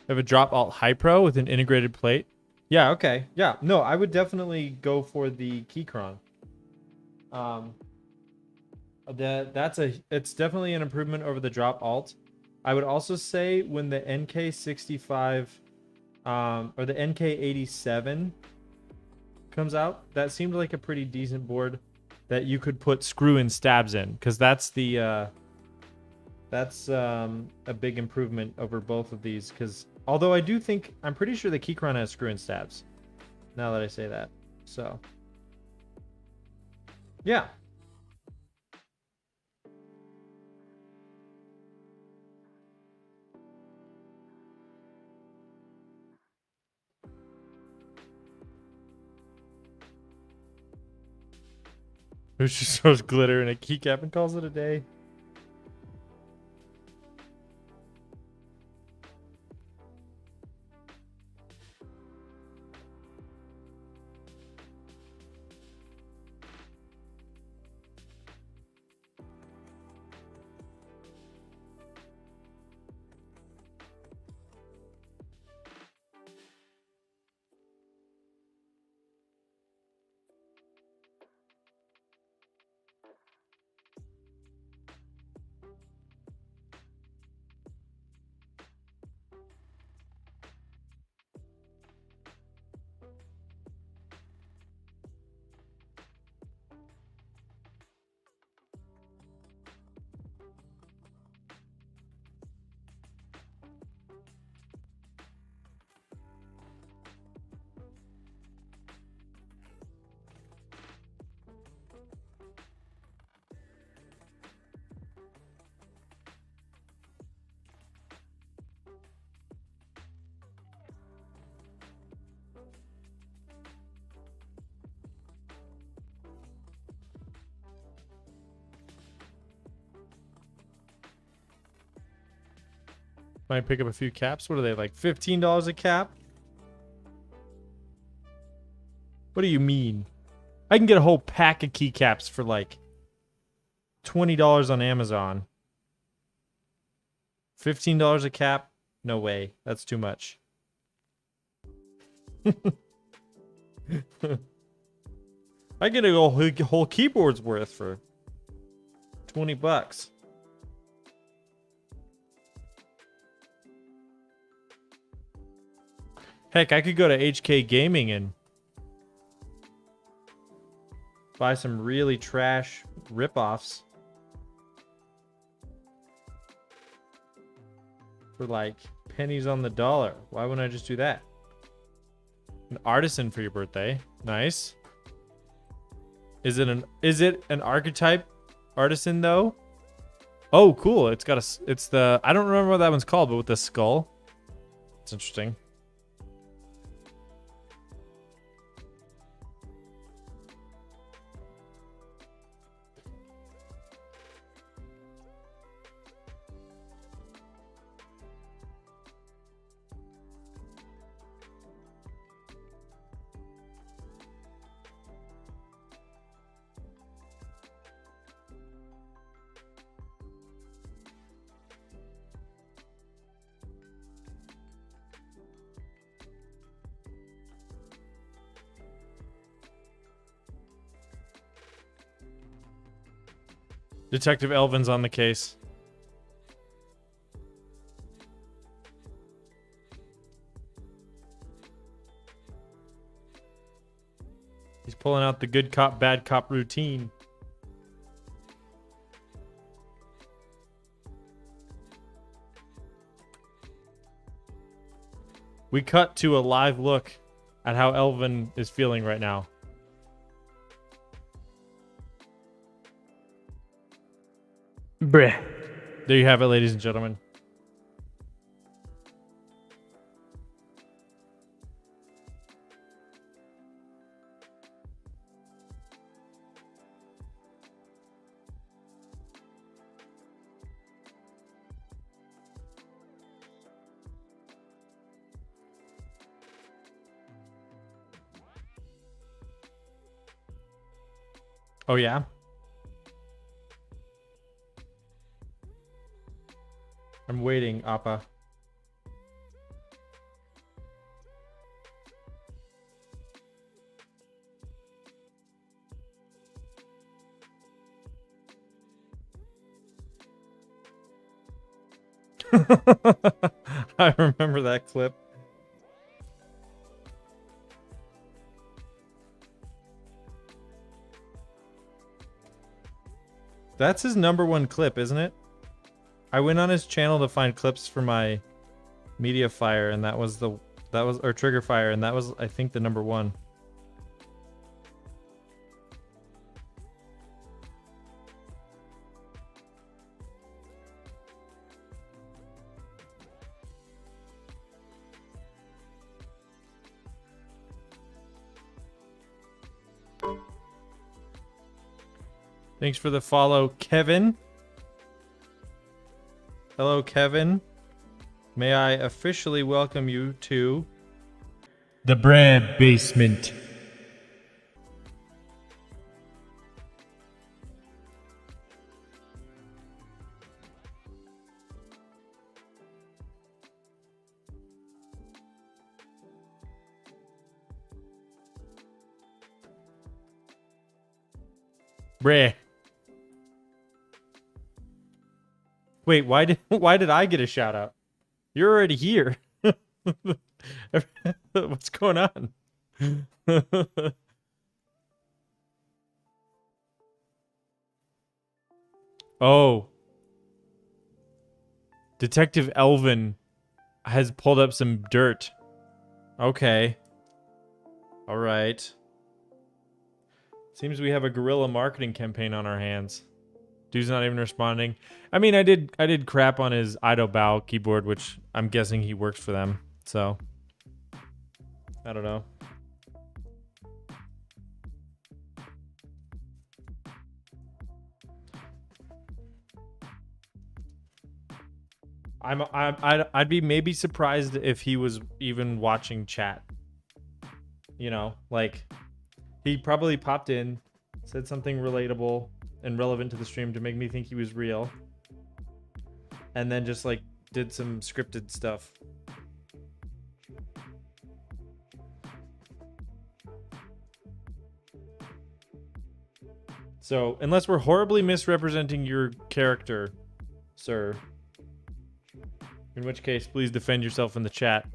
Have a drop alt high pro with an integrated plate. Yeah, okay. Yeah. No, I would definitely go for the Keychron. It's definitely an improvement over the drop alt. I would also say when the NK65 or the NK87 comes out, that seemed like a pretty decent board that you could put screw in stabs in, because that's a big improvement over both of these. Because although I'm pretty sure the Keychron has screw in stabs, now that I say that. So yeah. Who just throws glitter in a keycap and calls it a day? Might pick up a few caps. What are they, like $15 a cap? What do you mean? I can get a whole pack of keycaps for like $20 on Amazon. $15 a cap? No way. That's too much. I get a whole keyboard's worth for 20 bucks. Heck, I could go to HK Gaming and buy some really trash ripoffs for like pennies on the dollar. Why wouldn't I just do that? An artisan for your birthday. Nice. Is it an archetype artisan though? Oh, cool. It's got it's the, I don't remember what that one's called, but with the skull. It's interesting. Detective Elvin's on the case. He's pulling out the good cop, bad cop routine. We cut to a live look at how Elvin is feeling right now. Bruh. There you have it, ladies and gentlemen. Oh, yeah? I'm waiting, Appa. I remember that clip. That's his #1 clip, isn't it? I went on his channel to find clips for my media fire, and that was or trigger fire, and that was, I think, the #1. Thanks for the follow, Kevin. Hello, Kevin. May I officially welcome you to The Brad Basement. Bray. Wait, why did I get a shout out? You're already here. What's going on? Oh. Detective Elvin has pulled up some dirt. Okay. All right. Seems we have a guerrilla marketing campaign on our hands. Dude's not even responding. I mean, I did crap on his Idobao keyboard, which I'm guessing he works for them. So, I don't know. I'd be maybe surprised if he was even watching chat. You know, like He probably popped in, said something relatable and relevant to the stream to make me think he was real. And then just like did some scripted stuff. So, unless we're horribly misrepresenting your character, sir, in which case, please defend yourself in the chat.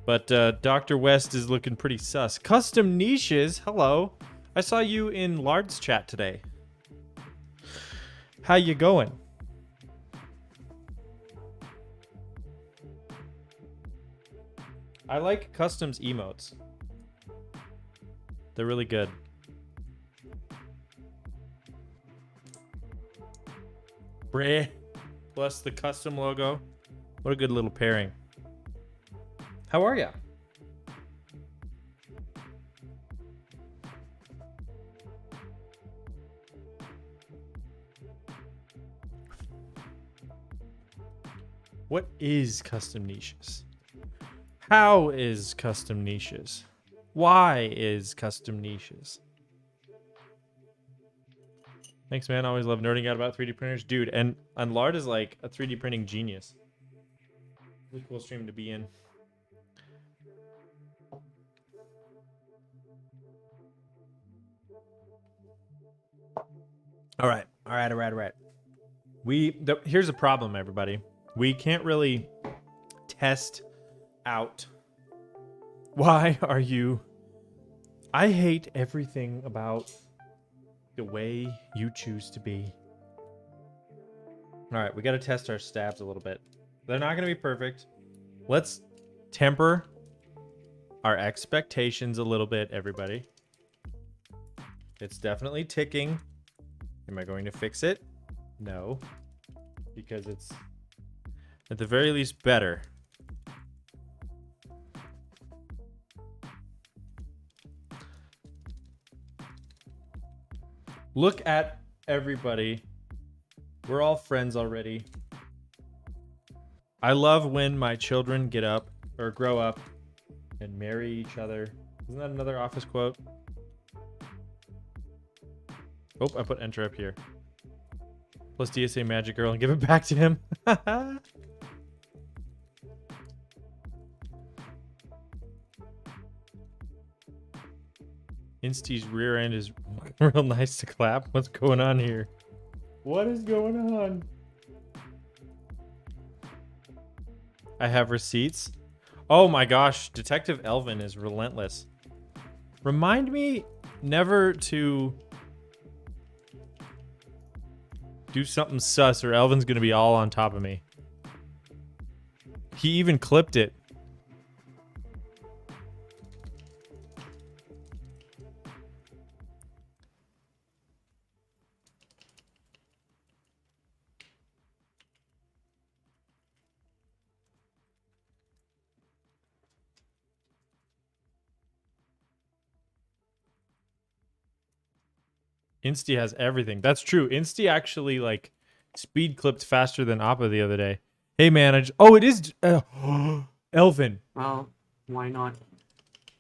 But Dr. West is looking pretty sus. Custom Niches, hello. I saw you in Lard's chat today. How you going? I like Customs emotes. They're really good. Breh plus the custom logo. What a good little pairing. How are ya? What is Custom Niches? How is Custom Niches? Why is Custom Niches? Thanks, man. Always love nerding out about 3D printers. Dude, and Lard is like a 3D printing genius. Really cool stream to be in. All right. Here's a problem, everybody. We can't really test out. Why are you... I hate everything about the way you choose to be. All right, we got to test our stabs a little bit. They're not going to be perfect. Let's temper our expectations a little bit, everybody. It's definitely ticking. Am I going to fix it? No, because it's at the very least better. Look at everybody. We're all friends already. I love when my children get up or grow up and marry each other. Isn't that another Office quote? Oh, I put enter up here. Plus DSA Magic Girl and give it back to him. Insty's rear end is real nice to clap. What's going on here? What is going on? I have receipts. Oh my gosh, Detective Elvin is relentless. Remind me never to do something sus or Elvin's gonna be all on top of me. He even clipped it. Insty has everything. That's true. Insty actually like speed clipped faster than Appa the other day. Hey man, oh, it is Elvin. Well, why not?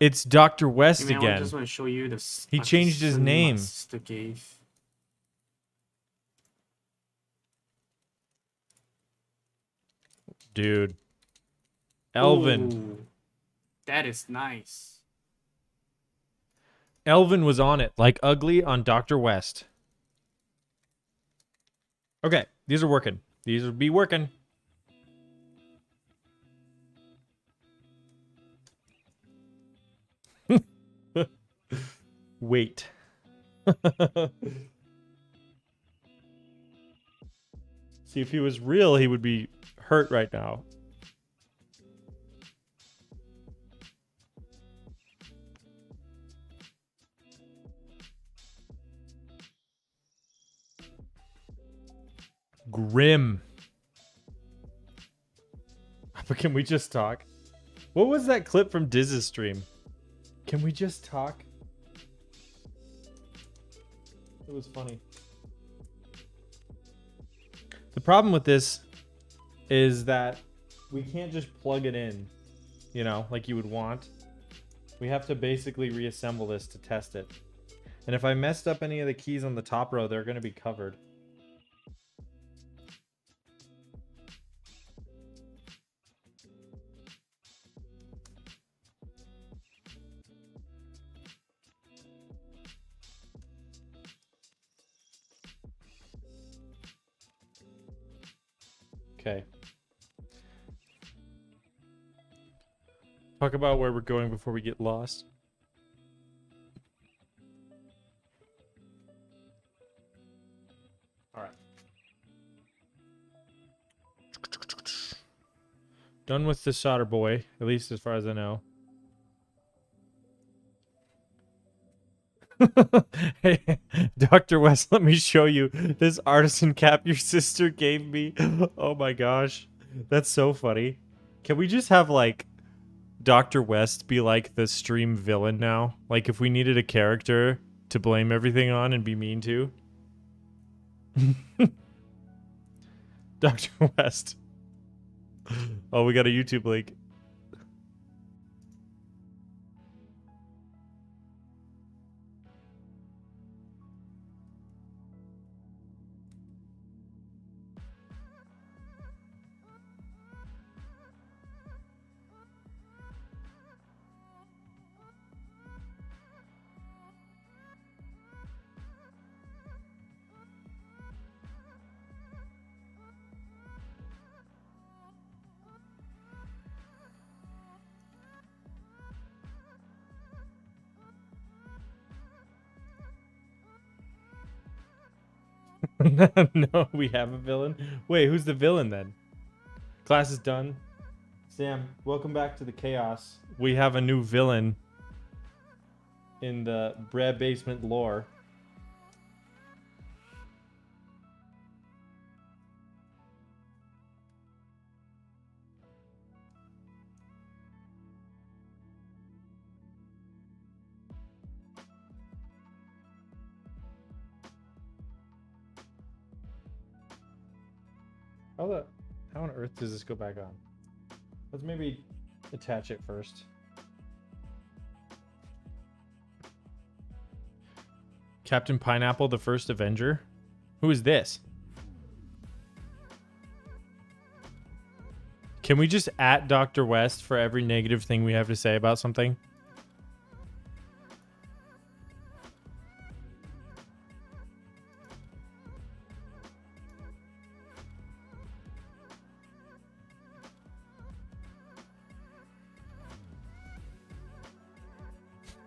It's Dr. West Hey, man, I again. just want to show you this. He changed his name. The cave. Dude. Elvin. Ooh, that is nice. Elvin was on it, like ugly on Dr. West. Okay, these are working. These will be working. Wait. See, if he was real, he would be hurt right now. Grim. But can we just talk? What was that clip from Diz's stream? Can we just talk? It was funny. The problem with this is that we can't just plug it in, you know, like you would want. We have to basically reassemble this to test it. And if I messed up any of the keys on the top row, they're going to be covered. Okay. Talk about where we're going before we get lost. All right. Done with the solder boy, at least as far as I know. Hey, Dr. West, let me show you this artisan cap your sister gave me. Oh my gosh. That's so funny. Can we just have, like, Dr. West be, like, the stream villain now? Like, if we needed a character to blame everything on and be mean to? Dr. West. Oh, we got a YouTube link. No, we have a villain. Wait, who's the villain then? Class is done. Sam, welcome back to the chaos. We have a new villain in the Bread Basement lore. How on earth does this go back on? Let's maybe attach it first. Captain Pineapple, the first Avenger? Who is this? Can we just at Dr. West for every negative thing we have to say about something?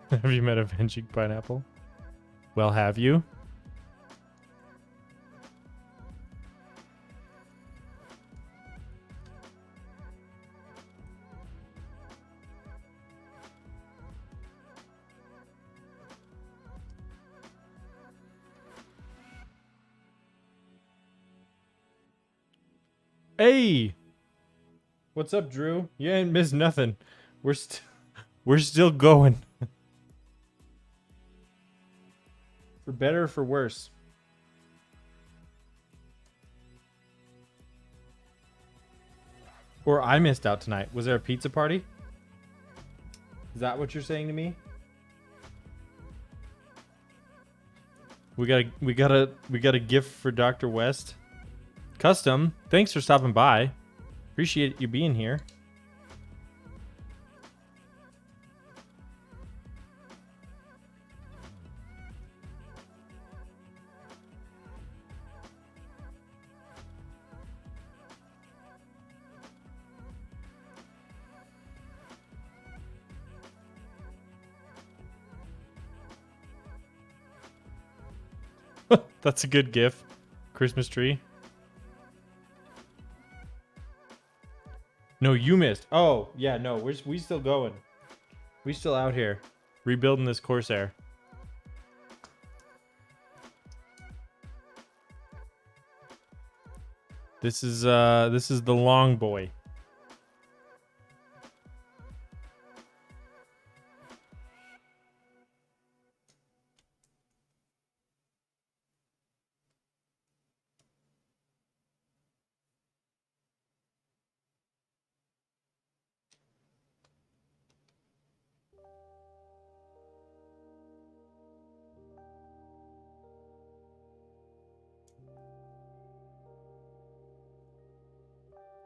Have you met Avenging Pineapple? Well, have you? Hey! What's up, Drew? You ain't missed nothing. We're still going. For better or for worse. Or I missed out tonight. Was there a pizza party? Is that what you're saying to me? We got a gift for Dr. West. Custom, thanks for stopping by. Appreciate you being here. That's a good gift. Christmas tree. No, you missed. Oh, yeah, no, we still going. We still out here. Rebuilding this Corsair. This is the long boy.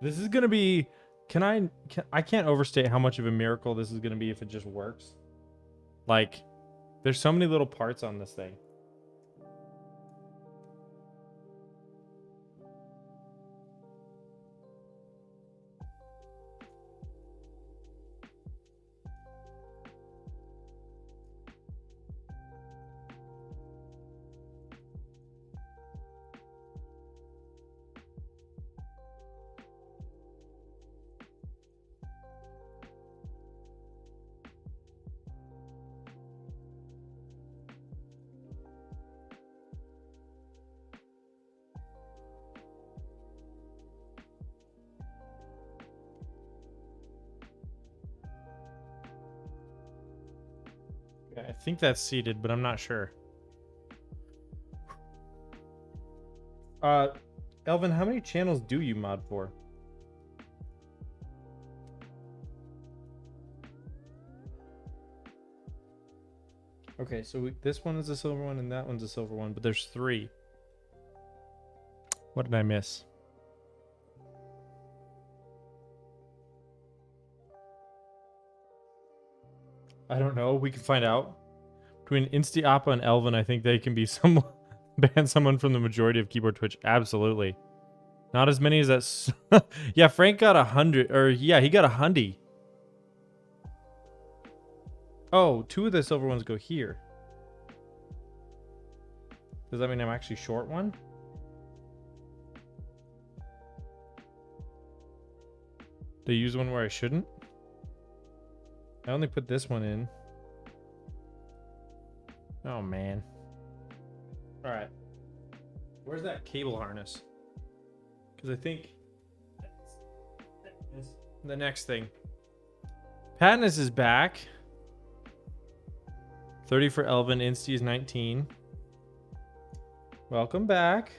This is gonna be. I can't overstate how much of a miracle this is gonna be if it just works. Like, there's so many little parts on this thing. Okay, I think that's seated, but I'm not sure. Elvin, how many channels do you mod for? Okay, so this one is a silver one and that one's a silver one, but there's 3. What did I miss? I don't know. We can find out. Between Insti Appa and Elvin, I think they can be someone ban someone from the majority of keyboard Twitch. Absolutely. Not as many as that. Yeah, Frank got 100, or yeah, he got 100. Oh, 2 of the silver ones go here. Does that mean I'm actually short one? They use one where I shouldn't? I only put this one in. Oh, man. All right. Where's that cable harness? Because I think that's the next thing. Patnus is back. 30 for Elvin. Insti is 19. Welcome back.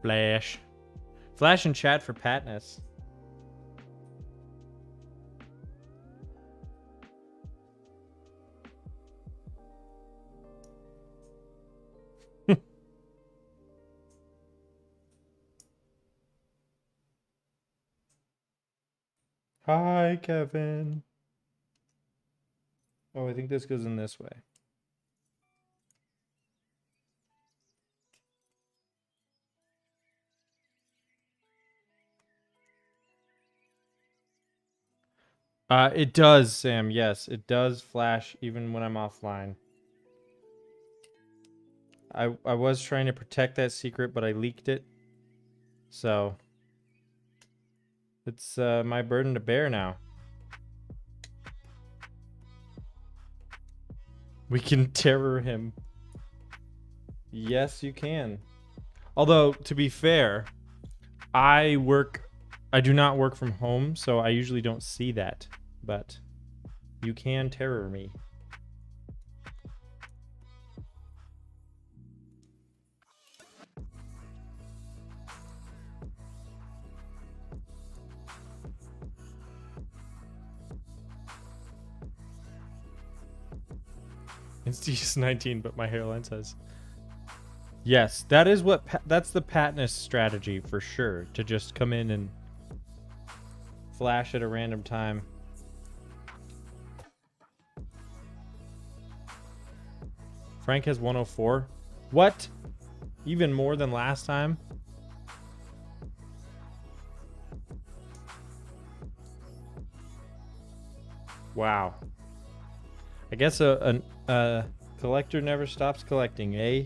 Flash. Flash and chat for Patnus. Hi, Kevin. Oh, I think this goes in this way. It does, Sam. Yes, it does flash even when I'm offline. I was trying to protect that secret, but I leaked it. So it's my burden to bear now. We can terror him. Yes, you can. Although, to be fair, I do not work from home, so I usually don't see that. But you can terror me. It's just 19, but my hairline says. Yes, that is what that's the Patnus strategy for sure, to just come in and flash at a random time. Frank has 104. What? Even more than last time? Wow. I guess a collector never stops collecting, eh?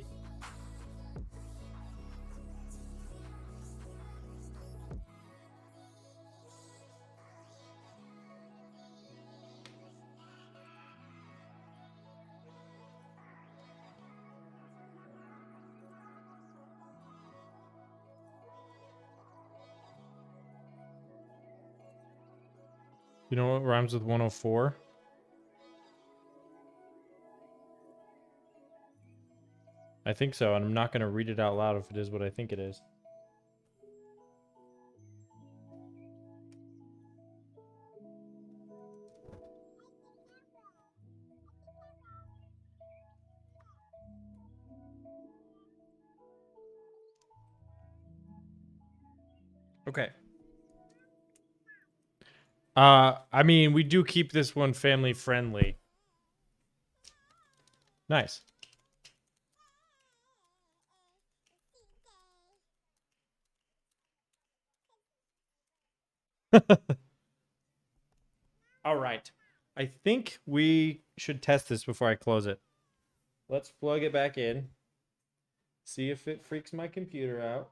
You know what rhymes with 104? I think so, and I'm not going to read it out loud if it is what I think it is. Okay. I mean, we do keep this one family friendly. Nice. All right. I think we should test this before I close it. Let's plug it back in. See if it freaks my computer out.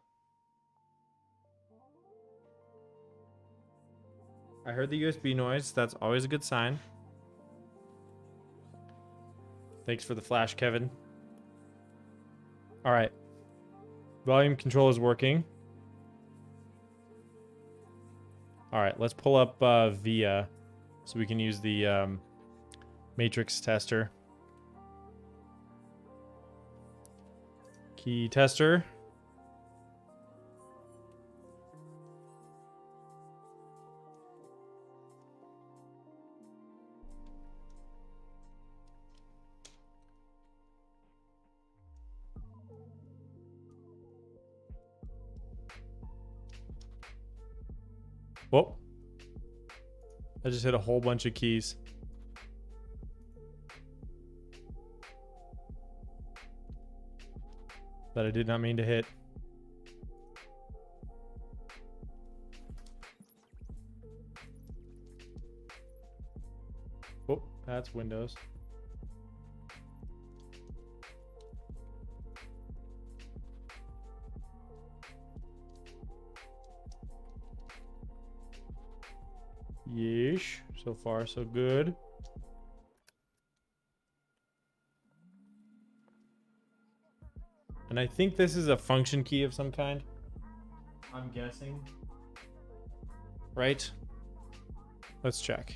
I heard the USB noise. That's always a good sign. Thanks for the flash, Kevin. All right. Volume control is working. All right, let's pull up VIA so we can use the matrix tester. Key tester. Whoa. I just hit a whole bunch of keys. That I did not mean to hit. Oh, that's Windows. Yeesh. So far, so good. And I think this is a function key of some kind. I'm guessing. Right? Let's check.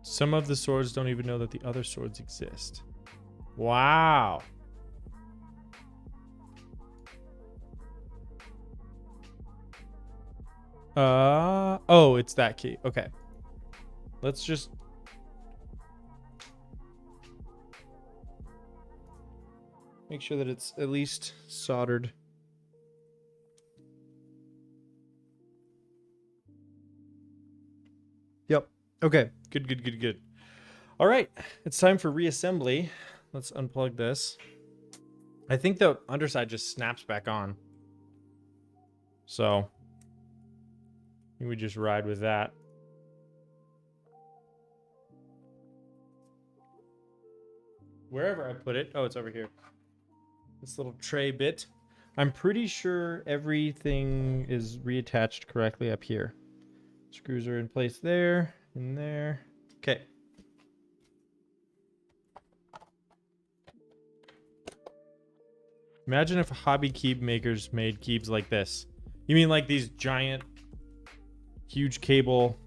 Some of the swords don't even know that the other swords exist. Wow. Oh, it's that key. Okay. Let's just make sure that it's at least soldered. Yep. Okay. Good. All right. It's time for reassembly. Let's unplug this. I think the underside just snaps back on. So, I think we just ride with that. Wherever I put it. Oh, it's over here. This little tray bit. I'm pretty sure everything is reattached correctly up here. Screws are in place there, and there. Okay. Imagine if hobby key makers made keys like this. You mean like these giant, huge cable?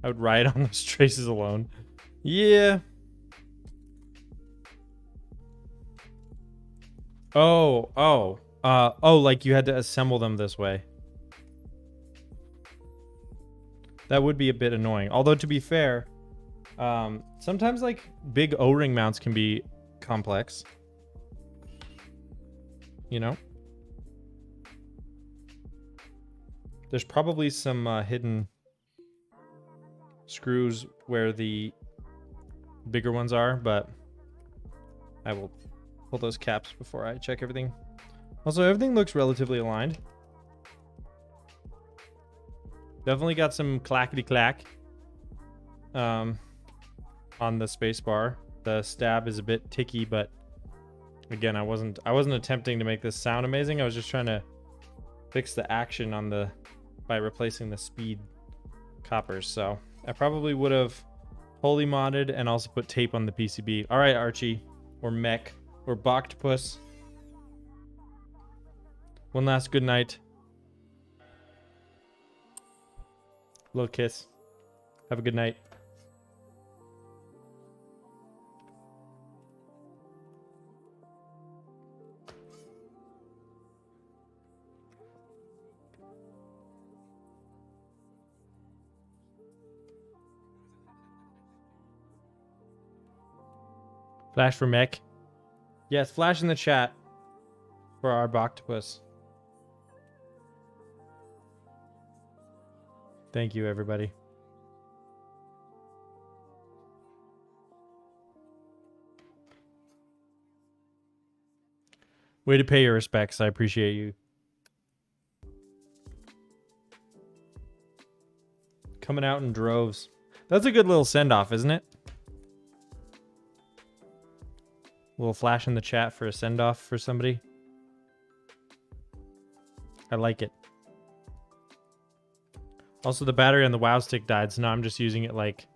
I would ride on those traces alone. Yeah. Oh, like you had to assemble them this way. That would be a bit annoying. Although, to be fair, sometimes like big O-ring mounts can be complex. You know? There's probably some hidden screws where the bigger ones are, but I will pull those caps before I check everything. Also, everything looks relatively aligned. Definitely got some clackety-clack on the space bar. The stab is a bit ticky, but again, I wasn't attempting to make this sound amazing. I was just trying to fix the action on the by replacing the speed coppers. So I probably would have wholly modded and also put tape on the PCB. All right, Archie, or Mech, or Boctopus. One last good night. Little kiss. Have a good night. Flash for mech. Yes, flash in the chat for our Boctopus. Thank you, everybody. Way to pay your respects. I appreciate you. Coming out in droves. That's a good little send-off, isn't it? A little flash in the chat for a send-off for somebody. I like it. Also, the battery on the WoW stick died, so now I'm just using it like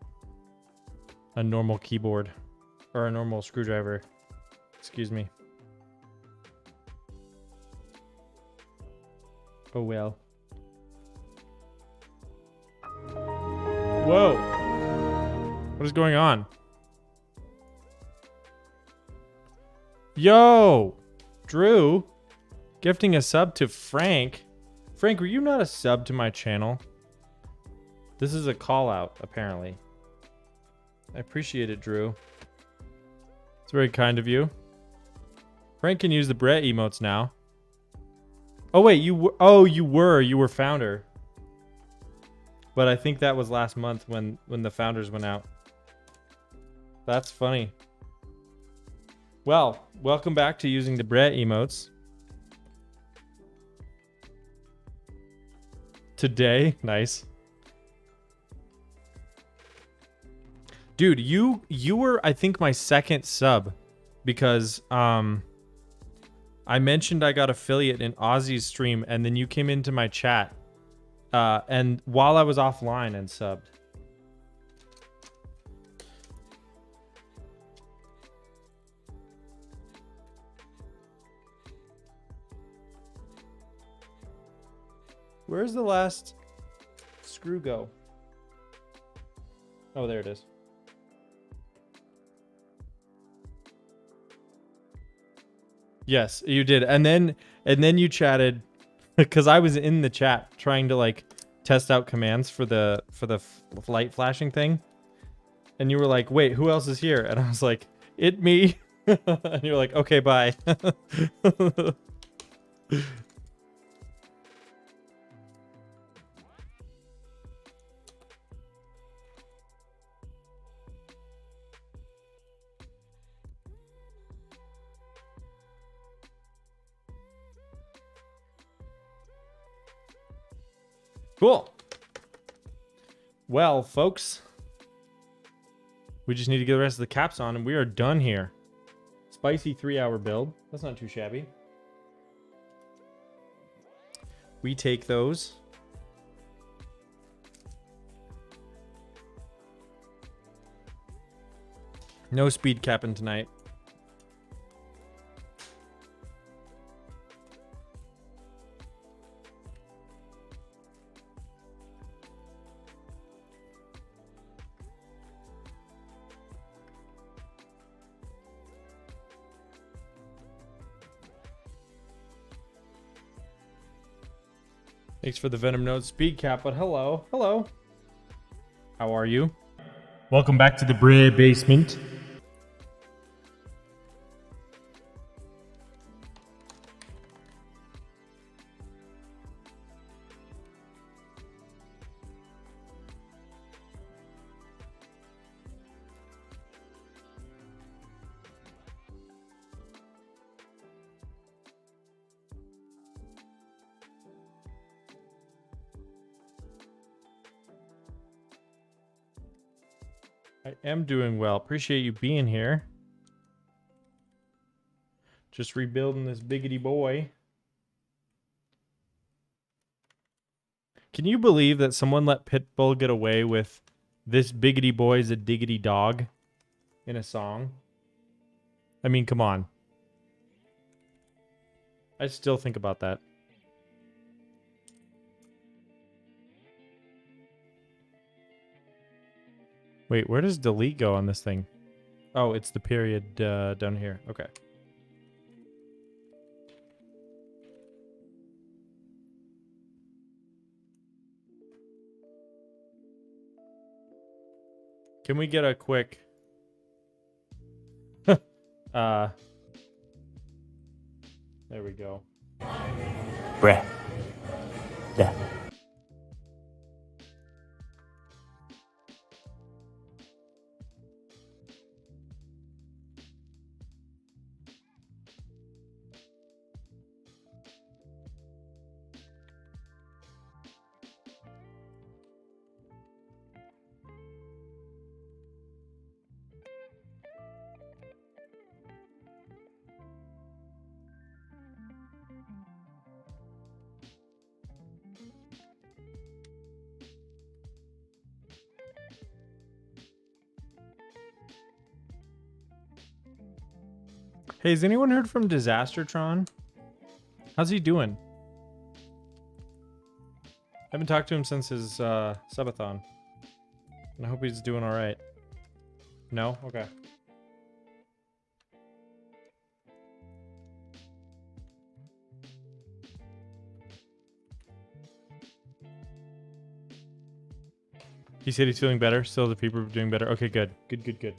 a normal keyboard. Or a normal screwdriver. Excuse me. Oh well. Whoa. What is going on? Yo! Drew! Gifting a sub to Frank. Frank, were you not a sub to my channel? This is a call out, apparently. I appreciate it, Drew. It's very kind of you. Frank can use the Brett emotes now. Oh wait, you were founder. But I think that was last month when the founders went out. That's funny. Well, welcome back to using the Brett emotes. Today, nice. Dude, you were, I think, my second sub because I mentioned I got affiliate in Ozzy's stream, and then you came into my chat, and while I was offline and subbed. Where's the last screw go? Oh, there it is. Yes, you did. And then you chatted because I was in the chat trying to like test out commands for the light flashing thing. And you were like, "Wait, who else is here?" And I was like, "It me." And you were like, "Okay, bye." Cool. Well, folks, we just need to get the rest of the caps on and we are done here. Spicy 3-hour build. That's not too shabby. We take those. No speed capping tonight. Thanks for the Venom Node speed cap, but hello. Hello. How are you? Welcome back to the Bray basement. I am doing well. Appreciate you being here. Just rebuilding this biggity boy. Can you believe that someone let Pitbull get away with "This biggity boy is a diggity dog" in a song? I mean, come on. I still think about that. Wait, where does delete go on this thing? Oh, it's the period down here. Okay. Can we get a quick... There we go. Bruh. Duh. Hey, has anyone heard from Disastertron? How's he doing? I haven't talked to him since his subathon. And I hope he's doing all right. No? Okay. He said he's feeling better. Still the people are doing better. Okay, good. Good, good, good.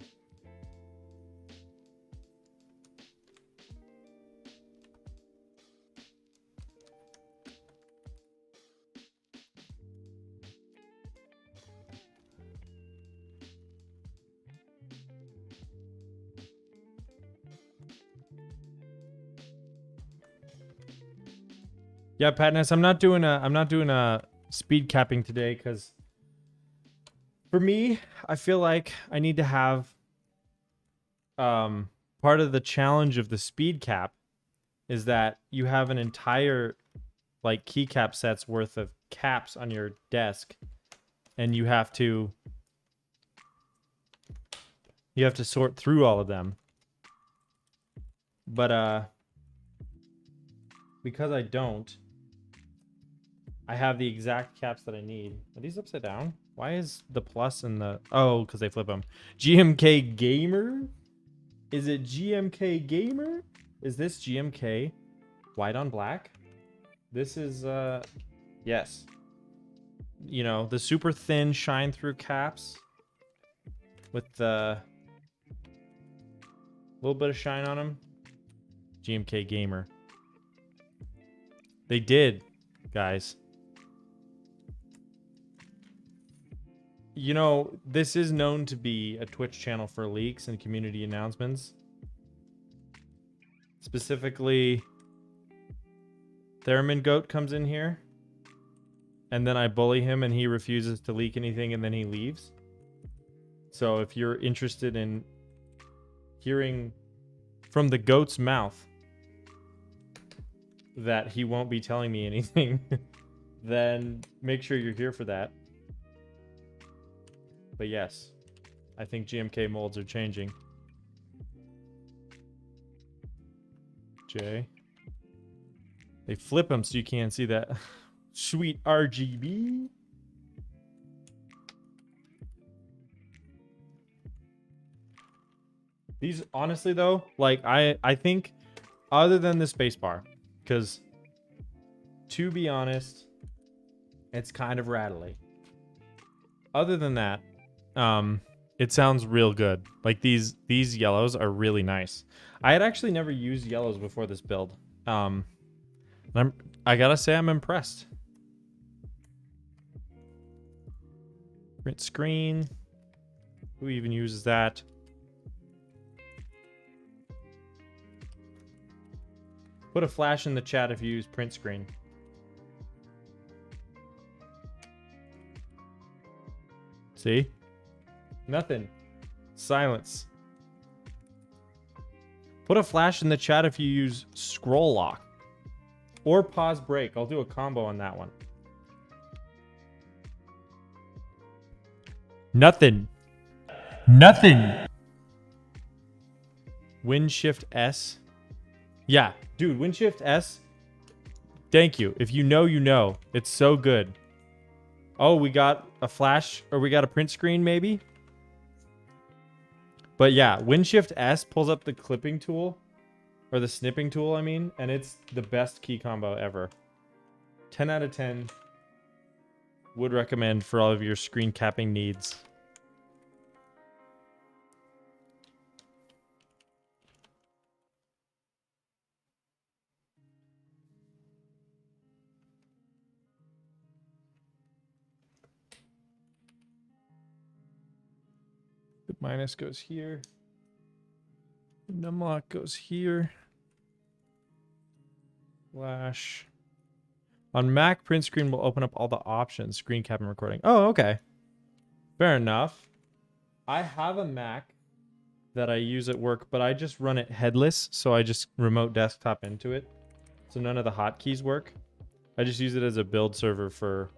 Yeah, Patness, I'm not doing a speed capping today because for me, I feel like I need to have part of the challenge of the speed cap is that you have an entire like keycap sets worth of caps on your desk and you have to sort through all of them. But because I don't, I have the exact caps that I need. Are these upside down? Why is the plus and the... Oh, because they flip them. GMK Gamer? Is it GMK Gamer? Is this GMK white on black? This is, yes. You know, the super thin shine through caps with the little bit of shine on them. GMK Gamer. They did, guys. You know, this is known to be a Twitch channel for leaks and community announcements. Specifically, Theremin Goat comes in here. And then I bully him and he refuses to leak anything and then he leaves. So if you're interested in hearing from the goat's mouth that he won't be telling me anything, then make sure you're here for that. But yes, I think GMK molds are changing. J. They flip them so you can't see that sweet RGB. These, honestly though, like I think other than the spacebar, because to be honest, it's kind of rattly. Other than that, it sounds real good. Like these yellows are really nice. I had actually never used yellows before this build. I gotta say I'm impressed. Print screen. Who even uses that? Put a flash in the chat if you use print screen. See? Nothing. Silence. Put a flash in the chat if you use scroll lock. Or pause break. I'll do a combo on that one. Nothing. Nothing. Win Shift S. Yeah, dude, Win Shift S. Thank you. If you know, you know. It's so good. Oh, we got a flash, or we got a print screen, maybe? But yeah, Win Shift S pulls up the clipping tool, or the snipping tool, I mean, and it's the best key combo ever. 10 out of 10. Would recommend for all of your screen capping needs. Minus goes here. Numlock goes here. Flash. On Mac, print screen will open up all the options. Screen cap and recording. Oh, okay. Fair enough. I have a Mac that I use at work, but I just run it headless, so I just remote desktop into it. So none of the hotkeys work. I just use it as a build server for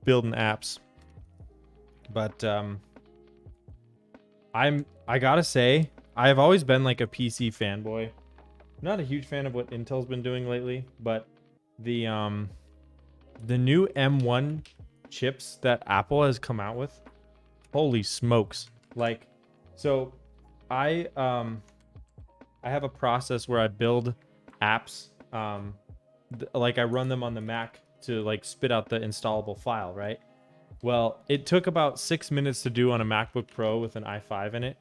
building apps. But I gotta say, I've always been like a PC fanboy. Not a huge fan of what Intel's been doing lately, but the new M1 chips that Apple has come out with, holy smokes. Like, so I have a process where I build apps, like I run them on the Mac to like spit out the installable file, right? Well, it took about 6 minutes to do on a MacBook Pro with an i5 in it.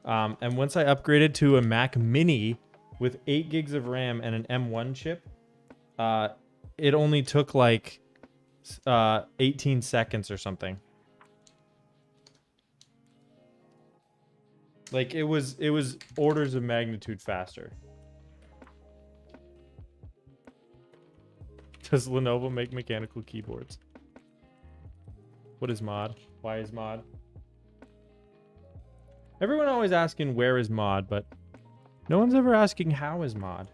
And once I upgraded to a Mac Mini with 8 gigs of RAM and an M1 chip, it only took like 18 seconds or something. Like it was orders of magnitude faster. Does Lenovo make mechanical keyboards? What is mod? Why is mod? Everyone always asking where is mod, but no one's ever asking how is mod.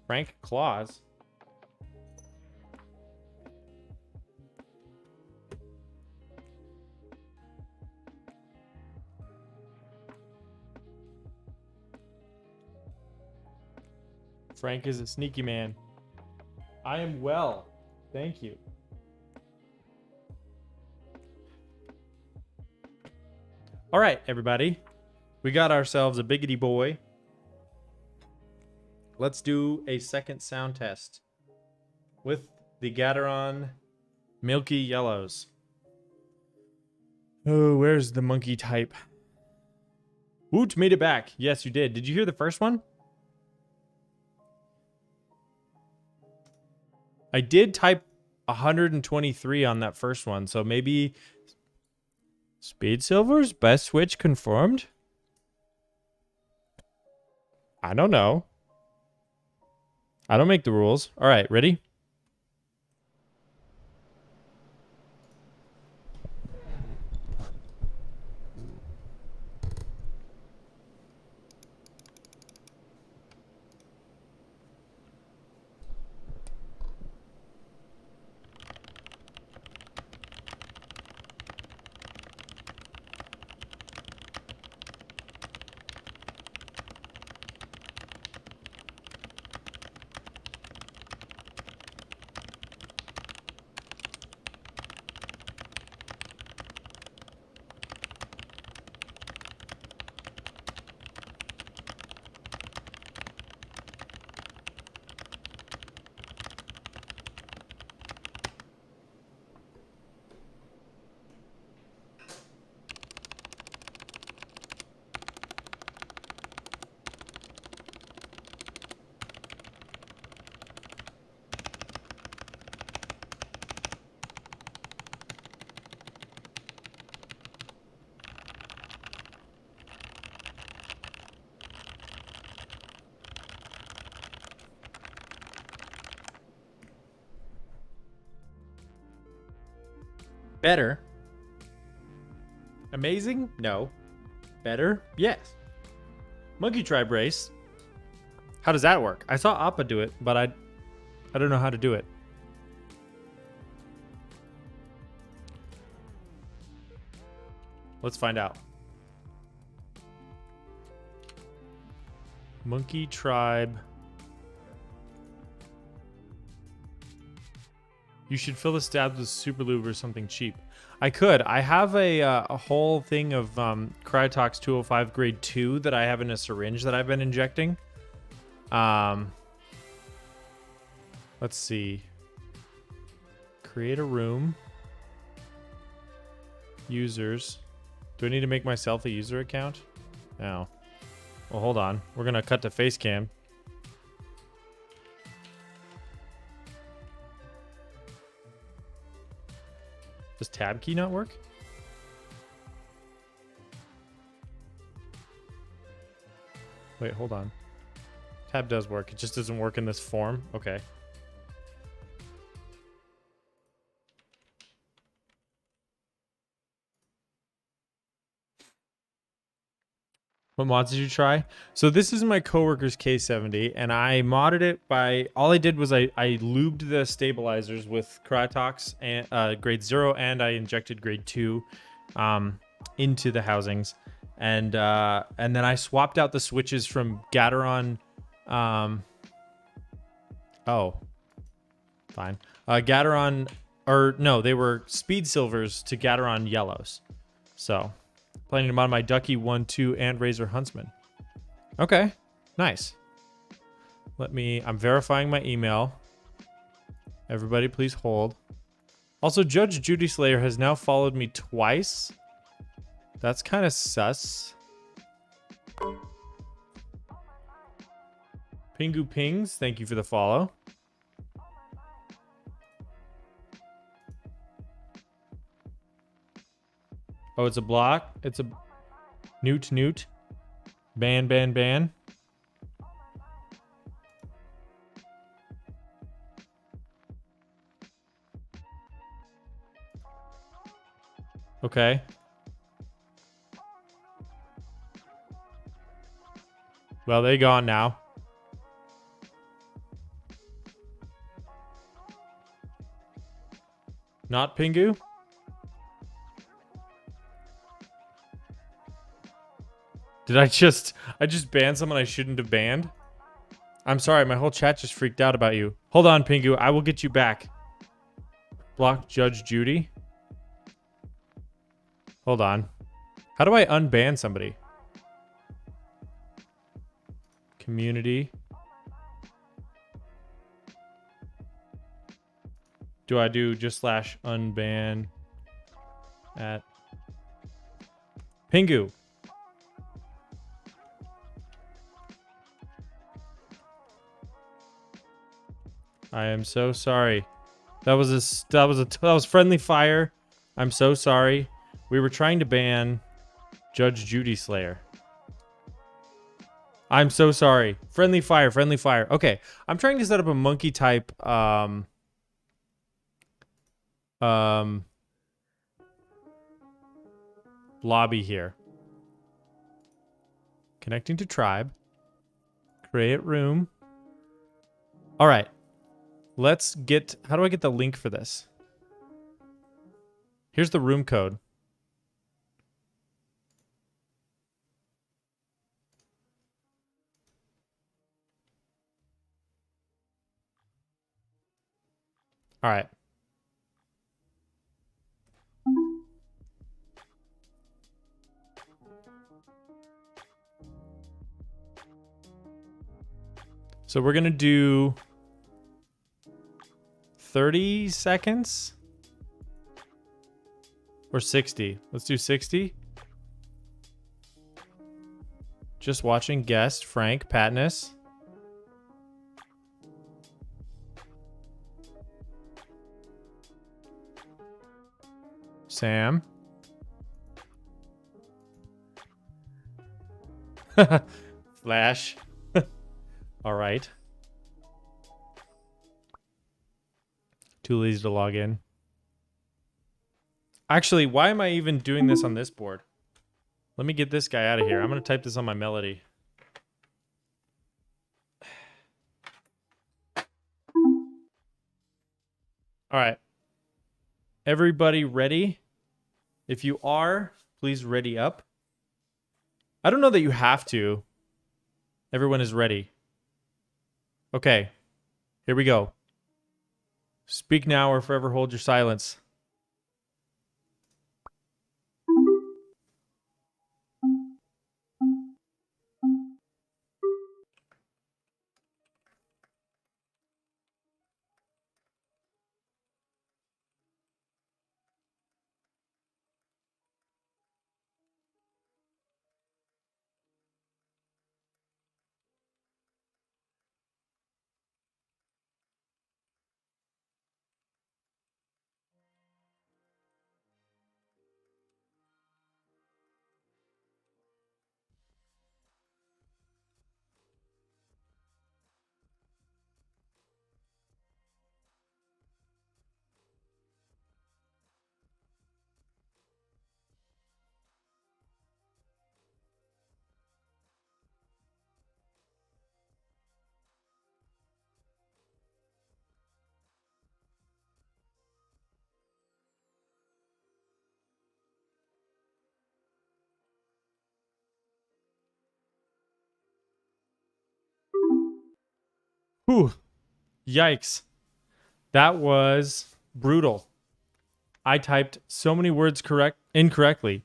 Frank Claus. Frank is a sneaky man. I am well. Thank you. All right, everybody. We got ourselves a biggity boy. Let's do a second sound test with the Gateron Milky Yellows. Oh, where's the monkey type? Woot made it back. Yes, you did. Did you hear the first one? I did type 123 on that first one, so maybe Speed Silver's best switch confirmed? I don't know. I don't make the rules. All right, ready? Better. Amazing? No. Better? Yes. Monkey Tribe Race. How does that work? I saw Appa do it, but I don't know how to do it. Let's find out. Monkey Tribe. You should fill the stabs with super lube or something cheap. I could. I have a whole thing of Cryotox 205 grade 2 that I have in a syringe that I've been injecting. Let's see. Create a room. Users. Do I need to make myself a user account? No. Well, hold on. We're gonna cut to face cam. Does tab key not work? Wait, hold on. Tab does work. It just doesn't work in this form. Okay. What mods did you try? So this is my coworker's K70, and I modded it by, all I did was I lubed the stabilizers with Krytox and grade 0, and I injected grade 2 into the housings, and then I swapped out the switches from Gateron. Oh, fine. Gateron, or no, they were speed silvers to Gateron yellows. So. Planning to mod my Ducky 1, 2, and Razor Huntsman. Okay, nice. I'm verifying my email. Everybody please hold. Also, Judge Judy Slayer has now followed me twice. That's kind of sus. Pingu Pings, thank you for the follow. Oh, it's a block. It's a newt. Ban. Okay. Well, they gone now. Not Pingu? Did I just banned someone I shouldn't have banned? I'm sorry, my whole chat just freaked out about you. Hold on, Pingu, I will get you back. Block Judge Judy. Hold on. How do I unban somebody? Community. Do I do just slash unban at Pingu? I am so sorry. That was friendly fire. I'm so sorry. We were trying to ban Judge Judy Slayer. I'm so sorry. Friendly fire. Okay, I'm trying to set up a monkey type lobby here. Connecting to tribe. Create room. All right. Let's get... How do I get the link for this? Here's the room code. All right. So we're going to do 30 seconds or 60. Let's do 60. Just watching guest Frank Patness. Sam. Flash. All right. Too lazy to log in. Actually, why am I even doing this on this board? Let me get this guy out of here. I'm going to type this on my melody. All right. Everybody ready? If you are, please ready up. I don't know that you have to. Everyone is ready. Okay. Here we go. Speak now or forever hold your silence. Whew. Yikes. That was brutal. I typed so many words incorrectly.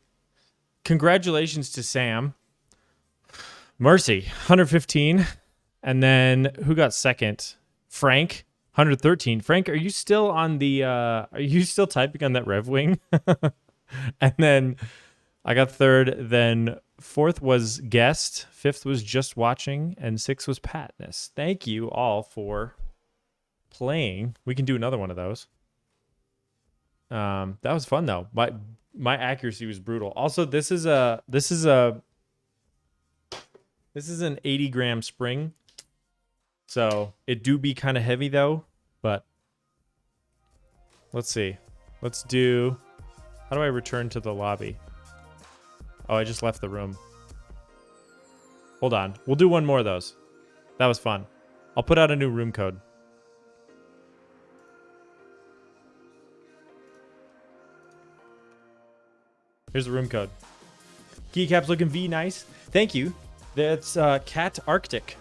Congratulations to Sam. Mercy, 115. And then who got second? Frank, 113. Frank, are you still on the are you still typing on that Rev Wing? And then I got third, then fourth was guest, fifth was just watching, and sixth was Patness. Thank you all for playing. We can do another one of those. That was fun though. My accuracy was brutal. Also, this is an 80-gram spring. So it do be kind of heavy though, but let's see. Let's do, how do I return to the lobby? Oh, I just left the room. Hold on. We'll do one more of those. That was fun. I'll put out a new room code. Here's the room code. Keycaps looking V nice. Thank you. That's Cat Arctic.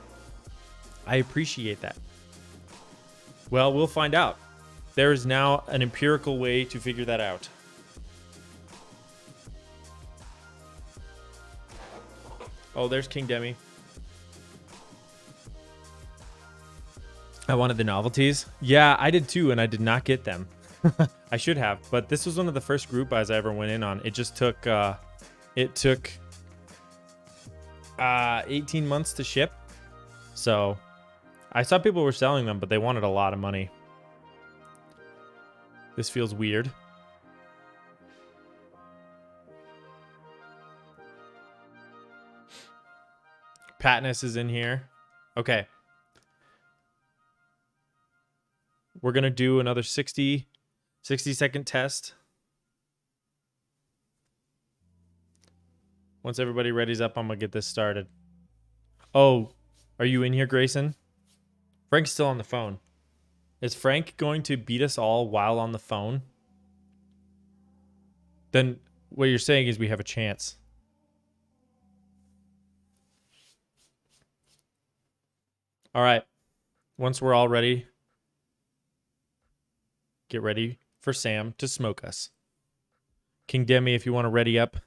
I appreciate that. Well, we'll find out. There is now an empirical way to figure that out. Oh, there's King Demi. I wanted the novelties. Yeah, I did too, and I did not get them. I should have, but this was one of the first group buys I ever went in on. It just took 18 months to ship. So I saw people were selling them, but they wanted a lot of money. This feels weird. Patness is in here. Okay. We're going to do another 60-second test. Once everybody ready's up, I'm going to get this started. Oh, are you in here, Grayson? Frank's still on the phone. Is Frank going to beat us all while on the phone? Then what you're saying is we have a chance. All right. Once we're all ready, get ready for Sam to smoke us. King Demi, if you want to ready up.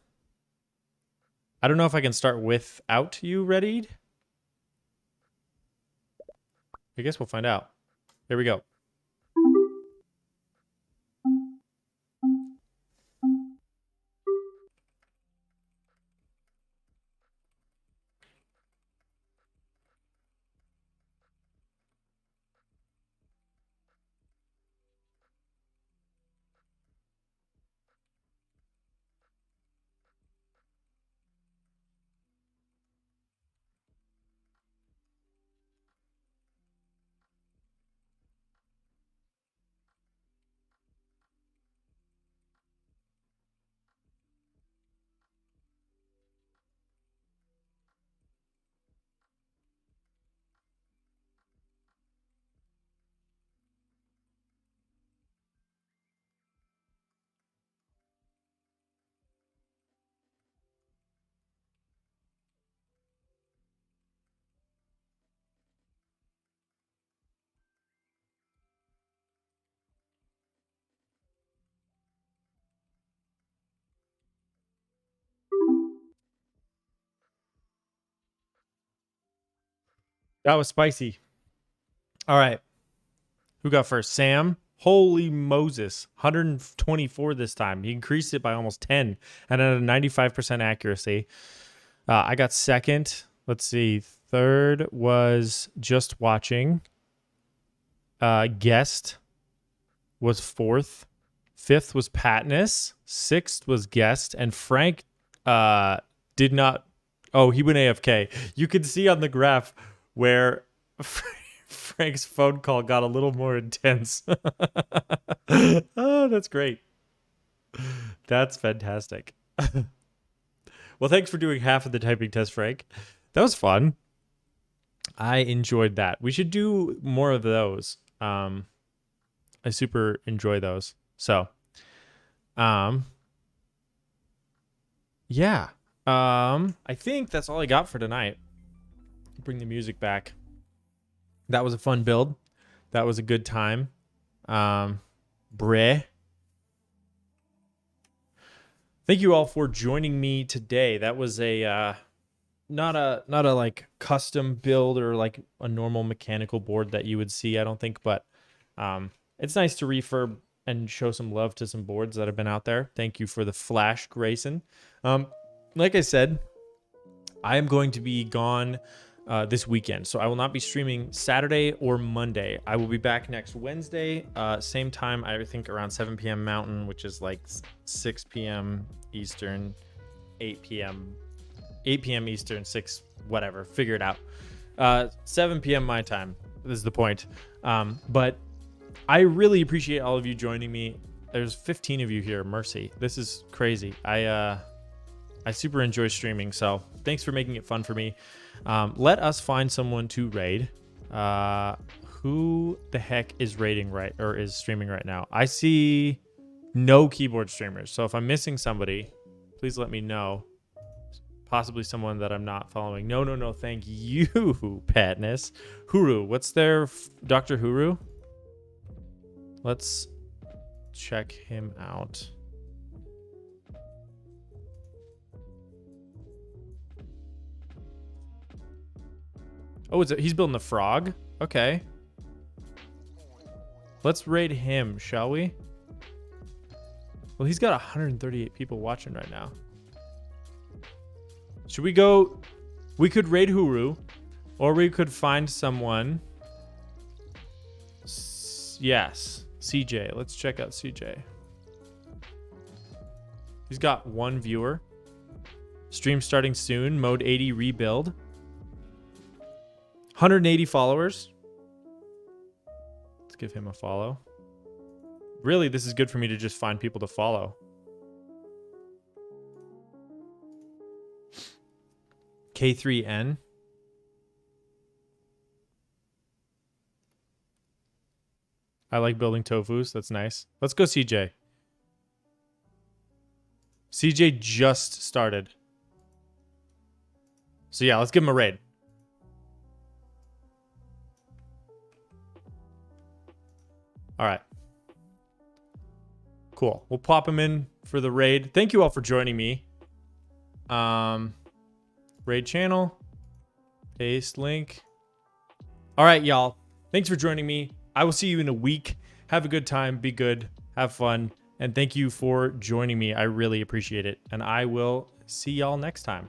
I don't know if I can start without you readied. I guess we'll find out. Here we go. That was spicy. All right. Who got first? Sam. Holy Moses. 124 this time. He increased it by almost 10 and at a 95% accuracy. I got second. Let's see. Third was just watching. Guest was fourth. Fifth was Patness. Sixth was guest. And Frank did not. Oh, he went AFK. You can see on the graph where Frank's phone call got a little more intense. Oh, that's great. That's fantastic. Well, thanks for doing half of the typing test, Frank. That was fun. I enjoyed that. We should do more of those. I super enjoy those. So, yeah. I think that's all I got for tonight. Bring the music back. That was a fun build. That was a good time. Breh. Thank you all for joining me today. That was a not a like custom build or like a normal mechanical board that you would see, I don't think, but it's nice to refurb and show some love to some boards that have been out there. Thank you for the flash, Grayson. Like I said, I am going to be gone this weekend, so I will not be streaming Saturday or Monday. I will be back next Wednesday, same time, I think around 7 p.m. Mountain, which is like 6 p.m. Eastern, 8 p.m. Eastern, 6 whatever, figure it out. 7 p.m. my time is the point. But I really appreciate all of you joining me. There's 15 of you here. Mercy, this is crazy. I super enjoy streaming, so thanks for making it fun for me. Let us find someone to raid. Who the heck is raiding right or is streaming right now? I see no keyboard streamers, so if I'm missing somebody, please let me know. Possibly someone that I'm not following. No, thank you, Patness. Huru, what's their Dr. Huru? Let's check him out. Oh, he's building the frog? Okay. Let's raid him, shall we? Well, he's got 138 people watching right now. Should we go? We could raid Huru, or we could find someone. Yes, CJ. Let's check out CJ. He's got 1 viewer. Stream starting soon. Mode 80 rebuild. 180 followers. Let's give him a follow. Really, this is good for me to just find people to follow. K3N. I like building tofus. That's nice. Let's go CJ. CJ just started. So yeah, let's give him a raid. All right. Cool. We'll pop him in for the raid. Thank you all for joining me. Raid channel. Paste link. All right, y'all. Thanks for joining me. I will see you in a week. Have a good time. Be good. Have fun. And thank you for joining me. I really appreciate it. And I will see y'all next time.